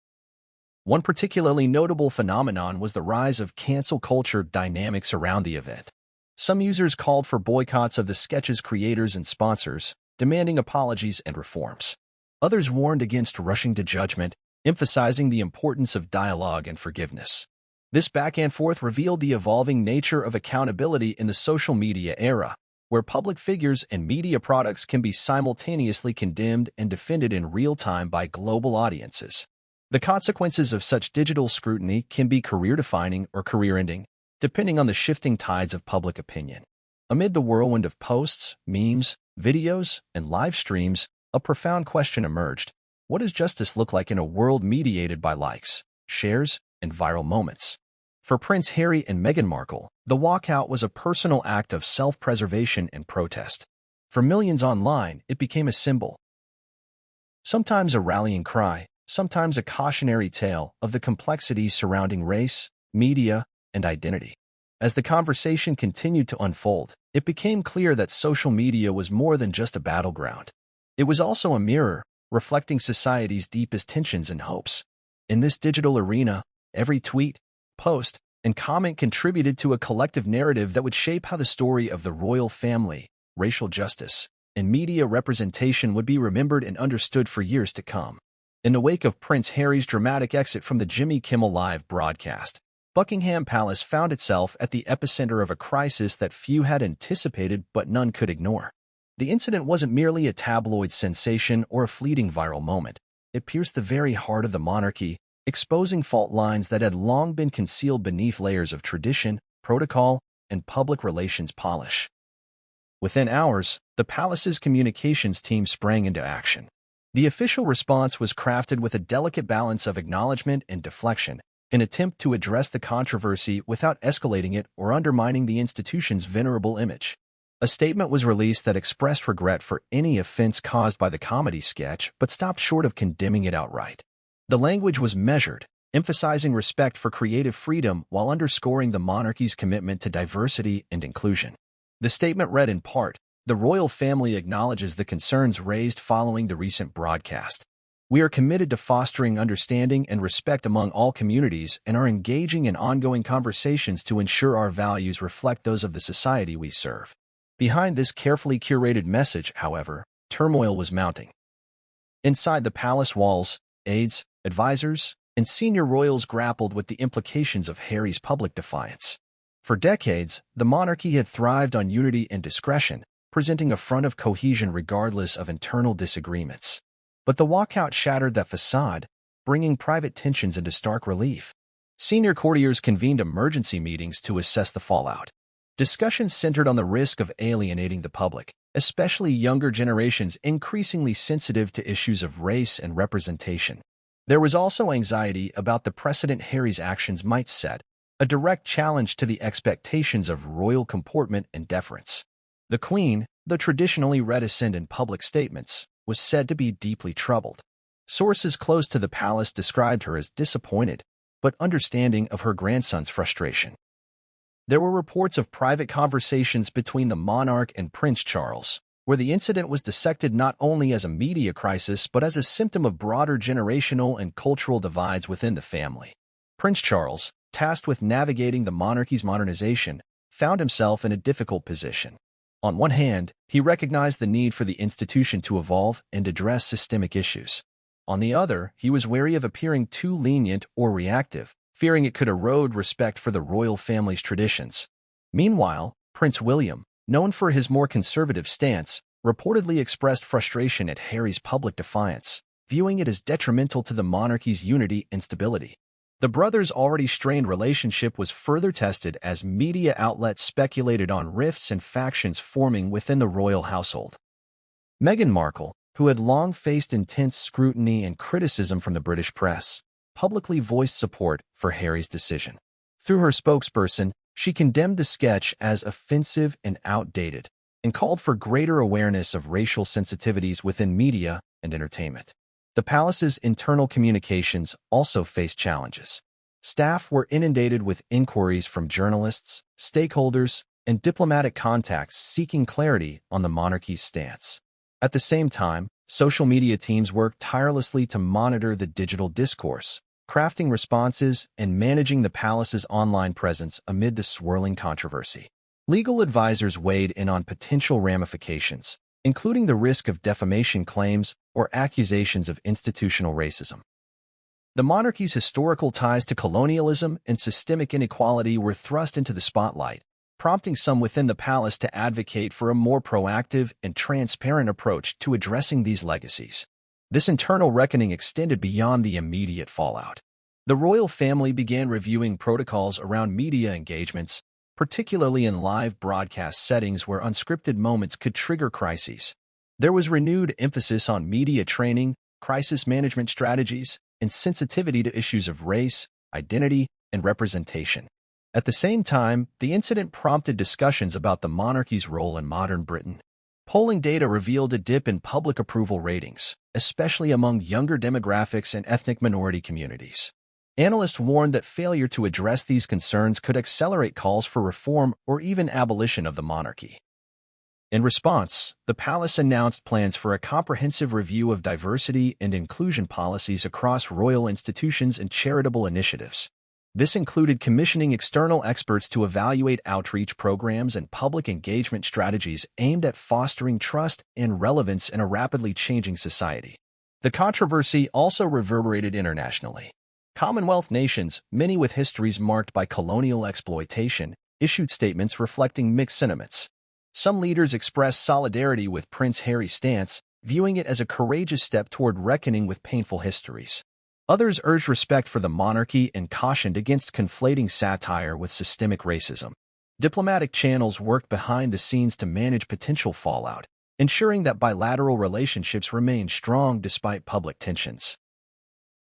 One particularly notable phenomenon was the rise of cancel culture dynamics around the event. Some users called for boycotts of the sketch's creators and sponsors, demanding apologies and reforms. Others warned against rushing to judgment, emphasizing the importance of dialogue and forgiveness. This back and forth revealed the evolving nature of accountability in the social media era, where public figures and media products can be simultaneously condemned and defended in real time by global audiences. The consequences of such digital scrutiny can be career-defining or career-ending, depending on the shifting tides of public opinion. Amid the whirlwind of posts, memes, videos, and live streams, a profound question emerged. What does justice look like in a world mediated by likes, shares, and viral moments? For Prince Harry and Meghan Markle, the walkout was a personal act of self-preservation and protest. For millions online, it became a symbol. Sometimes a rallying cry, sometimes a cautionary tale of the complexities surrounding race, media, and identity. As the conversation continued to unfold, it became clear that social media was more than just a battleground. It was also a mirror, reflecting society's deepest tensions and hopes. In this digital arena, every tweet, post, and comment contributed to a collective narrative that would shape how the story of the royal family, racial justice, and media representation would be remembered and understood for years to come. In the wake of Prince Harry's dramatic exit from the Jimmy Kimmel Live broadcast, Buckingham Palace found itself at the epicenter of a crisis that few had anticipated but none could ignore. The incident wasn't merely a tabloid sensation or a fleeting viral moment. It pierced the very heart of the monarchy, exposing fault lines that had long been concealed beneath layers of tradition, protocol, and public relations polish. Within hours, the palace's communications team sprang into action. The official response was crafted with a delicate balance of acknowledgement and deflection, an attempt to address the controversy without escalating it or undermining the institution's venerable image. A statement was released that expressed regret for any offense caused by the comedy sketch, but stopped short of condemning it outright. The language was measured, emphasizing respect for creative freedom while underscoring the monarchy's commitment to diversity and inclusion. The statement read in part, "The royal family acknowledges the concerns raised following the recent broadcast. We are committed to fostering understanding and respect among all communities and are engaging in ongoing conversations to ensure our values reflect those of the society we serve." Behind this carefully curated message, however, turmoil was mounting. Inside the palace walls, aides, advisors, and senior royals grappled with the implications of Harry's public defiance. For decades, the monarchy had thrived on unity and discretion, presenting a front of cohesion regardless of internal disagreements. But the walkout shattered that facade, bringing private tensions into stark relief. Senior courtiers convened emergency meetings to assess the fallout. Discussions centered on the risk of alienating the public, especially younger generations increasingly sensitive to issues of race and representation. There was also anxiety about the precedent Harry's actions might set, a direct challenge to the expectations of royal comportment and deference. The Queen, though traditionally reticent in public statements, was said to be deeply troubled. Sources close to the palace described her as disappointed, but understanding of her grandson's frustration. There were reports of private conversations between the monarch and Prince Charles, where the incident was dissected not only as a media crisis but as a symptom of broader generational and cultural divides within the family. Prince Charles, tasked with navigating the monarchy's modernization, found himself in a difficult position. On one hand, he recognized the need for the institution to evolve and address systemic issues. On the other, he was wary of appearing too lenient or reactive, fearing it could erode respect for the royal family's traditions. Meanwhile, Prince William, known for his more conservative stance, reportedly expressed frustration at Harry's public defiance, viewing it as detrimental to the monarchy's unity and stability. The brothers' already strained relationship was further tested as media outlets speculated on rifts and factions forming within the royal household. Meghan Markle, who had long faced intense scrutiny and criticism from the British press, publicly voiced support for Harry's decision. Through her spokesperson, she condemned the sketch as offensive and outdated, and called for greater awareness of racial sensitivities within media and entertainment. The palace's internal communications also faced challenges. Staff were inundated with inquiries from journalists, stakeholders, and diplomatic contacts seeking clarity on the monarchy's stance. At the same time, social media teams worked tirelessly to monitor the digital discourse, crafting responses and managing the palace's online presence amid the swirling controversy. Legal advisors weighed in on potential ramifications, including the risk of defamation claims or accusations of institutional racism. The monarchy's historical ties to colonialism and systemic inequality were thrust into the spotlight, prompting some within the palace to advocate for a more proactive and transparent approach to addressing these legacies. This internal reckoning extended beyond the immediate fallout. The royal family began reviewing protocols around media engagements, particularly in live broadcast settings where unscripted moments could trigger crises. There was renewed emphasis on media training, crisis management strategies, and sensitivity to issues of race, identity, and representation. At the same time, the incident prompted discussions about the monarchy's role in modern Britain. Polling data revealed a dip in public approval ratings, especially among younger demographics and ethnic minority communities. Analysts warned that failure to address these concerns could accelerate calls for reform or even abolition of the monarchy. In response, the palace announced plans for a comprehensive review of diversity and inclusion policies across royal institutions and charitable initiatives. This included commissioning external experts to evaluate outreach programs and public engagement strategies aimed at fostering trust and relevance in a rapidly changing society. The controversy also reverberated internationally. Commonwealth nations, many with histories marked by colonial exploitation, issued statements reflecting mixed sentiments. Some leaders expressed solidarity with Prince Harry's stance, viewing it as a courageous step toward reckoning with painful histories. Others urged respect for the monarchy and cautioned against conflating satire with systemic racism. Diplomatic channels worked behind the scenes to manage potential fallout, ensuring that bilateral relationships remained strong despite public tensions.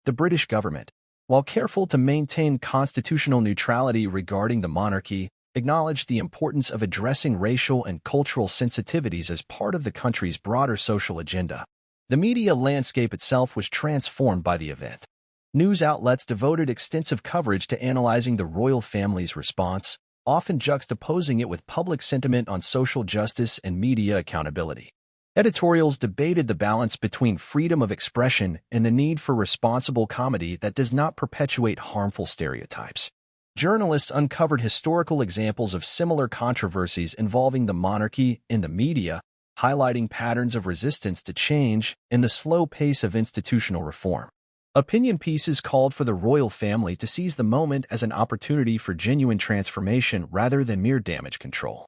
The British government, while careful to maintain constitutional neutrality regarding the monarchy, acknowledged the importance of addressing racial and cultural sensitivities as part of the country's broader social agenda. The media landscape itself was transformed by the event. News outlets devoted extensive coverage to analyzing the royal family's response, often juxtaposing it with public sentiment on social justice and media accountability. Editorials debated the balance between freedom of expression and the need for responsible comedy that does not perpetuate harmful stereotypes. Journalists uncovered historical examples of similar controversies involving the monarchy in the media, highlighting patterns of resistance to change and the slow pace of institutional reform. Opinion pieces called for the royal family to seize the moment as an opportunity for genuine transformation rather than mere damage control.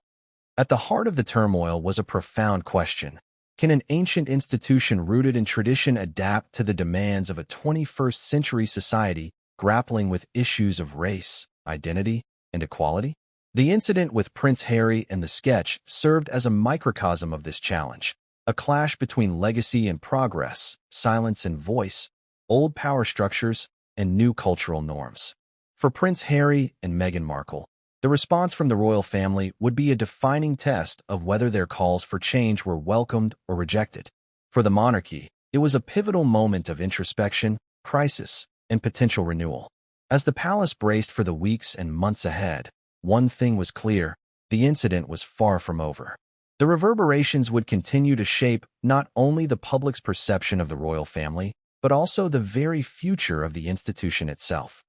At the heart of the turmoil was a profound question. Can an ancient institution rooted in tradition adapt to the demands of a 21st century society grappling with issues of race, identity, and equality? The incident with Prince Harry and the sketch served as a microcosm of this challenge, a clash between legacy and progress, silence and voice, old power structures, and new cultural norms. For Prince Harry and Meghan Markle, the response from the royal family would be a defining test of whether their calls for change were welcomed or rejected. For the monarchy, it was a pivotal moment of introspection, crisis, and potential renewal. As the palace braced for the weeks and months ahead, one thing was clear: the incident was far from over. The reverberations would continue to shape not only the public's perception of the royal family, but also the very future of the institution itself.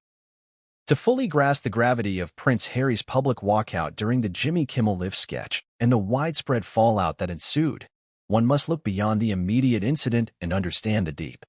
To fully grasp the gravity of Prince Harry's public walkout during the Jimmy Kimmel Live sketch and the widespread fallout that ensued, one must look beyond the immediate incident and understand the deep,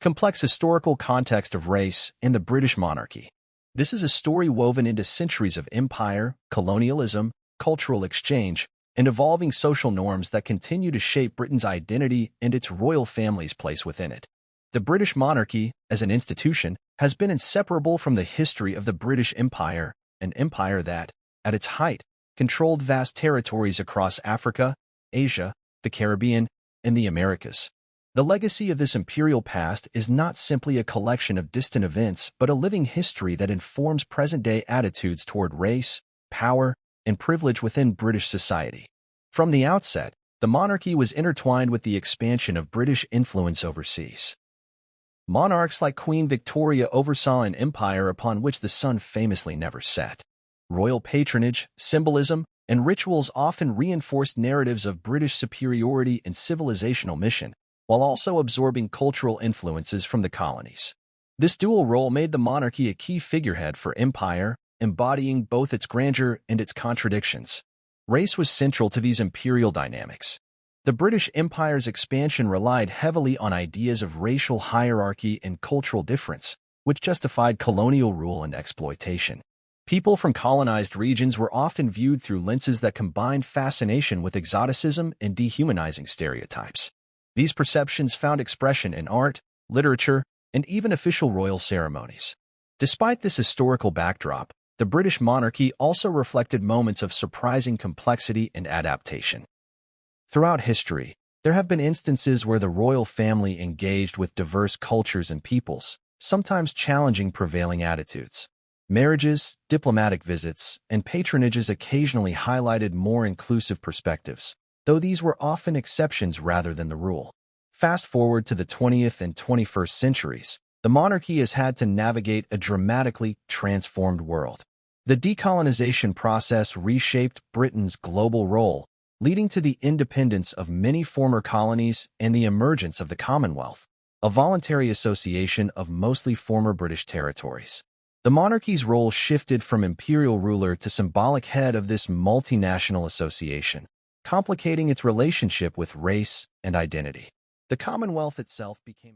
complex historical context of race in the British monarchy. This is a story woven into centuries of empire, colonialism, cultural exchange, and evolving social norms that continue to shape Britain's identity and its royal family's place within it. The British monarchy, as an institution, has been inseparable from the history of the British Empire, an empire that, at its height, controlled vast territories across Africa, Asia, the Caribbean, and the Americas. The legacy of this imperial past is not simply a collection of distant events, but a living history that informs present-day attitudes toward race, power, and privilege within British society. From the outset, the monarchy was intertwined with the expansion of British influence overseas. Monarchs like Queen Victoria oversaw an empire upon which the sun famously never set. Royal patronage, symbolism, and rituals often reinforced narratives of British superiority and civilizational mission, while also absorbing cultural influences from the colonies. This dual role made the monarchy a key figurehead for empire, embodying both its grandeur and its contradictions. Race was central to these imperial dynamics. The British Empire's expansion relied heavily on ideas of racial hierarchy and cultural difference, which justified colonial rule and exploitation. People from colonized regions were often viewed through lenses that combined fascination with exoticism and dehumanizing stereotypes. These perceptions found expression in art, literature, and even official royal ceremonies. Despite this historical backdrop, the British monarchy also reflected moments of surprising complexity and adaptation. Throughout history, there have been instances where the royal family engaged with diverse cultures and peoples, sometimes challenging prevailing attitudes. Marriages, diplomatic visits, and patronages occasionally highlighted more inclusive perspectives, though these were often exceptions rather than the rule. Fast forward to the 20th and 21st centuries, the monarchy has had to navigate a dramatically transformed world. The decolonization process reshaped Britain's global role, leading to the independence of many former colonies and the emergence of the Commonwealth, a voluntary association of mostly former British territories. The monarchy's role shifted from imperial ruler to symbolic head of this multinational association, complicating its relationship with race and identity. The Commonwealth itself became